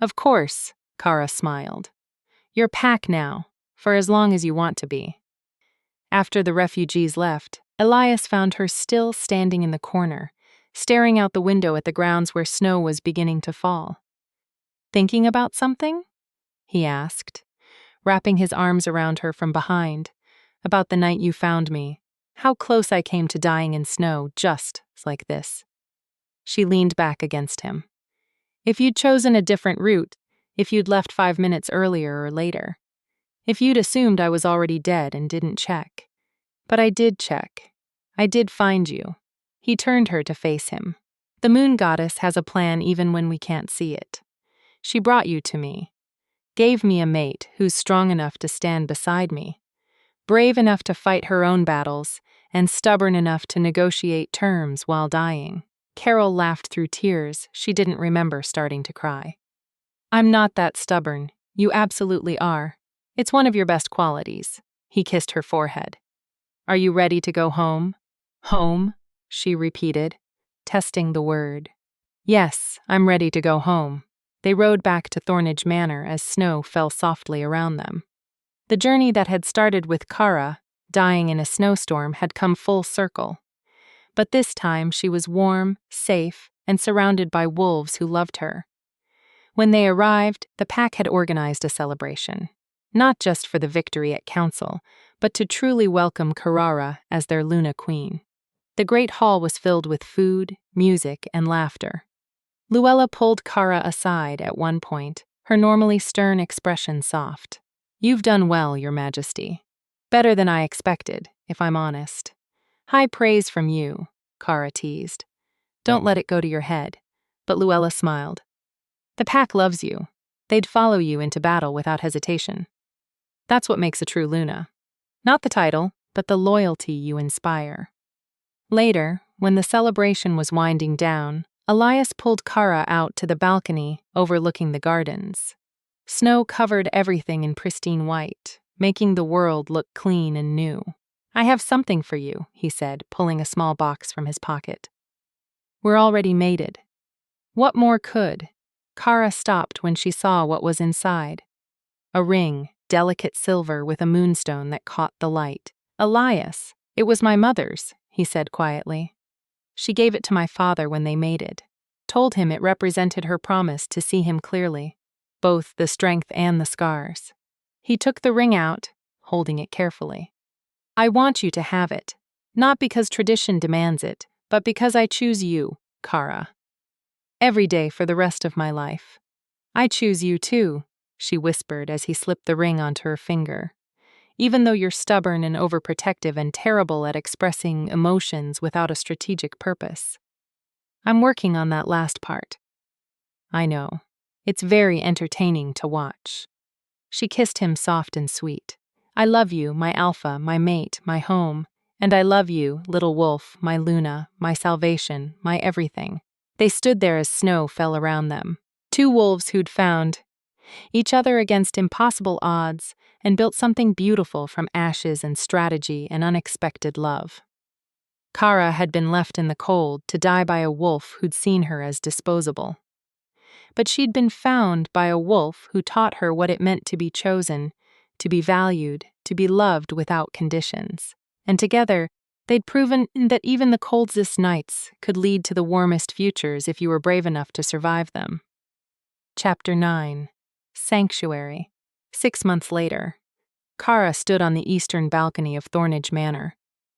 "Of course," Kara smiled. "You're pack now, for as long as you want to be." After the refugees left, Elias found her still standing in the corner, staring out the window at the grounds where snow was beginning to fall. "Thinking about something?" he asked, wrapping his arms around her from behind. "About the night you found me. How close I came to dying in snow just like this." She leaned back against him. "If you'd chosen a different route, if you'd left 5 minutes earlier or later. If you'd assumed I was already dead and didn't check. But I did check. I did find you." He turned her to face him. "The moon goddess has a plan even when we can't see it. She brought you to me. Gave me a mate who's strong enough to stand beside me, brave enough to fight her own battles, and stubborn enough to negotiate terms while dying." Carol laughed through tears. She didn't remember starting to cry. "I'm not that stubborn. You absolutely are. It's one of your best qualities." He kissed her forehead. "Are you ready to go home?" "Home?" she repeated, testing the word. "Yes, I'm ready to go home." They rode back to Thornage Manor as snow fell softly around them. The journey that had started with Kara, dying in a snowstorm, had come full circle. But this time she was warm, safe, and surrounded by wolves who loved her. When they arrived, the pack had organized a celebration, not just for the victory at council, but to truly welcome Carrara as their Luna Queen. The great hall was filled with food, music, and laughter. Luella pulled Kara aside at one point, her normally stern expression soft. "You've done well, Your Majesty. Better than I expected, if I'm honest." "High praise from you," Kara teased. "Don't let it go to your head." But Luella smiled. "The pack loves you. They'd follow you into battle without hesitation. That's what makes a true Luna. Not the title, but the loyalty you inspire." Later, when the celebration was winding down, Elias pulled Kara out to the balcony overlooking the gardens. Snow covered everything in pristine white, making the world look clean and new. "I have something for you," he said, pulling a small box from his pocket. "We're already mated." What more could? Kara stopped when she saw what was inside. A ring, delicate silver with a moonstone that caught the light. "Elias, it was my mother's," he said quietly. "She gave it to my father when they mated. Told him it represented her promise to see him clearly, both the strength and the scars." He took the ring out, holding it carefully. "I want you to have it, not because tradition demands it, but because I choose you, Kara. Every day for the rest of my life. I choose you too," she whispered as he slipped the ring onto her finger. "Even though you're stubborn and overprotective and terrible at expressing emotions without a strategic purpose. I'm working on that last part." "I know. It's very entertaining to watch." She kissed him soft and sweet. "I love you, my alpha, my mate, my home. And I love you, little wolf, my Luna, my salvation, my everything." They stood there as snow fell around them. Two wolves who'd found each other against impossible odds and built something beautiful from ashes and strategy and unexpected love. Kara had been left in the cold to die by a wolf who'd seen her as disposable. but she'd been found by a wolf who taught her what it meant to be chosen, to be valued, to be loved without conditions. And together, they'd proven that even the coldest nights could lead to the warmest futures if you were brave enough to survive them. Chapter 9. Sanctuary. 6 months later, Kara stood on the eastern balcony of Thornage Manor,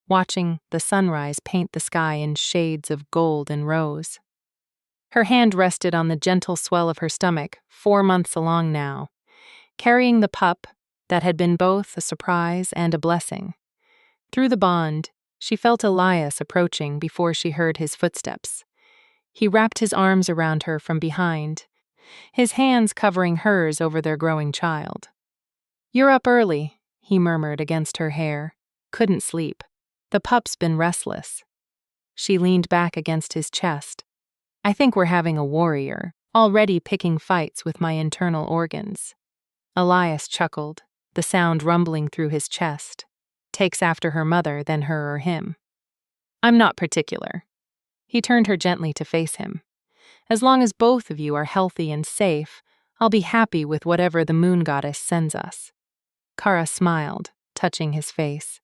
watching the sunrise paint the sky in shades of gold and rose. Her hand rested on the gentle swell of her stomach, 4 months along now, carrying the pup that had been both a surprise and a blessing. Through the bond, she felt Elias approaching before she heard his footsteps. He wrapped his arms around her from behind, his hands covering hers over their growing child. "You're up early," he murmured against her hair. "Couldn't sleep. The pup's been restless." She leaned back against his chest. "I think we're having a warrior, already picking fights with my internal organs." Elias chuckled, the sound rumbling through his chest. "Takes after her mother, then her or him." "I'm not particular." He turned her gently to face him. "As long as both of you are healthy and safe, I'll be happy with whatever the moon goddess sends us." Kara smiled, touching his face.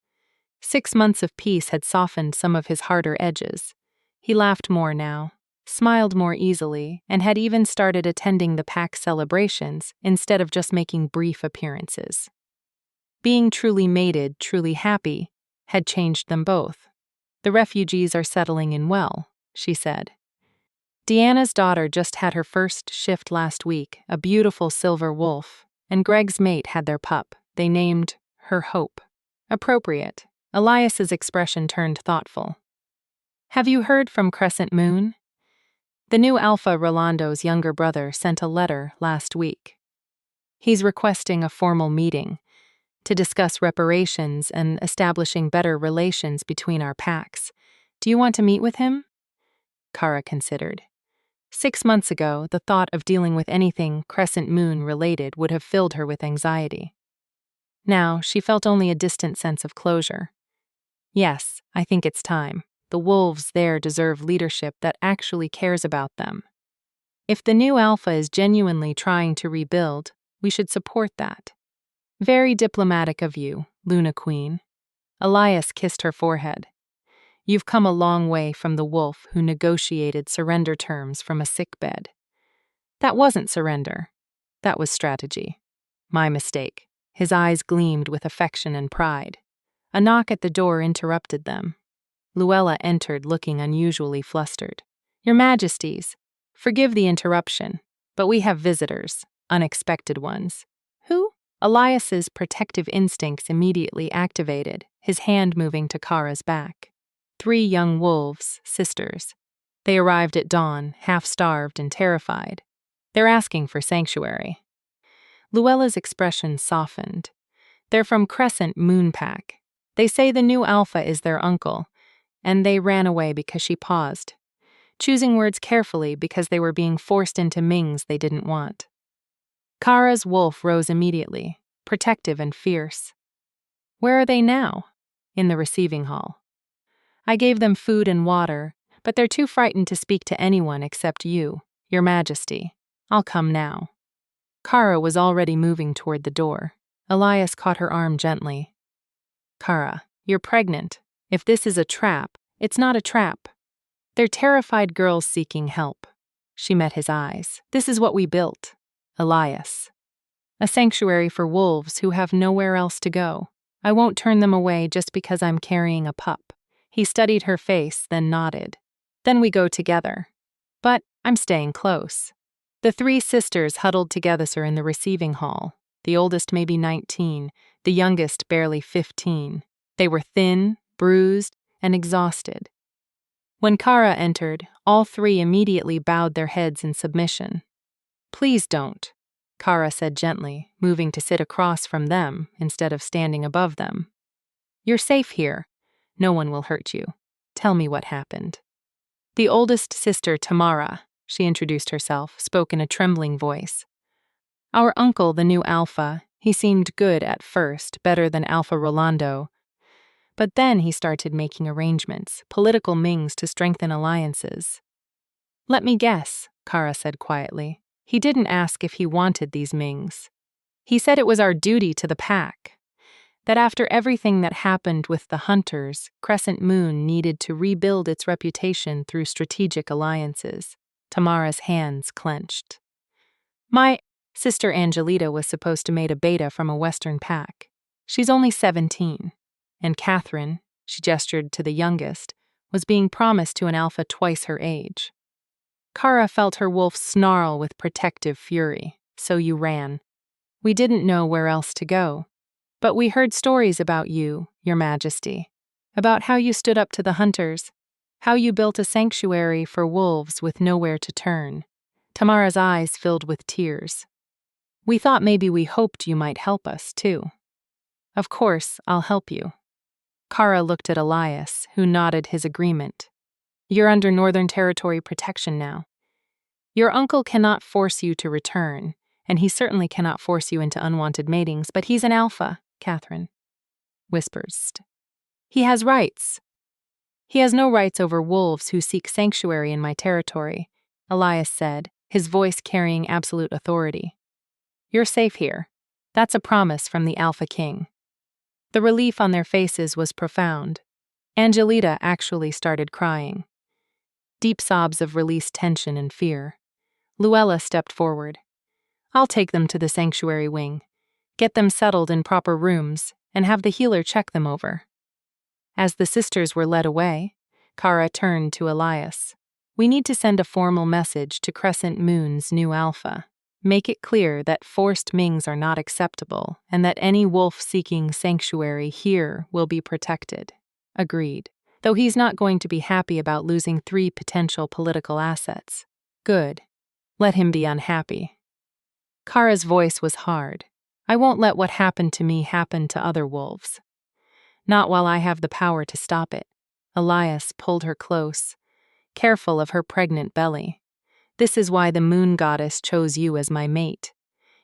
6 months of peace had softened some of his harder edges. He laughed more now, smiled more easily, and had even started attending the pack celebrations instead of just making brief appearances. Being truly mated, truly happy, had changed them both. "The refugees are settling in well," she said. "Deanna's daughter just had her first shift last week, a beautiful silver wolf, and Greg's mate had their pup. They named her Hope." "Appropriate." Elias's expression turned thoughtful. "Have you heard from Crescent Moon?" "The new Alpha Rolando's younger brother sent a letter last week. He's requesting a formal meeting to discuss reparations and establishing better relations between our packs. Do you want to meet with him?" Kara considered. 6 months ago, the thought of dealing with anything Crescent Moon related would have filled her with anxiety. Now, she felt only a distant sense of closure. "Yes, I think it's time. The wolves there deserve leadership that actually cares about them. If the new Alpha is genuinely trying to rebuild, we should support that." "Very diplomatic of you, Luna Queen." Elias kissed her forehead. "You've come a long way from the wolf who negotiated surrender terms from a sickbed." "That wasn't surrender. That was strategy." "My mistake." His eyes gleamed with affection and pride. A knock at the door interrupted them. Luella entered looking unusually flustered. "Your Majesties, forgive the interruption, but we have visitors, unexpected ones." "Who?" Elias's protective instincts immediately activated, his hand moving to Kara's back. 3 young wolves, sisters. They arrived at dawn, half-starved and terrified. "They're asking for sanctuary." Luella's expression softened. "They're from Crescent Moon Pack. They say the new Alpha is their uncle, and they ran away because." She paused, choosing words carefully because they were being forced into Mings they didn't want. Kara's wolf rose immediately, protective and fierce. "Where are they now?" "In the receiving hall. I gave them food and water, but they're too frightened to speak to anyone except you, Your Majesty. I'll come now." Kara was already moving toward the door. Elias caught her arm gently. "Kara, you're pregnant. If this is a trap, it's not a trap. They're terrified girls seeking help." She met his eyes. "This is what we built, Elias. A sanctuary for wolves who have nowhere else to go. I won't turn them away just because I'm carrying a pup." He studied her face, then nodded. "Then we go together. But I'm staying close." The 3 sisters huddled together in the receiving hall, the oldest maybe 19, the youngest barely 15. They were thin, bruised, and exhausted. When Kara entered, all 3 immediately bowed their heads in submission. "Please don't," Kara said gently, moving to sit across from them instead of standing above them. "You're safe here. No one will hurt you. Tell me what happened." The oldest sister, Tamara, she introduced herself, spoke in a trembling voice. "Our uncle, the new Alpha, he seemed good at first, better than Alpha Rolando. But then he started making arrangements, political Mings to strengthen alliances." "Let me guess," Kara said quietly. He didn't ask if he wanted these Mings. He said it was our duty to the pack. That after everything that happened with the hunters, Crescent Moon needed to rebuild its reputation through strategic alliances. Tamara's hands clenched. My sister Angelita was supposed to mate a beta from a western pack. She's only 17. And Catherine, she gestured to the youngest, was being promised to an alpha twice her age. Kara felt her wolf snarl with protective fury. So you ran. We didn't know where else to go. But we heard stories about you, Your Majesty. About how you stood up to the hunters. How you built a sanctuary for wolves with nowhere to turn. Tamara's eyes filled with tears. We thought maybe we hoped you might help us, too. Of course, I'll help you. Kara looked at Elias, who nodded his agreement. You're under Northern Territory protection now. Your uncle cannot force you to return, and he certainly cannot force you into unwanted matings, but he's an alpha, Catherine whispers. He has rights. He has no rights over wolves who seek sanctuary in my territory, Elias said, his voice carrying absolute authority. You're safe here. That's a promise from the Alpha King. The relief on their faces was profound. Angelita actually started crying. Deep sobs of released tension and fear. Luella stepped forward. I'll take them to the sanctuary wing, get them settled in proper rooms, and have the healer check them over. As the sisters were led away, Kara turned to Elias. We need to send a formal message to Crescent Moon's new alpha. Make it clear that forced Mings are not acceptable and that any wolf seeking sanctuary here will be protected. Agreed. Though he's not going to be happy about losing 3 potential political assets. Good. Let him be unhappy. Kara's voice was hard. I won't let what happened to me happen to other wolves. Not while I have the power to stop it. Elias pulled her close, careful of her pregnant belly. This is why the moon goddess chose you as my mate.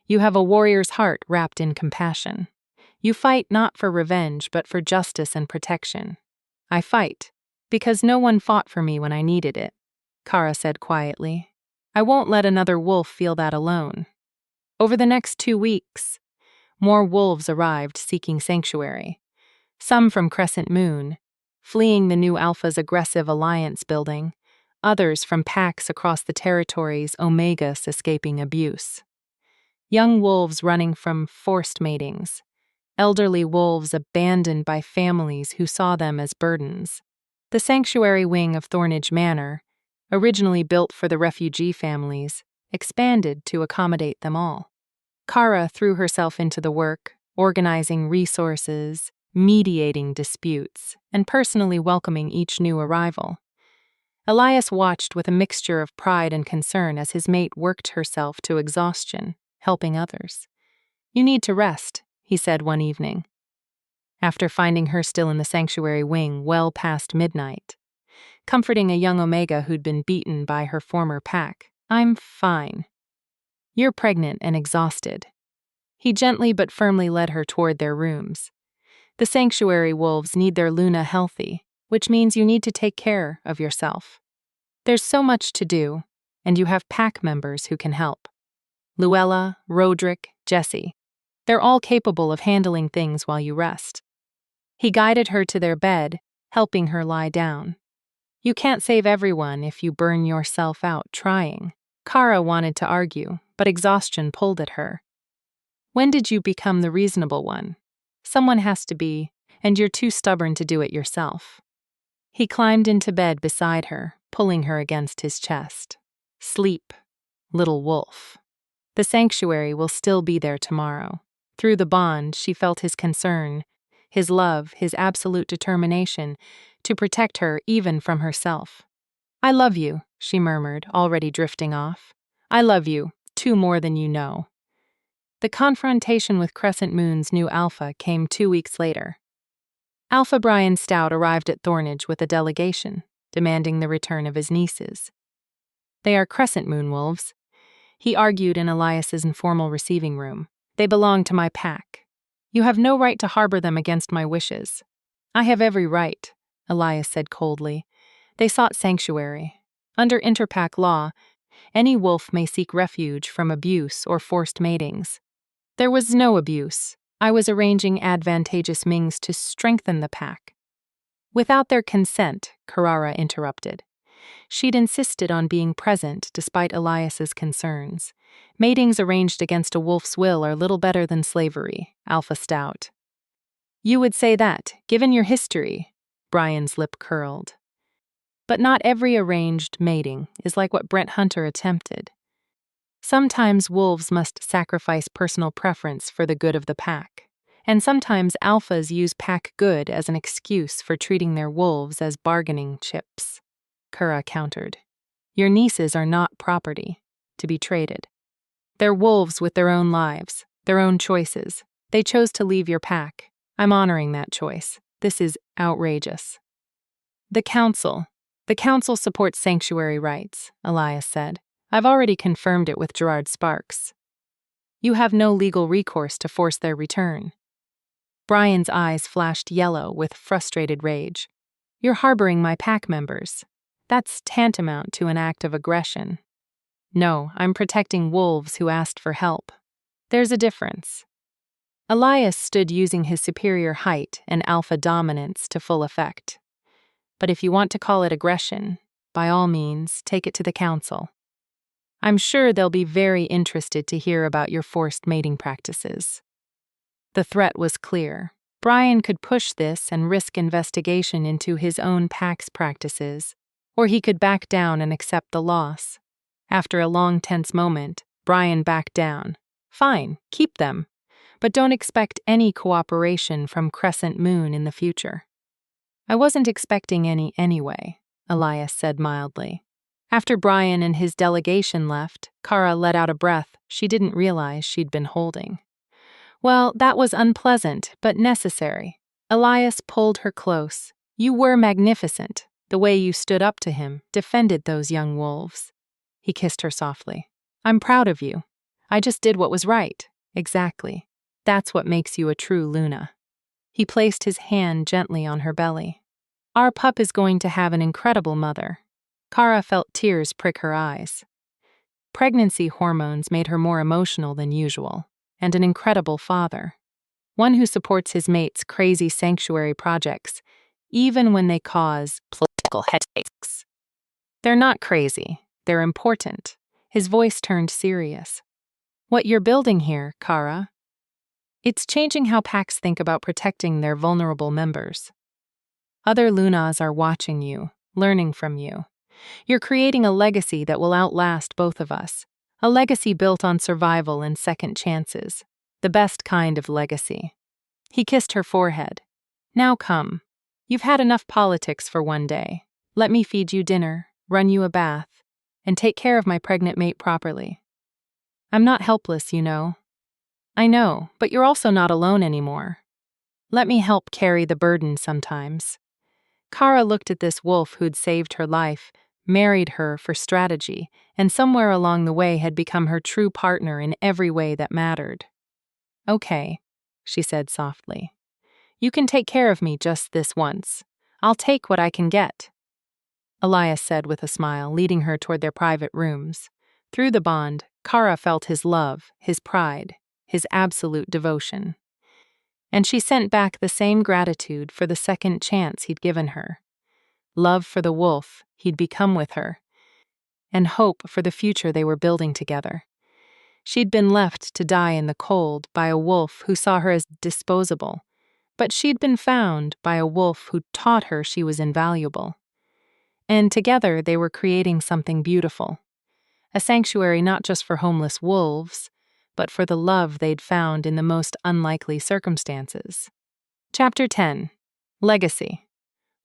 You have a warrior's heart wrapped in compassion. You fight not for revenge, but for justice and protection. I fight, because no one fought for me when I needed it, Kara said quietly. I won't let another wolf feel that alone. Over the next 2 weeks, more wolves arrived seeking sanctuary. Some from Crescent Moon, fleeing the new Alpha's aggressive alliance building, others from packs across the territories Omegas escaping abuse. Young wolves running from forced matings, elderly wolves abandoned by families who saw them as burdens. The sanctuary wing of Thornage Manor, originally built for the refugee families, expanded to accommodate them all. Kara threw herself into the work, organizing resources, mediating disputes, and personally welcoming each new arrival. Elias watched with a mixture of pride and concern as his mate worked herself to exhaustion, helping others. You need to rest, he said one evening, after finding her still in the sanctuary wing well past midnight, comforting a young Omega who'd been beaten by her former pack. I'm fine. You're pregnant and exhausted. He gently but firmly led her toward their rooms. The sanctuary wolves need their Luna healthy, which means you need to take care of yourself. There's so much to do, and you have pack members who can help. Luella, Roderick, Jesse. They're all capable of handling things while you rest. He guided her to their bed, helping her lie down. You can't save everyone if you burn yourself out trying. Kara wanted to argue, but exhaustion pulled at her. When did you become the reasonable one? Someone has to be, and you're too stubborn to do it yourself. He climbed into bed beside her, pulling her against his chest. Sleep, little wolf. The sanctuary will still be there tomorrow. Through the bond, she felt his concern, his love, his absolute determination to protect her even from herself. I love you, she murmured, already drifting off. I love you, 2 more than you know. The confrontation with Crescent Moon's new Alpha came 2 weeks later. Alpha Brian Stout arrived at Thornage with a delegation, demanding the return of his nieces. They are Crescent Moon wolves, he argued in Elias's informal receiving room. They belong to my pack. You have no right to harbor them against my wishes. I have every right, Elias said coldly. They sought sanctuary. Under interpack law, Any wolf may seek refuge from abuse or forced matings. There was no abuse. I was arranging advantageous mings to strengthen the pack. Without their consent, Carrara interrupted. She'd insisted on being present despite Elias's concerns. Matings arranged against a wolf's will are little better than slavery, Alpha Stout. You would say that, given your history, Brian's lip curled. But not every arranged mating is like what Brent Hunter attempted. Sometimes wolves must sacrifice personal preference for the good of the pack, and sometimes alphas use pack good as an excuse for treating their wolves as bargaining chips. Kura countered. Your nieces are not property, to be traded. They're wolves with their own lives, their own choices. They chose to leave your pack. I'm honoring that choice. This is outrageous. The council supports sanctuary rights, Elias said. I've already confirmed it with Gerard Sparks. You have no legal recourse to force their return. Brian's eyes flashed yellow with frustrated rage. You're harboring my pack members. That's tantamount to an act of aggression. No, I'm protecting wolves who asked for help. There's a difference. Elias stood using his superior height and alpha dominance to full effect. But if you want to call it aggression, by all means, take it to the council. I'm sure they'll be very interested to hear about your forced mating practices. The threat was clear. Brian could push this and risk investigation into his own pack's practices, or he could back down and accept the loss. After a long, tense moment, Brian backed down. Fine, keep them, but don't expect any cooperation from Crescent Moon in the future. I wasn't expecting any anyway, Elias said mildly. After Brian and his delegation left, Kara let out a breath she didn't realize she'd been holding. Well, that was unpleasant, but necessary. Elias pulled her close. You were magnificent. The way you stood up to him, defended those young wolves. He kissed her softly. I'm proud of you. I just did what was right. Exactly. That's what makes you a true Luna. He placed his hand gently on her belly. Our pup is going to have an incredible mother. Kara felt tears prick her eyes. Pregnancy hormones made her more emotional than usual, and an incredible father. One who supports his mate's crazy sanctuary projects, even when they cause political headaches. They're not crazy, they're important. His voice turned serious. What you're building here, Kara, it's changing how packs think about protecting their vulnerable members. Other Lunas are watching you, learning from you. You're creating a legacy that will outlast both of us. A legacy built on survival and second chances. The best kind of legacy. He kissed her forehead. Now come. You've had enough politics for one day. Let me feed you dinner, run you a bath, and take care of my pregnant mate properly. I'm not helpless, you know. I know, but you're also not alone anymore. Let me help carry the burden sometimes. Kara looked at this wolf who'd saved her life, married her for strategy, and somewhere along the way had become her true partner in every way that mattered. Okay, she said softly. You can take care of me just this once. I'll take what I can get. Elias said with a smile, leading her toward their private rooms. Through the bond, Kara felt his love, his pride, his absolute devotion. And she sent back the same gratitude for the second chance he'd given her. Love for the wolf he'd become with her, and hope for the future they were building together. She'd been left to die in the cold by a wolf who saw her as disposable, but she'd been found by a wolf who taught her she was invaluable. And together they were creating something beautiful. A sanctuary not just for homeless wolves, but for the love they'd found in the most unlikely circumstances. Chapter 10. Legacy.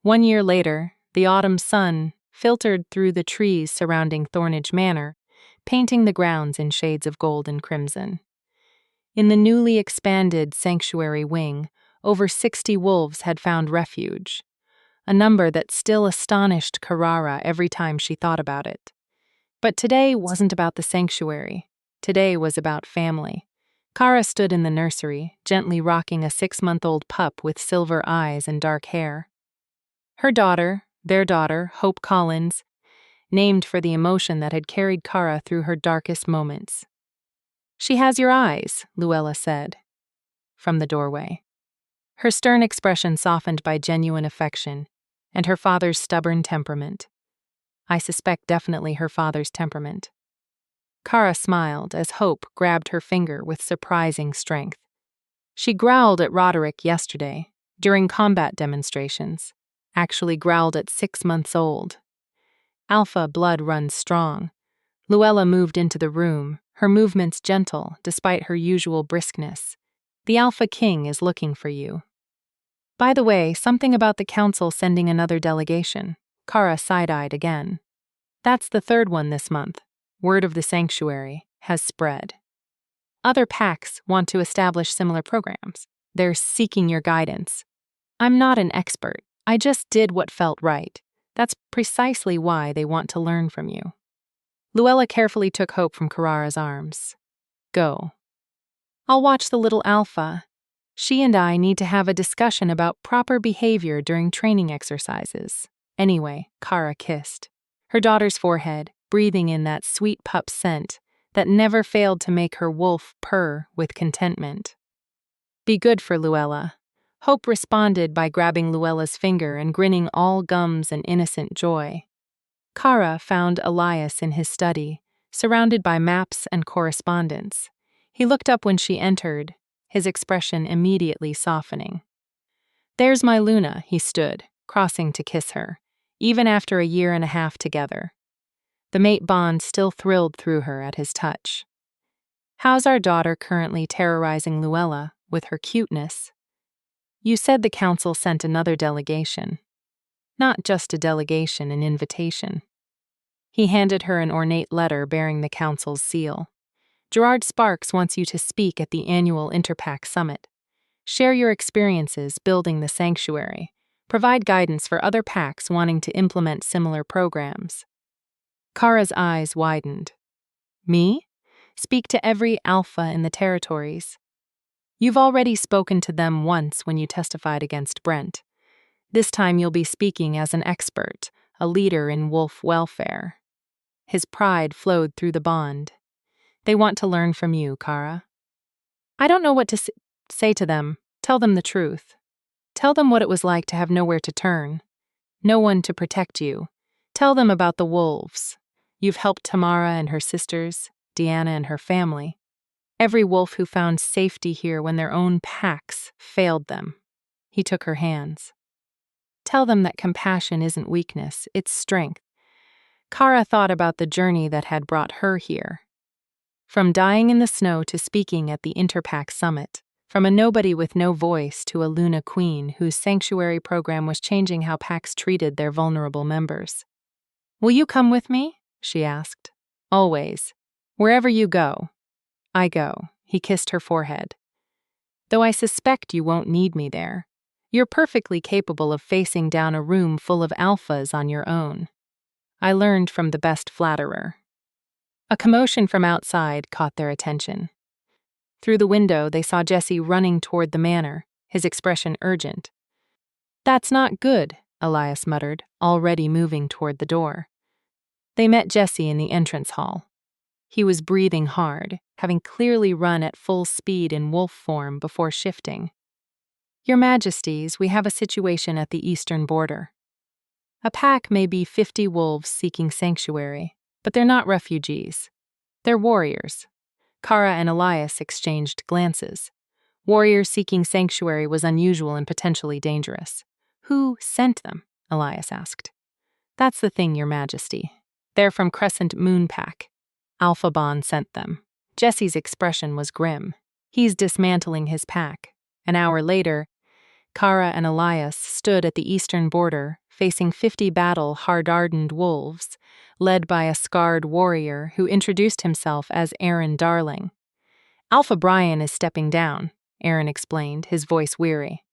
1 year later, the autumn sun filtered through the trees surrounding Thornage Manor, painting the grounds in shades of gold and crimson. In the newly expanded sanctuary wing, over 60 wolves had found refuge, a number that still astonished Carrara every time she thought about it. But today wasn't about the sanctuary. Today was about family. Kara stood in the nursery, gently rocking a 6-month-old pup with silver eyes and dark hair. Her daughter, their daughter, Hope Collins, named for the emotion that had carried Kara through her darkest moments. "She has your eyes," Luella said, from the doorway. Her stern expression softened by genuine affection, and her father's stubborn temperament. I suspect definitely her father's temperament. Kara smiled as Hope grabbed her finger with surprising strength. She growled at Roderick yesterday, during combat demonstrations, actually growled at 6 months old. Alpha blood runs strong. Luella moved into the room, her movements gentle despite her usual briskness. "The Alpha King is looking for you." By the way, something about the council sending another delegation. Kara side-eyed again. "That's the third one this month. Word of the sanctuary has spread. Other packs want to establish similar programs. They're seeking your guidance. I'm not an expert. I just did what felt right. That's precisely why they want to learn from you." Luella carefully took Hope from Carrara's arms. "Go. I'll watch the little Alpha. She and I need to have a discussion about proper behavior during training exercises." Anyway, Kara kissed her daughter's forehead, breathing in that sweet pup scent that never failed to make her wolf purr with contentment. "Be good for Luella." Hope responded by grabbing Luella's finger and grinning all gums and innocent joy. Kara found Elias in his study, surrounded by maps and correspondence. He looked up when she entered, his expression immediately softening. "There's my Luna," he stood, crossing to kiss her, even after a year and a half together. The mate bond still thrilled through her at his touch. "How's our daughter currently terrorizing Luella with her cuteness?" "You said the council sent another delegation." "Not just a delegation, an invitation." He handed her an ornate letter bearing the council's seal. "Gerard Sparks wants you to speak at the annual Interpack Summit. Share your experiences building the sanctuary. Provide guidance for other packs wanting to implement similar programs." Kara's eyes widened. "Me? Speak to every Alpha in the territories. You've already spoken to them once when you testified against Brent. This time you'll be speaking as an expert, a leader in wolf welfare." His pride flowed through the bond. "They want to learn from you, Kara." "I don't know what to say to them. Tell them the truth. Tell them what it was like to have nowhere to turn. No one to protect you. Tell them about the wolves. You've helped Tamara and her sisters, Deanna and her family. Every wolf who found safety here when their own packs failed them." He took her hands. "Tell them that compassion isn't weakness, it's strength." Kara thought about the journey that had brought her here. From dying in the snow to speaking at the Interpack Summit, from a nobody with no voice to a Luna Queen whose sanctuary program was changing how packs treated their vulnerable members. "Will you come with me?" she asked. "Always. Wherever you go." "I go." He kissed her forehead. "Though I suspect you won't need me there. You're perfectly capable of facing down a room full of alphas on your own. I learned from the best flatterer." A commotion from outside caught their attention. Through the window, they saw Jesse running toward the manor, his expression urgent. "That's not good," Elias muttered, already moving toward the door. They met Jesse in the entrance hall. He was breathing hard, having clearly run at full speed in wolf form before shifting. "Your Majesties, we have a situation at the eastern border. A pack may be 50 wolves seeking sanctuary, but they're not refugees. They're warriors." Kara and Elias exchanged glances. Warriors seeking sanctuary was unusual and potentially dangerous. "Who sent them?" Elias asked. "That's the thing, Your Majesty. They're from Crescent Moon Pack. Alpha Bond sent them." Jesse's expression was grim. He's dismantling his pack. An hour later, Kara and Elias stood at the eastern border, facing 50 battle-hardened wolves, led by a scarred warrior who introduced himself as Aaron Darling. "Alpha Brian is stepping down," Aaron explained, his voice weary.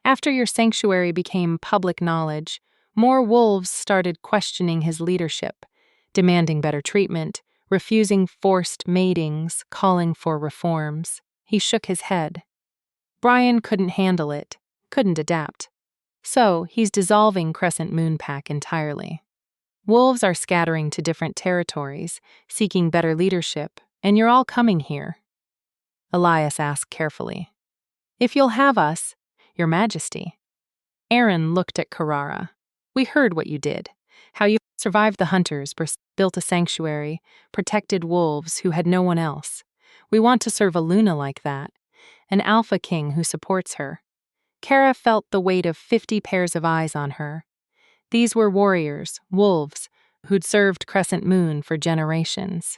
"After your sanctuary became public knowledge, more wolves started questioning his leadership, demanding better treatment, refusing forced matings, calling for reforms." He shook his head. "Brian couldn't handle it, couldn't adapt. So he's dissolving Crescent Moon Pack entirely." Wolves are scattering to different territories, seeking better leadership, and you're all coming here. Elias asked carefully. If you'll have us, Your Majesty. Aaron looked at Carrara. We heard what you did, how you survived the hunters, built a sanctuary, protected wolves who had no one else. We want to serve a Luna like that, an alpha king who supports her. Kara felt the weight of 50 pairs of eyes on her. These were warriors, wolves, who'd served Crescent Moon for generations.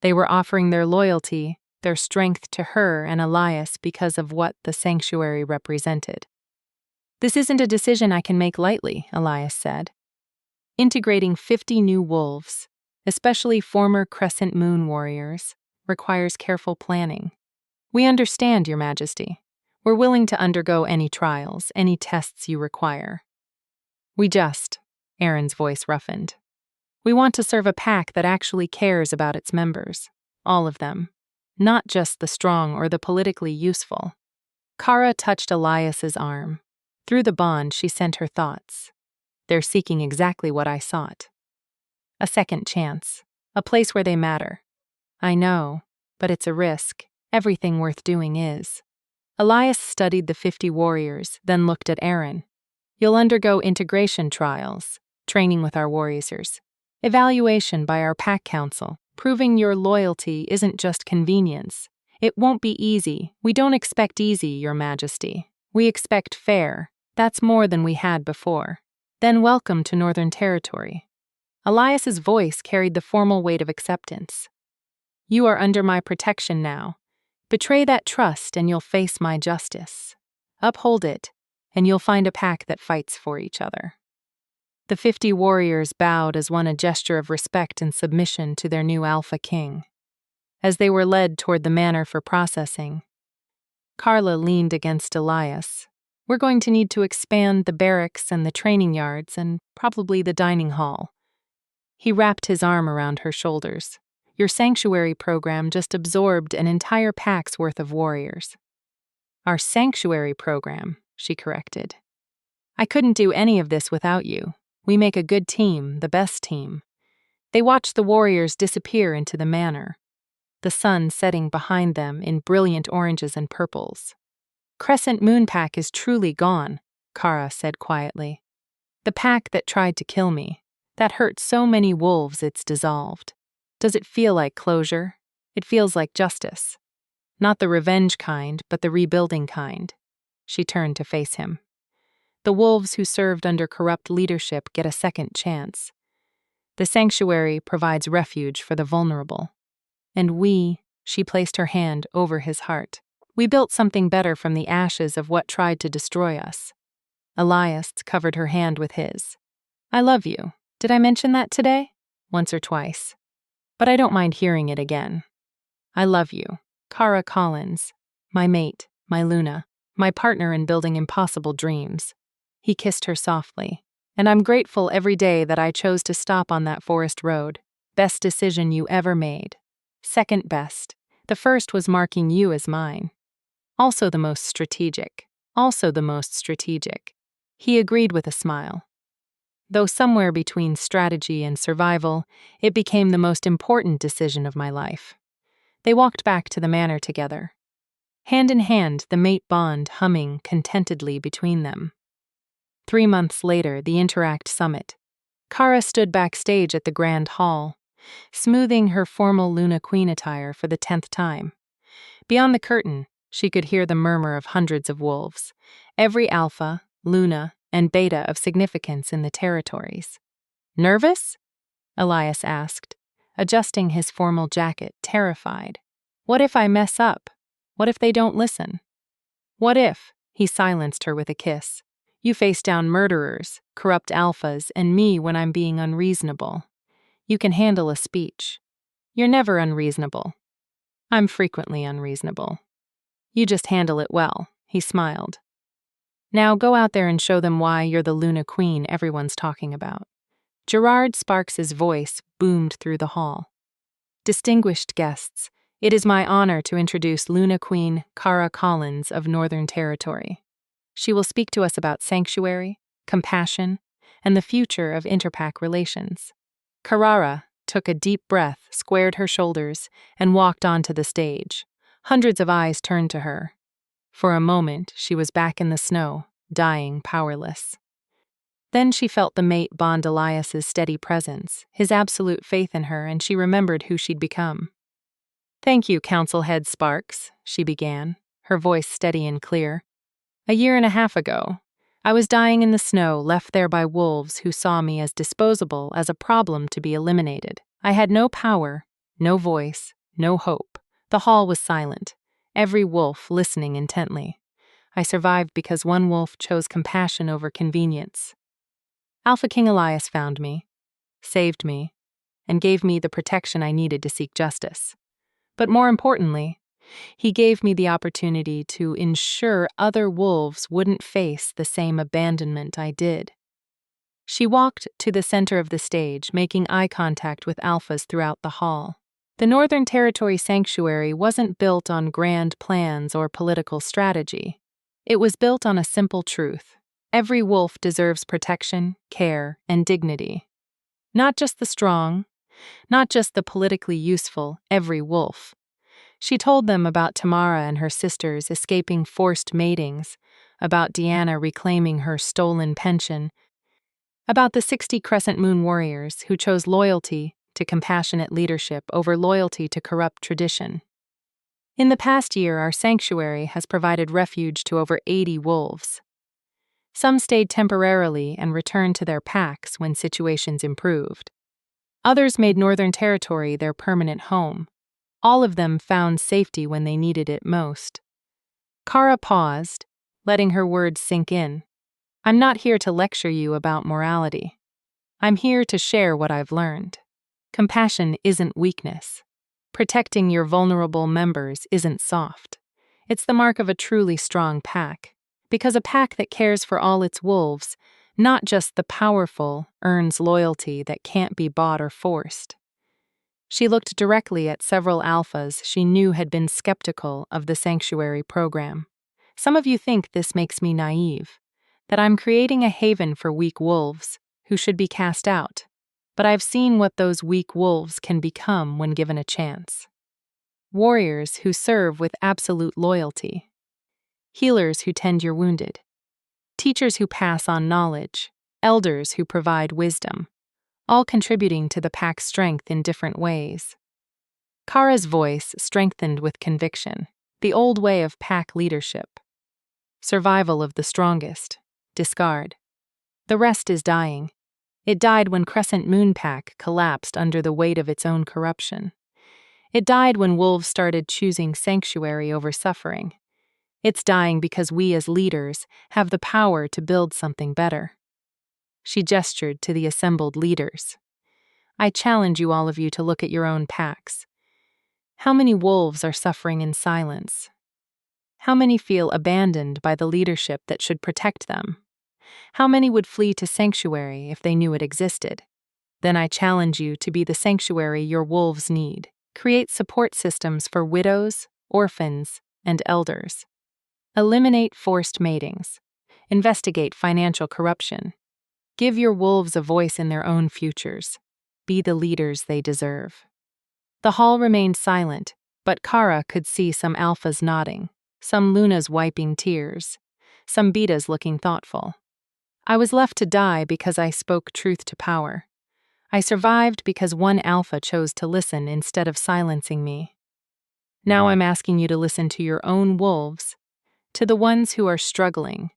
They were offering their loyalty, their strength to her and Elias because of what the sanctuary represented. This isn't a decision I can make lightly, Elias said. Integrating 50 new wolves, especially former Crescent Moon warriors, requires careful planning. We understand, Your Majesty. We're willing to undergo any trials, any tests you require. Aaron's voice roughened. We want to serve a pack that actually cares about its members, all of them, not just the strong or the politically useful. Kara touched Elias's arm. Through the bond, she sent her thoughts. They're seeking exactly what I sought. A second chance, a place where they matter. I know, but it's a risk. Everything worth doing is. Elias studied the 50 warriors, then looked at Aaron. You'll undergo integration trials, training with our warriors, evaluation by our pack council, proving your loyalty isn't just convenience. It won't be easy. We don't expect easy, Your Majesty. We expect fair. That's more than we had before. Then welcome to Northern Territory. Elias's voice carried the formal weight of acceptance. You are under my protection now. Betray that trust and you'll face my justice. Uphold it, and you'll find a pack that fights for each other. The 50 warriors bowed as one, a gesture of respect and submission to their new Alpha King. As they were led toward the manor for processing, Carla leaned against Elias. We're going to need to expand the barracks and the training yards and probably the dining hall. He wrapped his arm around her shoulders. Your sanctuary program just absorbed an entire pack's worth of warriors. Our sanctuary program, she corrected. I couldn't do any of this without you. We make a good team, the best team. They watched the warriors disappear into the manor, the sun setting behind them in brilliant oranges and purples. Crescent Moon Pack is truly gone, Kara said quietly. The pack that tried to kill me, that hurt so many wolves it's dissolved. Does it feel like closure? It feels like justice. Not the revenge kind, but the rebuilding kind. She turned to face him. The wolves who served under corrupt leadership get a second chance. The sanctuary provides refuge for the vulnerable. And she placed her hand over his heart. We built something better from the ashes of what tried to destroy us. Elias covered her hand with his. I love you. Did I mention that today? Once or twice. But I don't mind hearing it again. I love you, Kara Collins, my mate, my Luna, my partner in building impossible dreams. He kissed her softly. And I'm grateful every day that I chose to stop on that forest road. Best decision you ever made. Second best. The first was marking you as mine. Also the most strategic. He agreed with a smile. Though somewhere between strategy and survival, it became the most important decision of my life. They walked back to the manor together. Hand in hand, the mate bond humming contentedly between them. 3 months later, the Interact Summit. Kara stood backstage at the Grand Hall, smoothing her formal Luna Queen attire for the 10th time. Beyond the curtain, she could hear the murmur of hundreds of wolves, every alpha, Luna, and beta of significance in the territories. Nervous? Elias asked, adjusting his formal jacket, terrified. What if I mess up? What if they don't listen? What if? He silenced her with a kiss. You face down murderers, corrupt alphas, and me when I'm being unreasonable. You can handle a speech. You're never unreasonable. I'm frequently unreasonable. You just handle it well, he smiled. Now go out there and show them why you're the Luna Queen everyone's talking about. Gerard Sparks's voice boomed through the hall. Distinguished guests, it is my honor to introduce Luna Queen Kara Collins of Northern Territory. She will speak to us about sanctuary, compassion, and the future of interpack relations. Carrara took a deep breath, squared her shoulders, and walked onto the stage. Hundreds of eyes turned to her. For a moment, she was back in the snow, dying powerless. Then she felt the mate bond Elias's steady presence, his absolute faith in her, and she remembered who she'd become. "Thank you, Council Head Sparks," she began, her voice steady and clear. "A year and a half ago, I was dying in the snow, left there by wolves who saw me as disposable, as a problem to be eliminated. I had no power, no voice, no hope. The hall was silent, every wolf listening intently. I survived because one wolf chose compassion over convenience. Alpha King Elias found me, saved me, and gave me the protection I needed to seek justice. But more importantly, he gave me the opportunity to ensure other wolves wouldn't face the same abandonment I did." She walked to the center of the stage, making eye contact with alphas throughout the hall. The Northern Territory Sanctuary wasn't built on grand plans or political strategy. It was built on a simple truth. Every wolf deserves protection, care, and dignity. Not just the strong, not just the politically useful, every wolf. She told them about Tamara and her sisters escaping forced matings, about Deanna reclaiming her stolen pension, about the 60 Crescent Moon warriors who chose loyalty to compassionate leadership over loyalty to corrupt tradition. In the past year, our sanctuary has provided refuge to over 80 wolves. Some stayed temporarily and returned to their packs when situations improved. Others made Northern Territory their permanent home. All of them found safety when they needed it most. Kara paused, letting her words sink in. "I'm not here to lecture you about morality. I'm here to share what I've learned. Compassion isn't weakness. Protecting your vulnerable members isn't soft. It's the mark of a truly strong pack. Because a pack that cares for all its wolves, not just the powerful, earns loyalty that can't be bought or forced." She looked directly at several alphas she knew had been skeptical of the sanctuary program. "Some of you think this makes me naive, that I'm creating a haven for weak wolves who should be cast out. But I've seen what those weak wolves can become when given a chance. Warriors who serve with absolute loyalty. Healers who tend your wounded. Teachers who pass on knowledge. Elders who provide wisdom. All contributing to the pack's strength in different ways." Kara's voice strengthened with conviction. The old way of pack leadership. Survival of the strongest. Discard. The rest is dying. It died when Crescent Moon Pack collapsed under the weight of its own corruption. It died when wolves started choosing sanctuary over suffering. It's dying because we as leaders have the power to build something better. She gestured to the assembled leaders. "I challenge you, all of you, to look at your own packs. How many wolves are suffering in silence? How many feel abandoned by the leadership that should protect them? How many would flee to sanctuary if they knew it existed? Then I challenge you to be the sanctuary your wolves need. Create support systems for widows, orphans, and elders. Eliminate forced matings. Investigate financial corruption. Give your wolves a voice in their own futures. Be the leaders they deserve." The hall remained silent, but Kara could see some alphas nodding, some lunas wiping tears, some betas looking thoughtful. "I was left to die because I spoke truth to power. I survived because one alpha chose to listen instead of silencing me. Now I'm asking you to listen to your own wolves, to the ones who are struggling,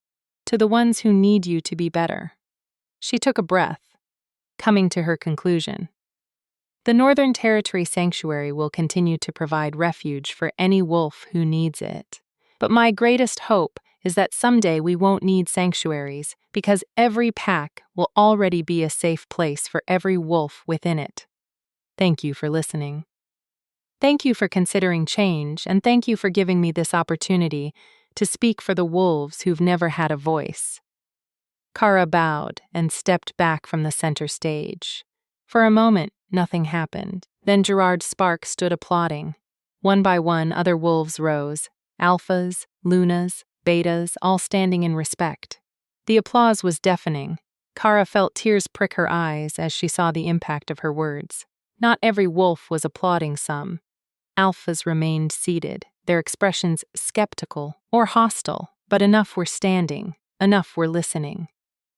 to the ones who need you to be better." She took a breath, coming to her conclusion. The Northern Territory Sanctuary will continue to provide refuge for any wolf who needs it. But my greatest hope is that someday we won't need sanctuaries because every pack will already be a safe place for every wolf within it. Thank you for listening. Thank you for considering change, and thank you for giving me this opportunity to speak for the wolves who've never had a voice. Kara bowed and stepped back from the center stage. For a moment, nothing happened. Then Gerard Spark stood applauding. One by one, other wolves rose, alphas, lunas, betas, all standing in respect. The applause was deafening. Kara felt tears prick her eyes as she saw the impact of her words. Not every wolf was applauding some. Alphas remained seated, their expressions skeptical or hostile, but enough were standing, enough were listening.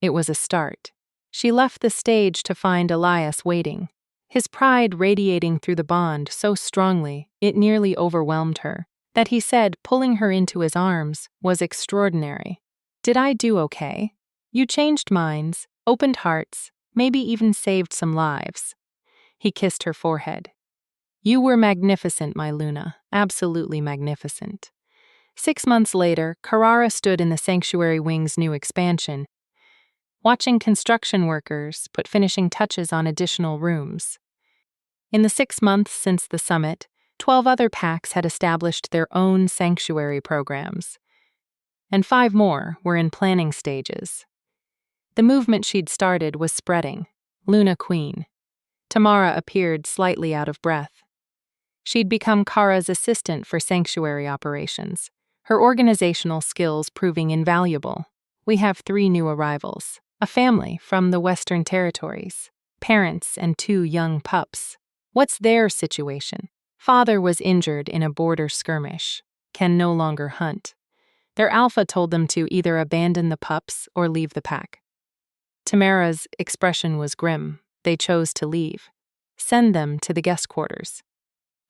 It was a start. She left the stage to find Elias waiting, his pride radiating through the bond so strongly it nearly overwhelmed her. That he said, pulling her into his arms, was extraordinary. "Did I do okay? You changed minds, opened hearts, maybe even saved some lives." He kissed her forehead. "You were magnificent, my Luna, absolutely magnificent." 6 months later, Carrara stood in the sanctuary wing's new expansion, watching construction workers put finishing touches on additional rooms. In the 6 months since the summit, 12 other packs had established their own sanctuary programs, and 5 more were in planning stages. The movement she'd started was spreading. Luna Queen. Tamara appeared slightly out of breath. She'd become Kara's assistant for sanctuary operations, her organizational skills proving invaluable. "We have 3 new arrivals, a family from the Western Territories, parents and 2 young pups. What's their situation?" Father was injured in a border skirmish, can no longer hunt. Their alpha told them to either abandon the pups or leave the pack. Tamara's expression was grim. They chose to leave. "Send them to the guest quarters.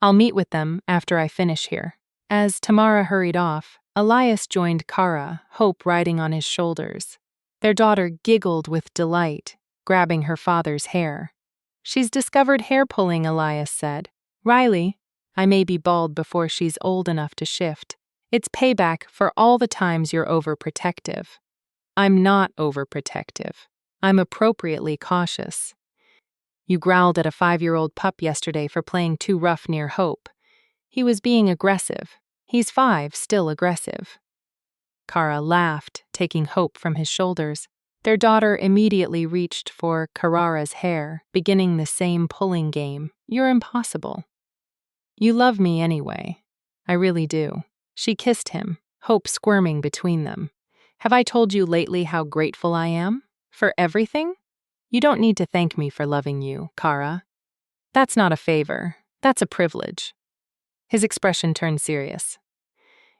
I'll meet with them after I finish here." As Tamara hurried off, Elias joined Kara, Hope riding on his shoulders. Their daughter giggled with delight, grabbing her father's hair. "She's discovered hair pulling," Elias said. "Riley, I may be bald before she's old enough to shift. It's payback for all the times you're overprotective." "I'm not overprotective. I'm appropriately cautious. You growled at a 5-year-old pup yesterday for playing too rough near Hope. He was being aggressive. He's 5, still aggressive." Kara laughed, taking Hope from his shoulders. Their daughter immediately reached for Carrara's hair, beginning the same pulling game. "You're impossible. You love me anyway. I really do." She kissed him, Hope squirming between them. "Have I told you lately how grateful I am? For everything? You don't need to thank me for loving you, Kara. That's not a favor. That's a privilege." His expression turned serious.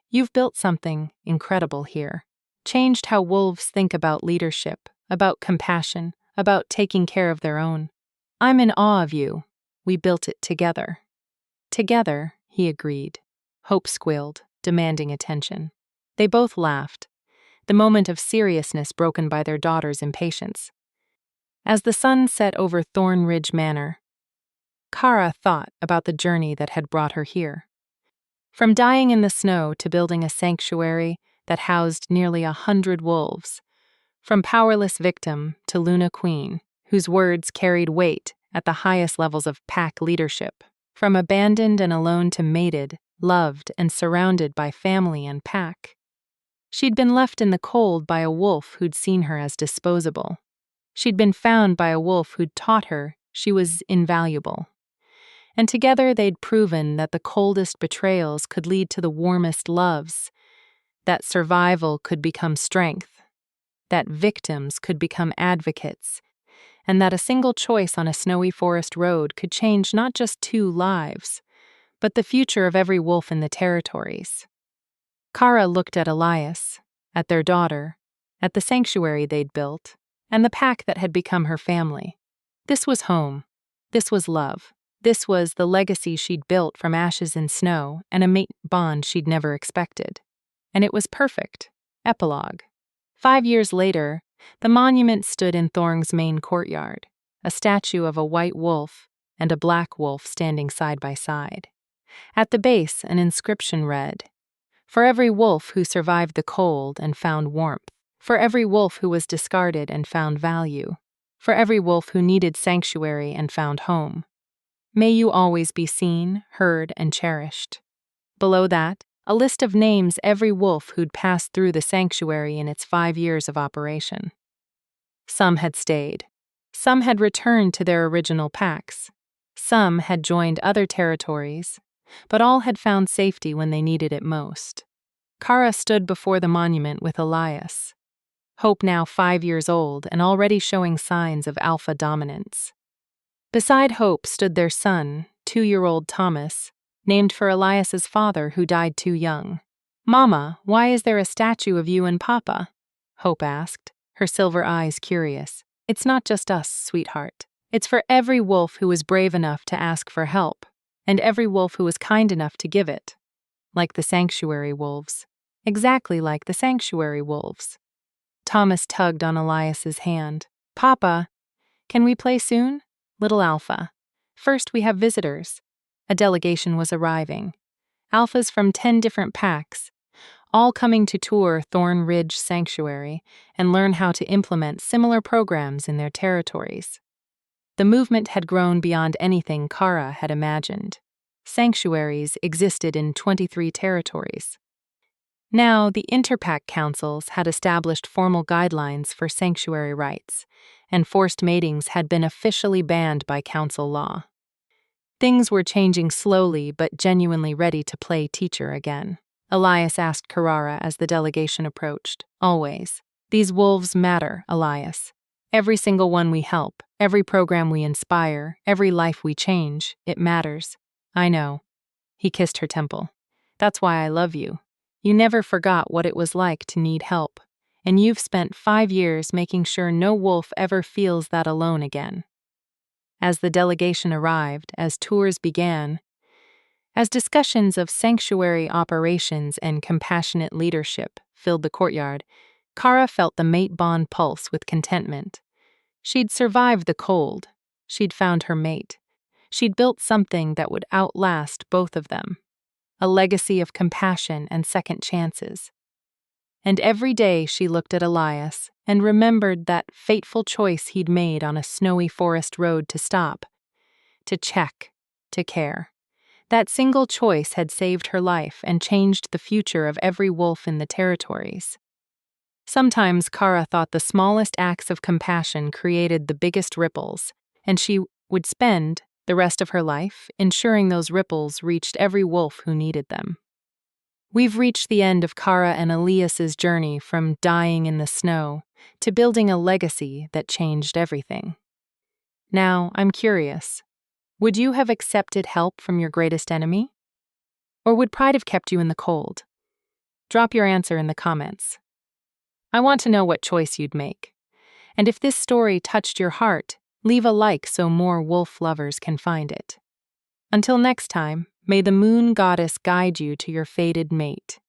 "You've built something incredible here. Changed how wolves think about leadership, about compassion, about taking care of their own. I'm in awe of you. We built it together." "Together," he agreed. Hope squealed, demanding attention. They both laughed, the moment of seriousness broken by their daughter's impatience. As the sun set over Thorn Ridge Manor, Kara thought about the journey that had brought her here. From dying in the snow to building a sanctuary that housed nearly 100 wolves. From powerless victim to Luna Queen, whose words carried weight at the highest levels of pack leadership. From abandoned and alone to mated, loved and surrounded by family and pack. She'd been left in the cold by a wolf who'd seen her as disposable. She'd been found by a wolf who'd taught her she was invaluable. And together they'd proven that the coldest betrayals could lead to the warmest loves, that survival could become strength, that victims could become advocates, and that a single choice on a snowy forest road could change not just 2 lives, but the future of every wolf in the territories. Kara looked at Elias, at their daughter, at the sanctuary they'd built, and the pack that had become her family. This was home. This was love. This was the legacy she'd built from ashes and snow and a mate bond she'd never expected. And it was perfect. Epilogue. 5 years later, the monument stood in Thorn's main courtyard, a statue of a white wolf and a black wolf standing side by side. At the base, an inscription read, "For every wolf who survived the cold and found warmth, for every wolf who was discarded and found value, for every wolf who needed sanctuary and found home. May you always be seen, heard, and cherished." Below that, a list of names every wolf who'd passed through the sanctuary in its 5 years of operation. Some had stayed. Some had returned to their original packs. Some had joined other territories, but all had found safety when they needed it most. Kara stood before the monument with Elias. Hope now 5 years old and already showing signs of alpha dominance. Beside Hope stood their son, 2-year-old Thomas, named for Elias's father who died too young. "Mama, why is there a statue of you and Papa?" Hope asked, her silver eyes curious. "It's not just us, sweetheart. It's for every wolf who was brave enough to ask for help, and every wolf who was kind enough to give it. Like the sanctuary wolves. Exactly like the sanctuary wolves." Thomas tugged on Elias's hand. "Papa, can we play soon? Little Alpha. First, we have visitors." A delegation was arriving. Alphas from 10 different packs, all coming to tour Thorn Ridge Sanctuary and learn how to implement similar programs in their territories. The movement had grown beyond anything Kara had imagined. Sanctuaries existed in 23 territories. Now, the interpack councils had established formal guidelines for sanctuary rights, and forced matings had been officially banned by council law. Things were changing slowly but genuinely ready to play teacher again. Elias asked Carrara as the delegation approached. "Always. These wolves matter, Elias. Every single one we help, every program we inspire, every life we change, it matters." "I know." He kissed her temple. "That's why I love you. You never forgot what it was like to need help, and you've spent 5 years making sure no wolf ever feels that alone again." As the delegation arrived, as tours began, as discussions of sanctuary operations and compassionate leadership filled the courtyard, Kara felt the mate bond pulse with contentment. She'd survived the cold. She'd found her mate. She'd built something that would outlast both of them. A legacy of compassion and second chances. And every day she looked at Elias and remembered that fateful choice he'd made on a snowy forest road to stop, to check, to care. That single choice had saved her life and changed the future of every wolf in the territories. Sometimes Kara thought the smallest acts of compassion created the biggest ripples, and she would spend the rest of her life ensuring those ripples reached every wolf who needed them. We've reached the end of Kara and Elias's journey from dying in the snow to building a legacy that changed everything. Now, I'm curious. Would you have accepted help from your greatest enemy? Or would pride have kept you in the cold? Drop your answer in the comments. I want to know what choice you'd make. And if this story touched your heart, leave a like so more wolf lovers can find it. Until next time, may the moon goddess guide you to your fated mate.